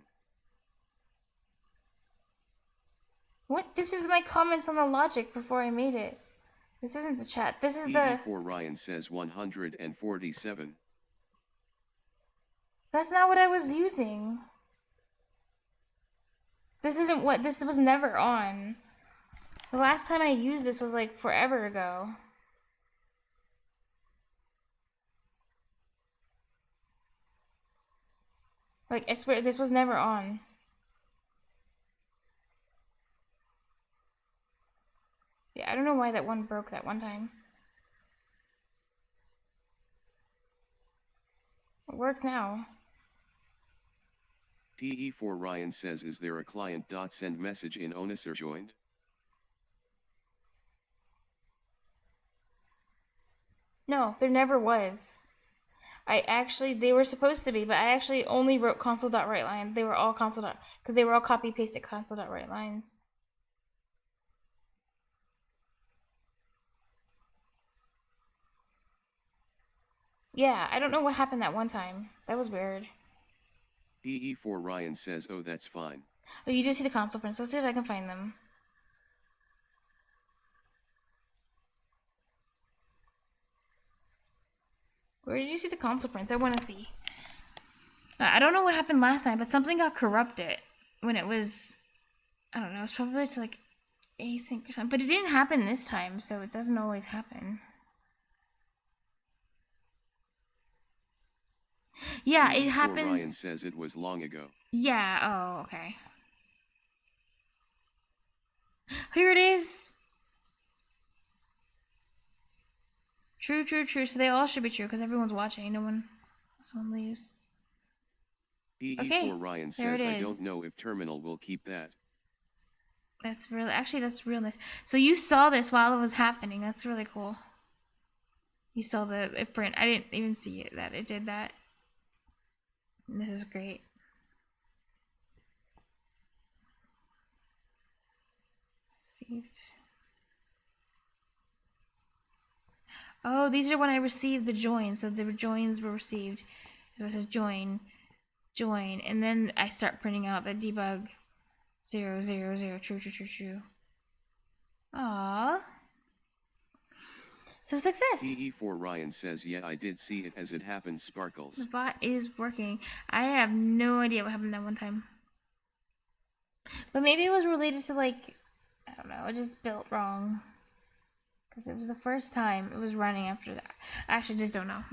What? This is my comments on the logic before I made it. This isn't the chat. This is the... DE4 Ryan says 147. That's not what I was using. This isn't what... This was never on. The last time I used this was like forever ago. Like, I swear, this was never on. Yeah, I don't know why that one broke that one time. It works now. TE4 Ryan says, is there a client.send message in Onuser joined? No, there never was. They were supposed to be, but I actually only wrote console.writeline. They were all because they were all copy pasted console.writelines. Yeah, I don't know what happened that one time. That was weird. TE4 Ryan says, oh, that's fine. Oh, you did see the console prints. Let's see if I can find them. Where did you see the console prints? I want to see. I don't know what happened last time, but something got corrupted when it was, I don't know, it's probably to like async or something. But it didn't happen this time, so it doesn't always happen. Yeah, it happens. Ryan says it was long ago. Yeah, oh, okay. Here it is. True, true, true. So they all should be true because everyone's watching. Someone leaves. Okay, Ryan says, I don't know if Terminal will keep that. That's real nice. So you saw this while it was happening. That's really cool. You saw the print. I didn't even see it that it did that. This is great. Received. Oh, these are when I received the joins. So the joins were received. So it says join, and then I start printing out the debug 0, 0, 0, true, true, true, true. Aww. So success. TE4 Ryan says, yeah, I did see it as it happened, Sparkles. The bot is working. I have no idea what happened that one time. But maybe it was related to, like, I don't know, it just built wrong. Because it was the first time it was running after that. I actually just don't know.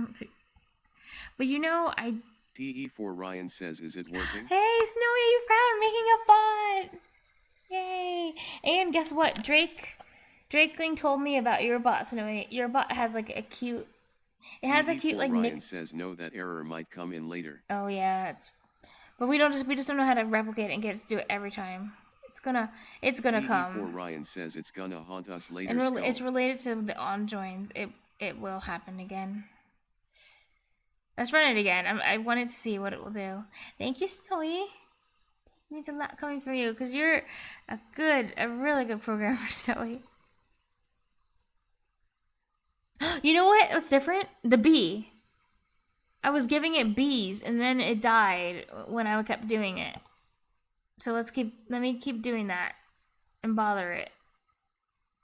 But you know, TE4 Ryan says, is it working? Hey, Snowy, you found making a bot! Yay! And guess what? Drakeling told me about your bot, Snowy. Your bot has like a cute... It has a cute like Ryan says no, that error might come in later. Oh yeah, but we just don't know how to replicate it and get it to do it every time. It's gonna come. Ryan says it's gonna haunt us later. And it's related to the on joins. It will happen again. Let's run it again. I wanted to see what it will do. Thank you, Snowy. It means a lot coming from you because you're a really good programmer, Snowy. You know what? What's different? The bee. I was giving it bees and then it died when I kept doing it. So let me keep doing that and bother it.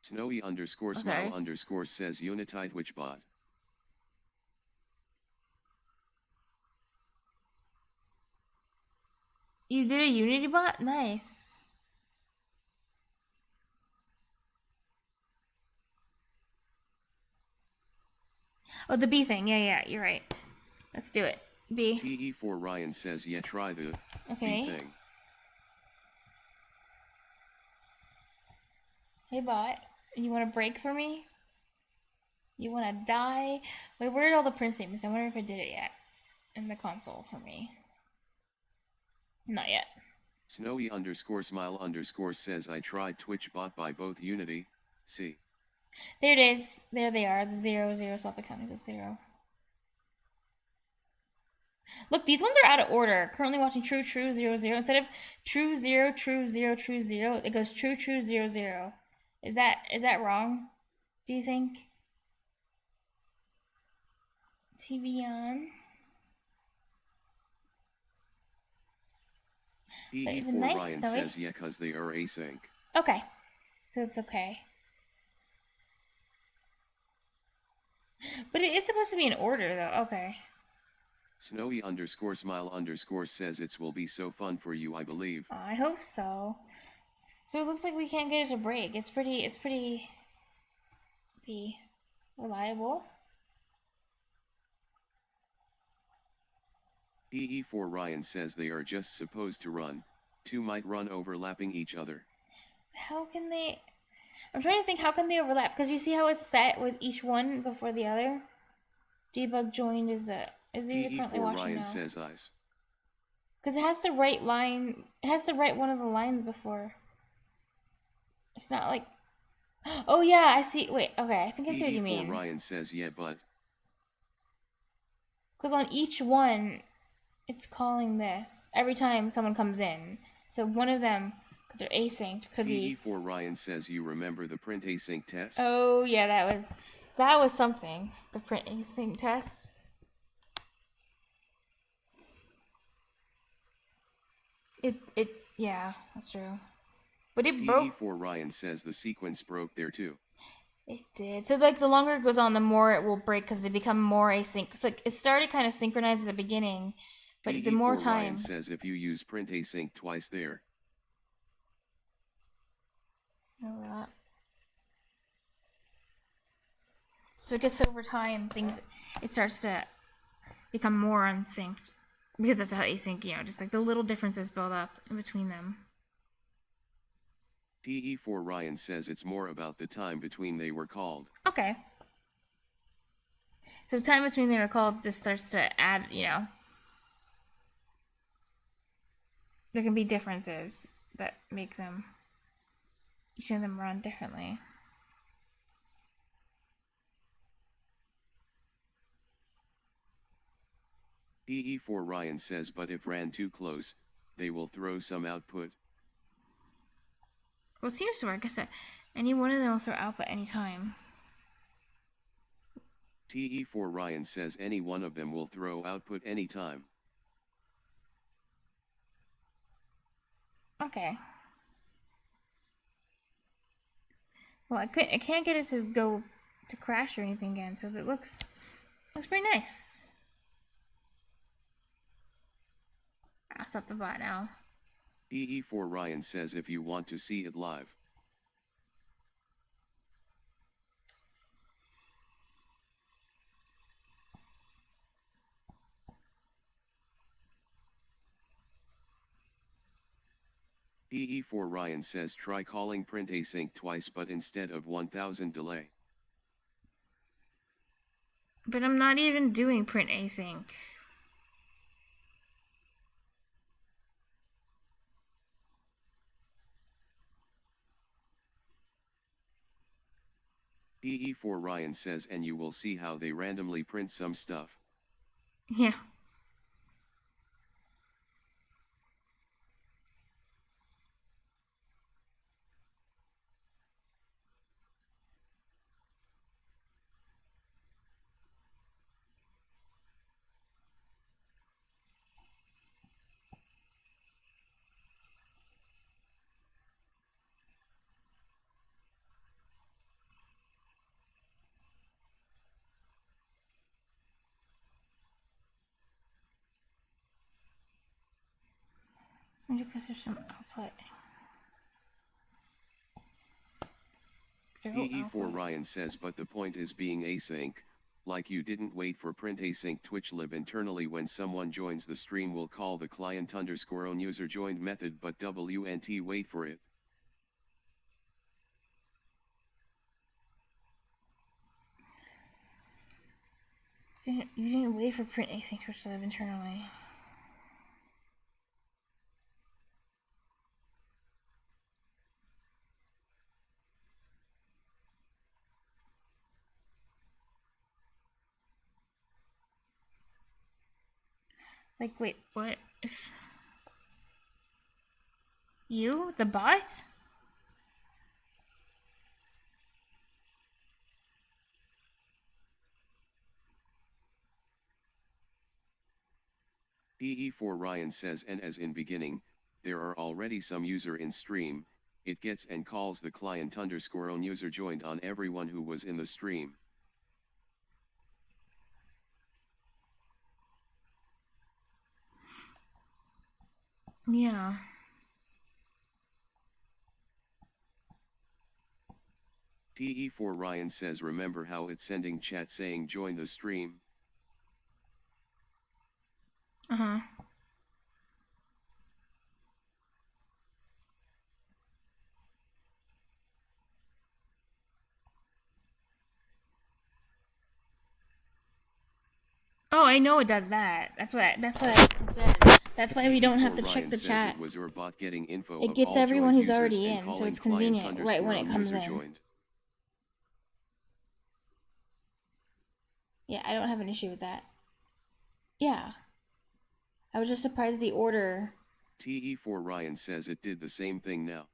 Snowy _ smile _ says Unity Twitch bot. You did a Unity bot? Nice. Oh, the bee thing. Yeah, you're right. Let's do it. B. TE4 Ryan says, yeah, try the okay. B thing. Hey, bot. You want to break for me? You want to die? Wait, where are all the print statements? I wonder if I did it yet. In the console for me. Not yet. Snowy _ smile _ says, I tried Twitch bot by both Unity, C. There it is. There they are. The 0, 0 self-accounting is 0. Look, these ones are out of order. Currently watching true, true, 0, 0. Instead of true, 0, true, 0, true, 0, it goes true, true, 0, 0. Is that wrong? Do you think? TV on. TE4 nice, Ryan says, yeah, cause they are async. Okay. So it's okay. But it is supposed to be in order, though. Okay. Snowy _ smile _ says it will be so fun for you, I believe. I hope so. So it looks like we can't get it to break. It's pretty reliable. TE4 Ryan says they are just supposed to run. Two might run overlapping each other. How can they... I'm trying to think, how can they overlap? Because you see how it's set with each one before the other? Debug joined is you're currently watching Ryan now. says eyes. Because it has to write line. It has to write one of the lines before. It's not like. Oh yeah, I see. Wait, okay, I think I see what you mean. Ryan says yeah, but. Because on each one, it's calling this every time someone comes in. So one of them, because they're async, could be. PE4 Ryan says you remember the print async test? Oh yeah, that was something. The print async test. Yeah, that's true. But it broke. PE4 Ryan says the sequence broke there too. It did. So like the longer it goes on, the more it will break because they become more async. So like, it started kind of synchronized at the beginning, but the more time. Ryan says if you use print async twice there. Remember that. So I guess over time, it starts to become more unsynced because that's how async, just like the little differences build up in between them. TE4 Ryan says it's more about the time between they were called. Okay. So time between they were called just starts to add, there can be differences that make them, each of them run differently. TE4 Ryan says but if ran too close, they will throw some output. Well, it seems to work. I said any one of them will throw output anytime. TE4 Ryan says any one of them will throw output anytime. Okay. Well, I can't get it to go to crash or anything again, so it looks pretty nice. I'll stop the bot now. TE4 Ryan says if you want to see it live. TE4 Ryan says try calling print async twice but instead of 1000 delay. But I'm not even doing print async. TE4 Ryan says and you will see how they randomly print some stuff. Yeah. Because there's some output. TE4 Ryan says but the point is being async, like you didn't wait for print async TwitchLib internally when someone joins the stream will call the client _own user joined method but WNT wait for it. You didn't wait for print async TwitchLib internally. Like, wait, what? If you, the bot? TE4 Ryan says and as in beginning, there are already some user in stream, it gets and calls the client _own user joined on everyone who was in the stream. Yeah. TE4 Ryan says remember how it's sending chat saying join the stream? Uh-huh. Oh, I know it does that. That's what I said. That's why we don't have to T4 check Ryan the says chat. It was your bot getting info It of gets all everyone joined who's users already and in, so calling it's convenient client right when it comes user in. joined. Yeah, I don't have an issue with that. Yeah. I was just surprised the order. TE4 Ryan says it did the same thing now.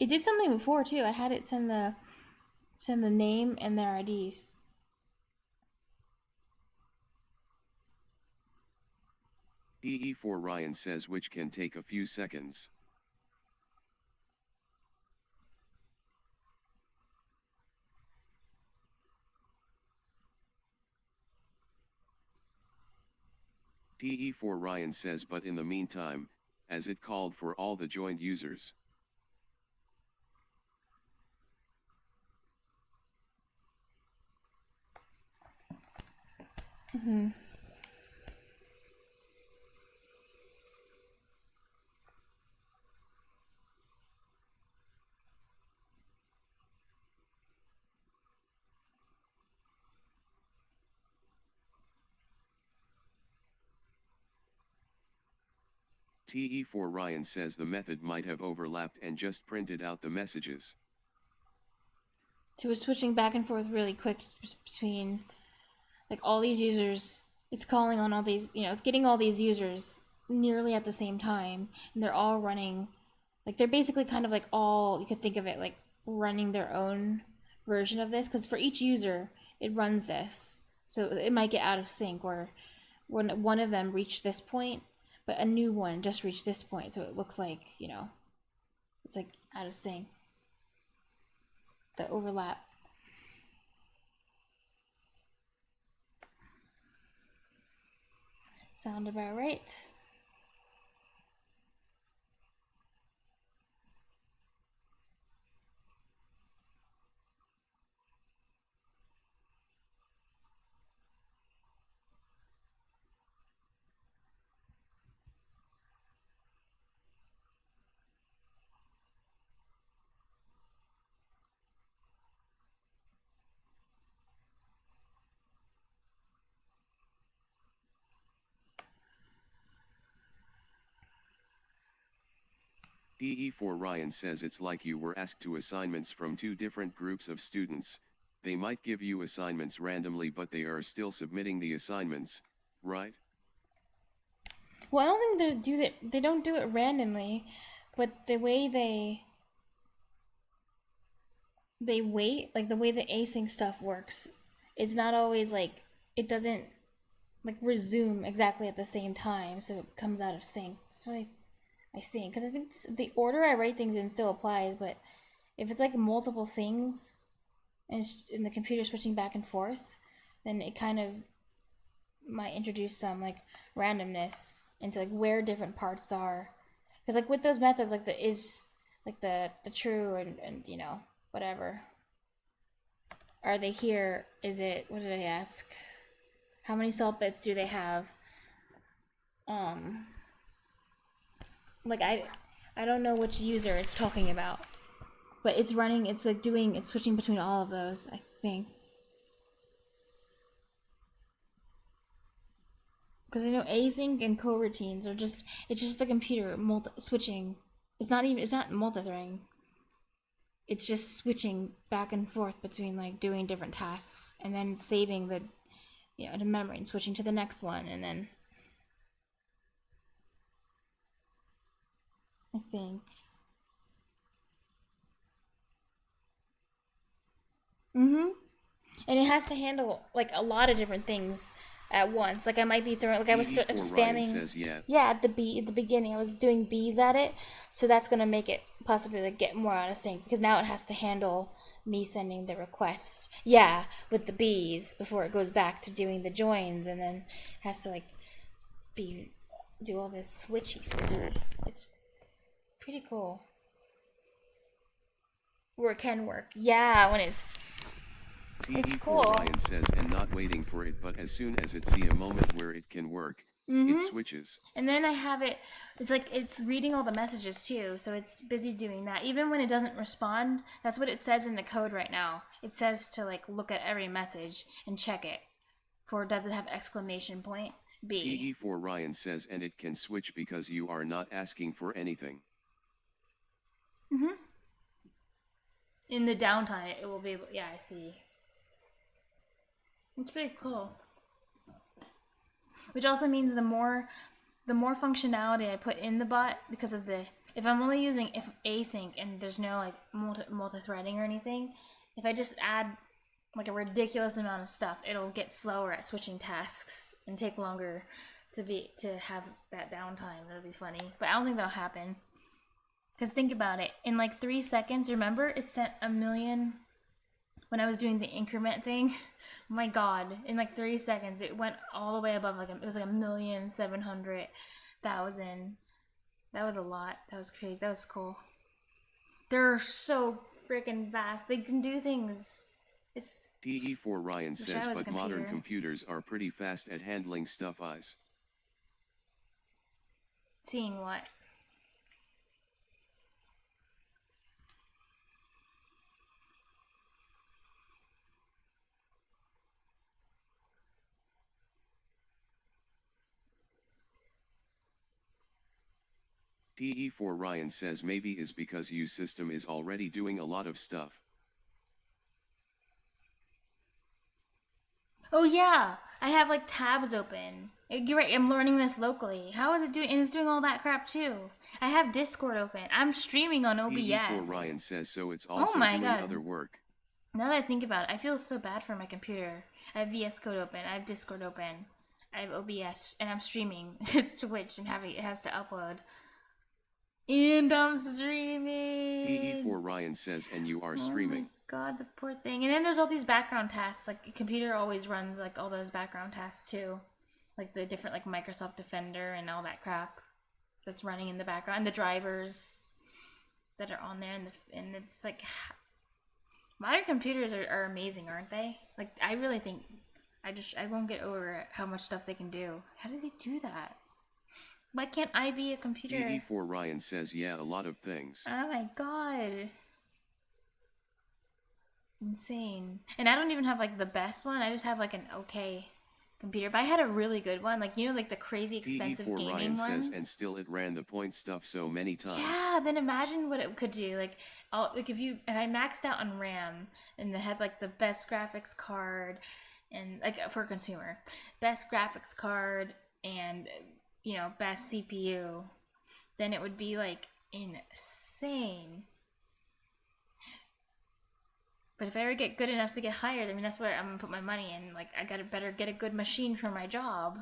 It did something before too. I had it send the name and their IDs. TE4 Ryan says which can take a few seconds. TE4 Ryan says but in the meantime, as it called for all the joined users. Mm-hmm. TE4 Ryan says the method might have overlapped and just printed out the messages. So it's switching back and forth really quick between like all these users. It's calling on all these, it's getting all these users nearly at the same time, and they're all running, like they're basically kind of like all, you could think of it like running their own version of this, because for each user it runs this, so it might get out of sync, or when one of them reached this point but a new one just reached this point, so it looks like it's like out of sync, the overlap. Sound about right. TE4 Ryan says it's like you were asked to assignments from two different groups of students. They might give you assignments randomly but they are still submitting the assignments, right? Well, I don't think they do that. They don't do it randomly, but the way they wait, like the way the async stuff works, it's not always like, it doesn't like resume exactly at the same time, so it comes out of sync. That's what I think, because I think the order I write things in still applies, but if it's like multiple things and the computer switching back and forth, then it kind of might introduce some like randomness into like where different parts are, because like with those methods, like the is, like the true and whatever, are they here, is it, what did I ask, how many salt bits do they have, like I don't know which user it's talking about, but it's running, it's like doing, it's switching between all of those, I think. Because I know async and coroutines are just, it's just the computer switching. It's not multi-threading. It's just switching back and forth between like doing different tasks and then saving the, to memory and switching to the next one, and then I think. Mm-hmm. And it has to handle like a lot of different things at once. Like I might be throwing, like I was spamming. Says, yeah, at the beginning, I was doing bees at it, so that's gonna make it possibly like get more out of sync, because now it has to handle me sending the requests. Yeah, with the bees before it goes back to doing the joins, and then has to like do all this switchy. It's pretty cool. Where it can work. Yeah, when it's cool. Ryan says, and not waiting for it, but as soon as it see a moment where it can work, it switches. And then I have it, it's like it's reading all the messages too, so it's busy doing that. Even when it doesn't respond, that's what it says in the code right now. It says to like look at every message and check it. For does it have exclamation point? B. PE4 Ryan says, and it can switch because you are not asking for anything. In the downtime, it will be able, yeah, I see. It's pretty cool. Which also means the more functionality I put in the bot, because of the, if I'm only using async and there's no like multi-threading or anything, if I just add like a ridiculous amount of stuff, it'll get slower at switching tasks and take longer to have that downtime. That'll be funny, but I don't think that'll happen. Because think about it, in like 3 seconds, remember it sent 1 million when I was doing the increment thing. Oh my god, in like 3 seconds it went all the way above, like it was like 1,700,000. That was a lot. That was crazy. That was cool. They're so freaking fast. They can do things. It's TE4 Ryan says, but modern computers are pretty fast at handling stuff. Eyes. Seeing what? TE4 Ryan says maybe is because your system is already doing a lot of stuff. Oh yeah, I have like tabs open. You're right, I'm learning this locally. How is it doing? And it's doing all that crap too. I have Discord open. I'm streaming on OBS. TE4 Ryan says so it's also doing other work. Now that I think about it, I feel so bad for my computer. I have VS Code open, I have Discord open, I have OBS, and I'm streaming to Twitch and it has to upload. And I'm streaming. TE4 Ryan says, and you are streaming. Oh my god, the poor thing. And then there's all these background tasks. Like, a computer always runs, like, all those background tasks, too. Like, the different, like, Microsoft Defender and all that crap that's running in the background. And the drivers that are on there. And it's, like, modern computers are amazing, aren't they? Like, I really think, I won't get over how much stuff they can do. How do they do that? Why can't I be a computer? TE4 Ryan says, yeah, a lot of things. Oh my god. Insane. And I don't even have like the best one. I just have like an okay computer. If I had a really good one, like, you know, like the crazy expensive TE4 gaming Ryan ones. says, and still it ran the point stuff so many times. Yeah, then imagine what it could do. Like, if I maxed out on RAM and they had like the best graphics card and like for a consumer, best graphics card and, you know, best CPU, then it would be like insane. But if I ever get good enough to get hired, I mean, that's where I'm gonna put my money in. Like, I better get a good machine for my job.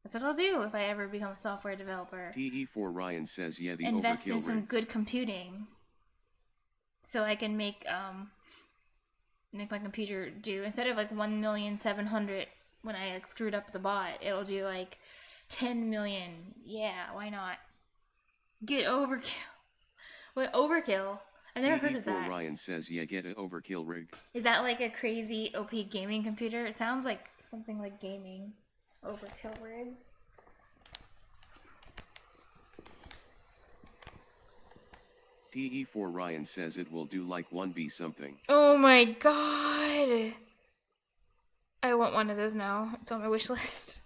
That's what I'll do if I ever become a software developer. TE4 Ryan says, yeah, the invest overkill in some rigs. good computing, so I can make my computer do, instead of like 1,700,000 when I like screwed up the bot, it'll do like 10 million. Yeah, why not? Get overkill. What, overkill? I never heard of that. Ryan says, yeah, get an overkill rig. Is that like a crazy OP gaming computer? It sounds like something like gaming. Overkill rig. TE4 Ryan says it will do like 1B something. Oh my god! I want one of those now. It's on my wish list.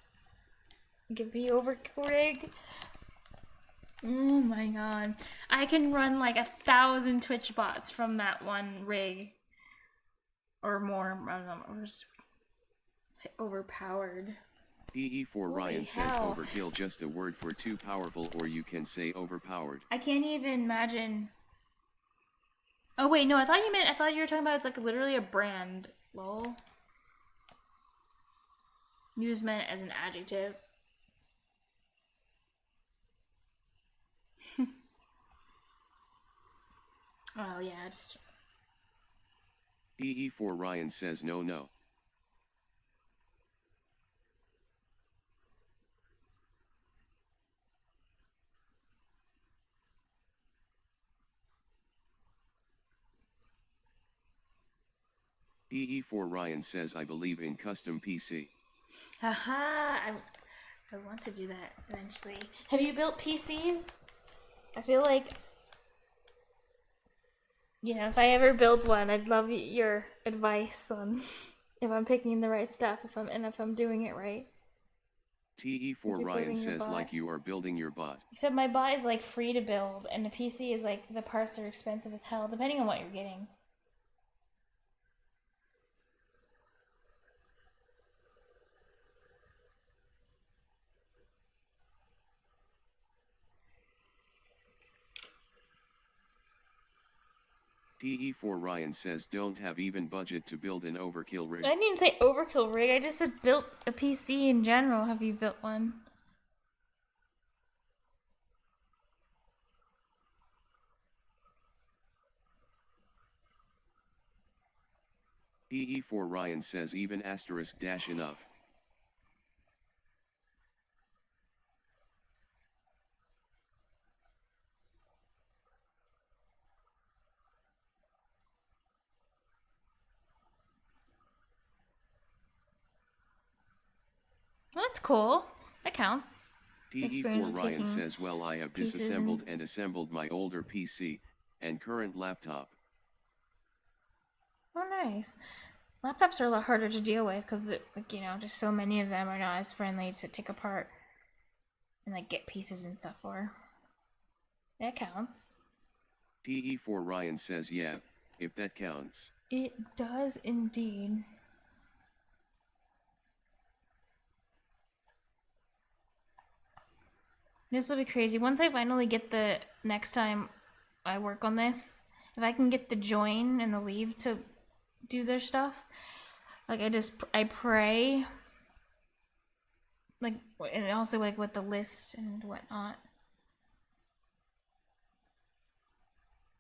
Give me overkill rig. Oh my god. I can run like 1,000 Twitch bots from that one rig. Or more. I don't know. Or just say overpowered. TE4 Ryan says overkill, just a word for too powerful, or you can say overpowered. I can't even imagine. Oh wait, no, I thought you were talking about it's like literally a brand. Lol. Used meant as an adjective. Oh yeah, just. TE4 Ryan says no. TE4 Ryan says, I believe in custom PC. Haha, I want to do that eventually. Have you built PCs? I feel like, you know, if I ever build one, I'd love your advice on if I'm picking the right stuff, if I'm doing it right. TE4 Ryan says like you are building your bot. Except my bot is like free to build, and the PC is like the parts are expensive as hell, depending on what you're getting. TE4 Ryan says don't have even budget to build an overkill rig. I didn't say overkill rig, I just said built a PC in general. Have you built one? TE4 Ryan says even asterisk dash enough. Well, that's cool. That counts. TE4 Ryan says well I have disassembled and assembled my older PC and current laptop. Oh, nice. Laptops are a lot harder to deal with because, like, you know, just so many of them are not as friendly to take apart and, like, get pieces and stuff for. That counts. TE4 Ryan says yeah, if that counts. It does indeed. This will be crazy. Once I finally get the next time I work on this, if I can get the join and the leave to do their stuff, like I pray, like, and also like with the list and whatnot.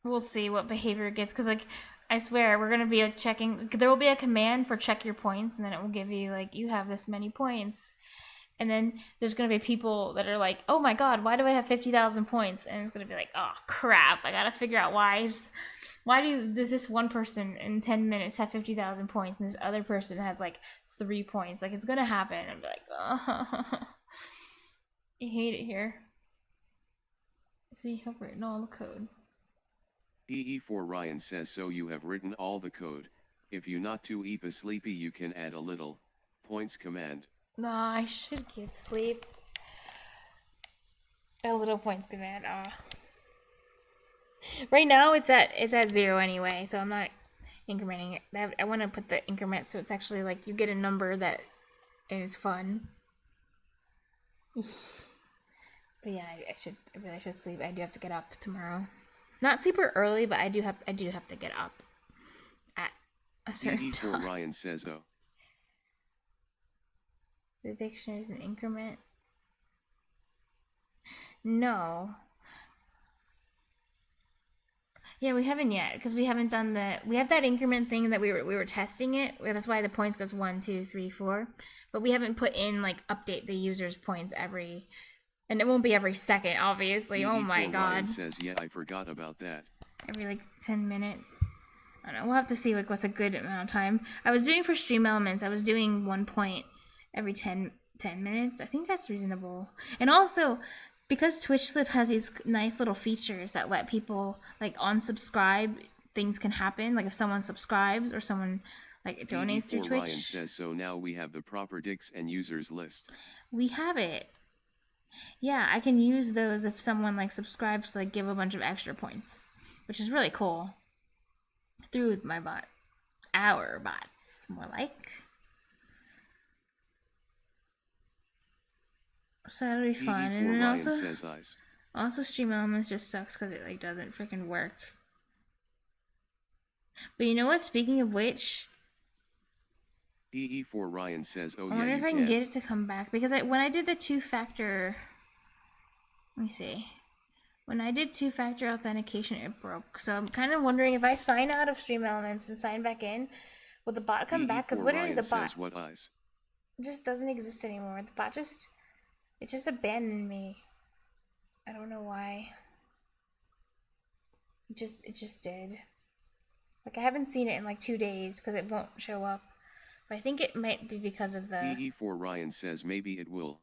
We'll see what behavior it gets, because like I swear we're gonna be like checking. There will be a command for check your points, and then it will give you like you have this many points. And then there's going to be people that are like, oh my god, why do I have 50,000 points? And it's going to be like, oh crap, I got to figure out why does this one person in 10 minutes have 50,000 points and this other person has like 3 points? Like, it's going to happen. And be like, oh, I hate it here. So you have written all the code. TE4 Ryan says so you have written all the code. If you not too sleepy you can add a little points command. No, I should get sleep. A little points command. Right now it's at 0 anyway, so I'm not incrementing it. I want to put the increment so it's actually like you get a number that is fun. But yeah, I really should sleep. I do have to get up tomorrow. Not super early, but I do have to get up at a certain time. Ryan says oh. The dictionary is an increment? No. Yeah, we haven't yet, because we haven't done we have that increment thing that we were testing it. That's why the points goes 1, 2, 3, 4. But we haven't put in like update the user's points and it won't be every second, obviously. Oh my god. Ryan says yeah, I forgot about that. Every like 10 minutes. I don't know. We'll have to see like what's a good amount of time. I was doing for Stream Elements, I was doing 1 point every 10 minutes. I think that's reasonable. And also, because TwitchLib has these nice little features that let people like unsubscribe, things can happen. Like if someone subscribes or someone like donates through Twitch. Ryan says so now we have the proper dicks and users list. We have it. Yeah, I can use those if someone like subscribes to like give a bunch of extra points, which is really cool. Through my bot. Our bots, more like. So that'll be fun. And then also Stream Elements just sucks because it like doesn't freaking work. But you know what? Speaking of which, TE4 Ryan says, oh I wonder if I can get it to come back, because when I did the 2-factor, let me see. When I did 2-factor authentication, it broke. So I'm kind of wondering if I sign out of Stream Elements and sign back in, will the bot come back? Because literally the bot just doesn't exist anymore. The bot it just abandoned me. I don't know why. It just did. Like, I haven't seen it in like 2 days because it won't show up. But I think it might be because of the... TE4 Ryan says maybe it will.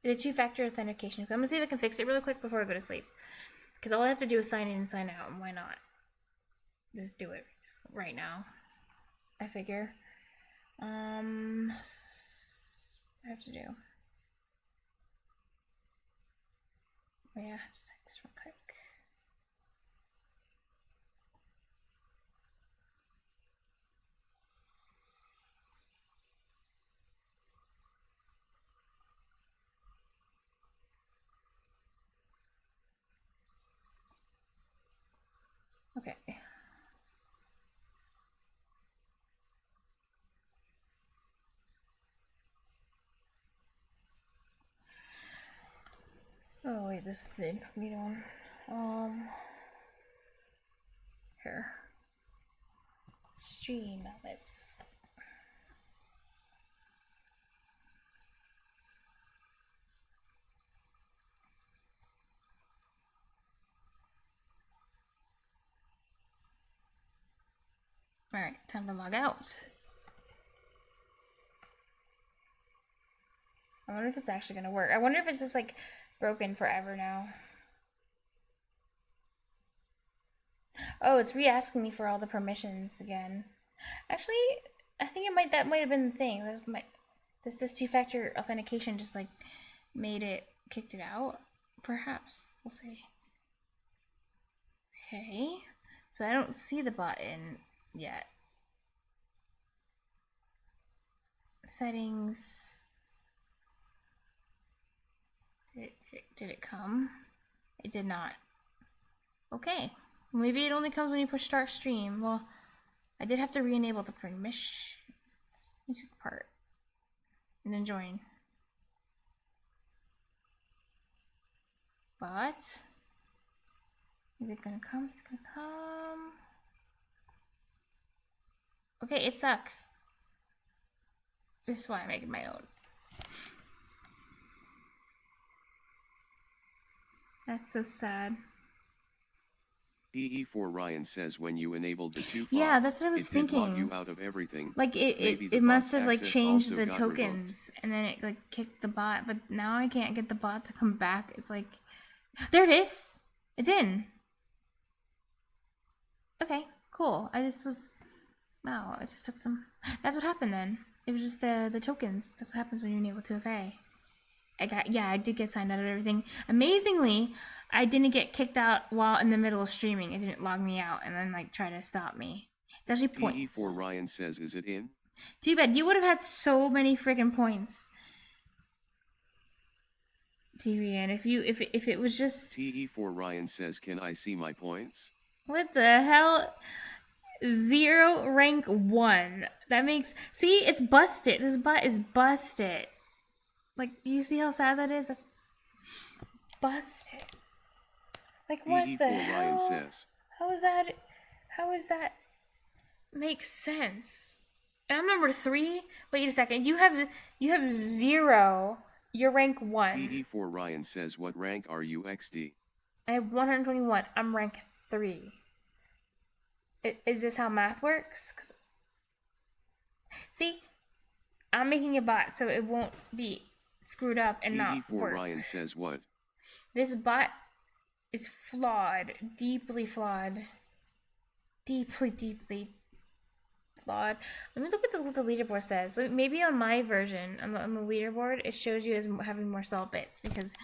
The 2-factor authentication. I'm gonna see if I can fix it really quick before I go to sleep. Because all I have to do is sign in and sign out, and why not? Just do it right now, I figure. I have to do. Oh yeah, just like this real quick. Okay. Oh wait, this is the incognito one. Here. Stream habits. Alright, time to log out. I wonder if it's actually gonna work. I wonder if it's just like broken forever now. Oh, it's re-asking me for all the permissions again. Actually, I think that might have been the thing. This two-factor authentication just like kicked it out. Perhaps. We'll see. Okay. So I don't see the button yet. Settings. Did it come? It did not. Okay. Maybe it only comes when you push start stream. Well, I did have to re-enable the permissions. Let me take apart. And then join. But is it gonna come? It's gonna come. Okay, it sucks. This is why I'm making my own. That's so sad. EE4 Ryan says when you enabled the two yeah, that's what I was thinking. Log you out of everything. Like it must have like changed the tokens and then it like kicked the bot, but now I can't get the bot to come back. It's like there it is. It's in. Okay, cool. I just took some. That's what happened then. It was just the tokens. That's what happens when you enable 2FA. I did get signed out of everything. Amazingly, I didn't get kicked out while in the middle of streaming. It didn't log me out and then like try to stop me. It's actually points. TE4 Ryan says, is it in? Too bad. You would have had so many friggin' points. TVN, if it was just TE4 Ryan says, can I see my points? What the hell? 0 rank 1. That makes see it's busted. This bot is busted. Like, you see how sad that is? That's busted. Like, what the hell? Ryan says. How is that make sense? And I'm number 3. Wait a second. You have 0. You're rank 1. TD4 Ryan says, what rank are you XD? I have 121. I'm rank 3. Is this how math works? See, I'm making a bot so it won't be screwed up and not work. Ryan says what? This bot is flawed, deeply flawed. Deeply flawed. Let me look at what the leaderboard says. Maybe on my version, on the leaderboard, it shows you as having more salt bits because,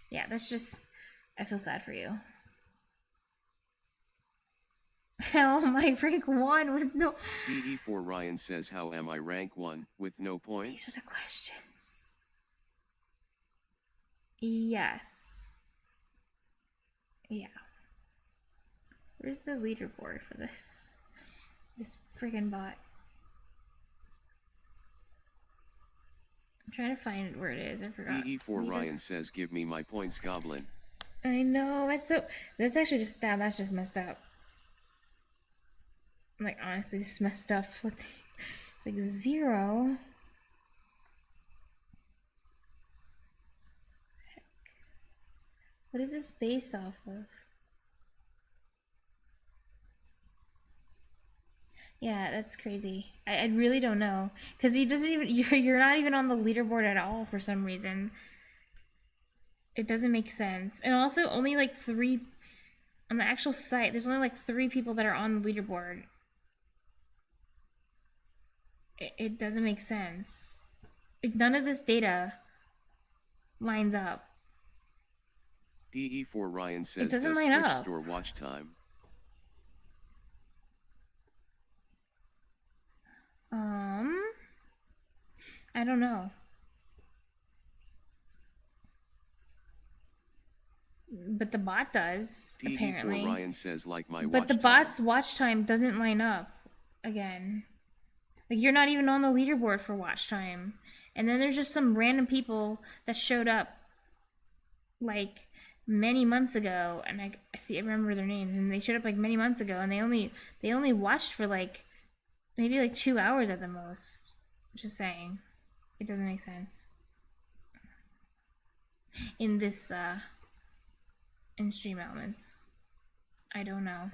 yeah, that's just, I feel sad for you. How am I rank 1 with no... EE4 Ryan says, how am I rank 1 with no points? These are the questions. Yes. Yeah. Where's the leaderboard for this? This friggin' bot. I'm trying to find where it is. I forgot. EE4 Ryan says, give me my points, Goblin. I know. That's actually just... That's just messed up. I'm like, honestly, just messed up with the, it's like 0. Heck. What is this based off of? Yeah, that's crazy. I really don't know. Because he doesn't even, you're not even on the leaderboard at all for some reason. It doesn't make sense. And also, only like 3, on the actual site, there's only like 3 people that are on the leaderboard. It doesn't make sense. Like, none of this data lines up. DE4 Ryan says, It doesn't does line Twitch up. store watch time? I don't know. But the bot does, apparently. DE4 Ryan says, like my But watch the time. bot's watch time doesn't line up again. Like, you're not even on the leaderboard for watch time. And then there's just some random people that showed up like many months ago, and I remember their names, and they showed up like many months ago, and they only watched for like maybe like 2 hours at the most. Just saying, it doesn't make sense in this in stream elements. I don't know.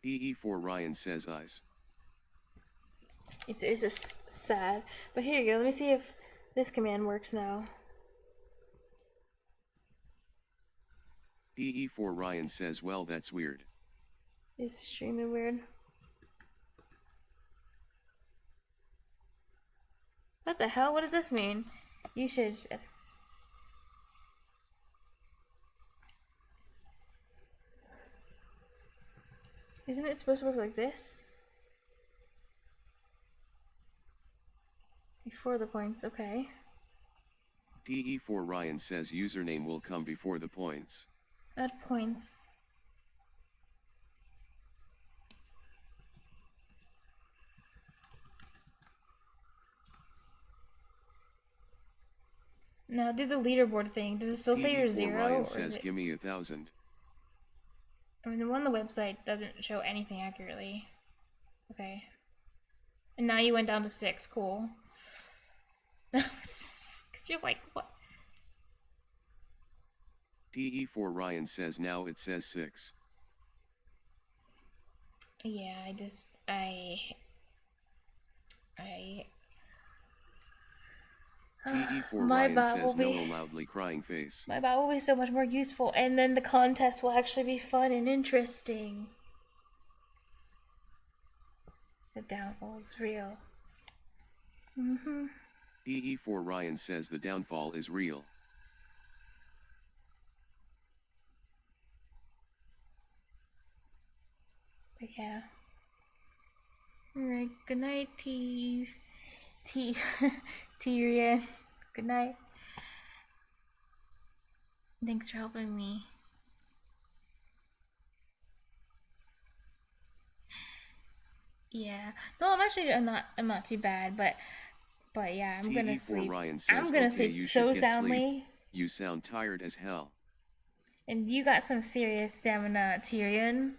DE4 Ryan says eyes. It's just sad. But here you go. Let me see if this command works now. DE4 Ryan says, well, that's weird. Is streaming weird? What the hell? What does this mean? You should. Isn't it supposed to work like this? Before the points, okay. DE4 Ryan says username will come before the points. Add points. Now do the leaderboard thing. Does it still say you're 0? Ryan or says, is it... give me 1,000. I mean, the one on the website doesn't show anything accurately. Okay. And now you went down to 6. Cool. 6. You're like, what? DE4 Ryan says, now it says 6. Yeah, DE4 my Ryan bot says, will be no loudly crying face. my bot will be so much more useful, and then the contest will actually be fun and interesting. The downfall is real. DE4 Ryan says the downfall is real. But yeah. Alright, good night, Tyrion. Good night. Thanks for helping me. Yeah. No, I'm not too bad, but yeah, I'm gonna sleep. Ryan says, I'm gonna okay, sleep you so should get soundly. Sleep. You sound tired as hell. And you got some serious stamina, Tyrion,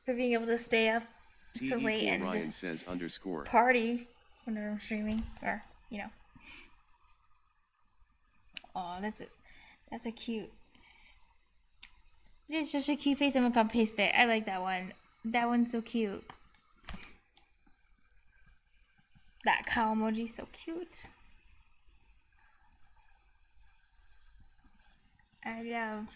for being able to stay up so late and Ryan just says underscore party whenever I'm streaming, or you know. Oh, that's a cute. It's just a cute face. I'm gonna paste it. I like that one. That one's so cute. That cow emoji, so cute. I love.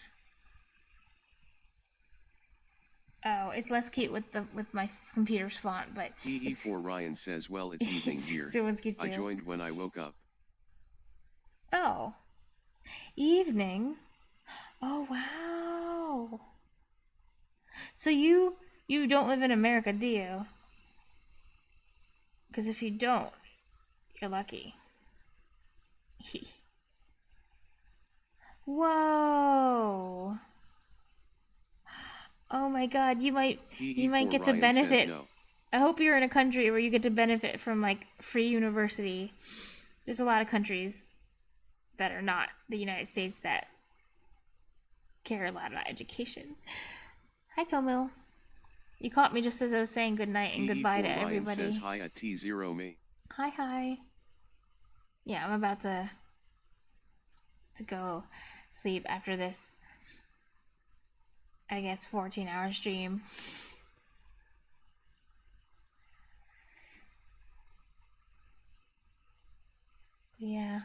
Oh, it's less cute with my computer's font, but DE4 Ryan says, well, it's evening here. So it's cute too. I joined when I woke up. Oh, evening. Oh wow. So you don't live in America, do you? Because if you don't, you're lucky. Whoa. Oh my god, you might get to Ryan benefit. No. I hope you're in a country where you get to benefit from like free university. There's a lot of countries that are not the United States that care a lot about education. Hi Tomil. You caught me just as I was saying goodnight and goodbye to Ryan everybody. Says hi at T0 me. Hi. Yeah, I'm about to go sleep after this, I guess, 14-hour stream. Yeah.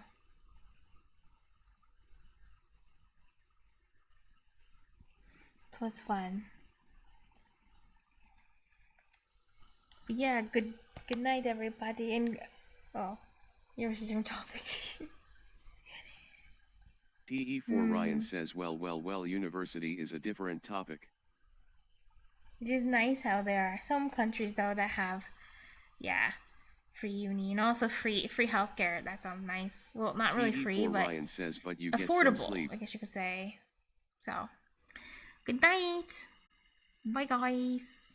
It was fun. But yeah, good night, everybody. And oh, you're a different topic. TE4 Ryan says, well, university is a different topic. It is nice how there are some countries though that have, yeah, free uni and also free healthcare. That sounds nice. Well, not really free, TE4 but Ryan says, but you get some affordable, sleep. I guess you could say. So, good night. Bye, guys.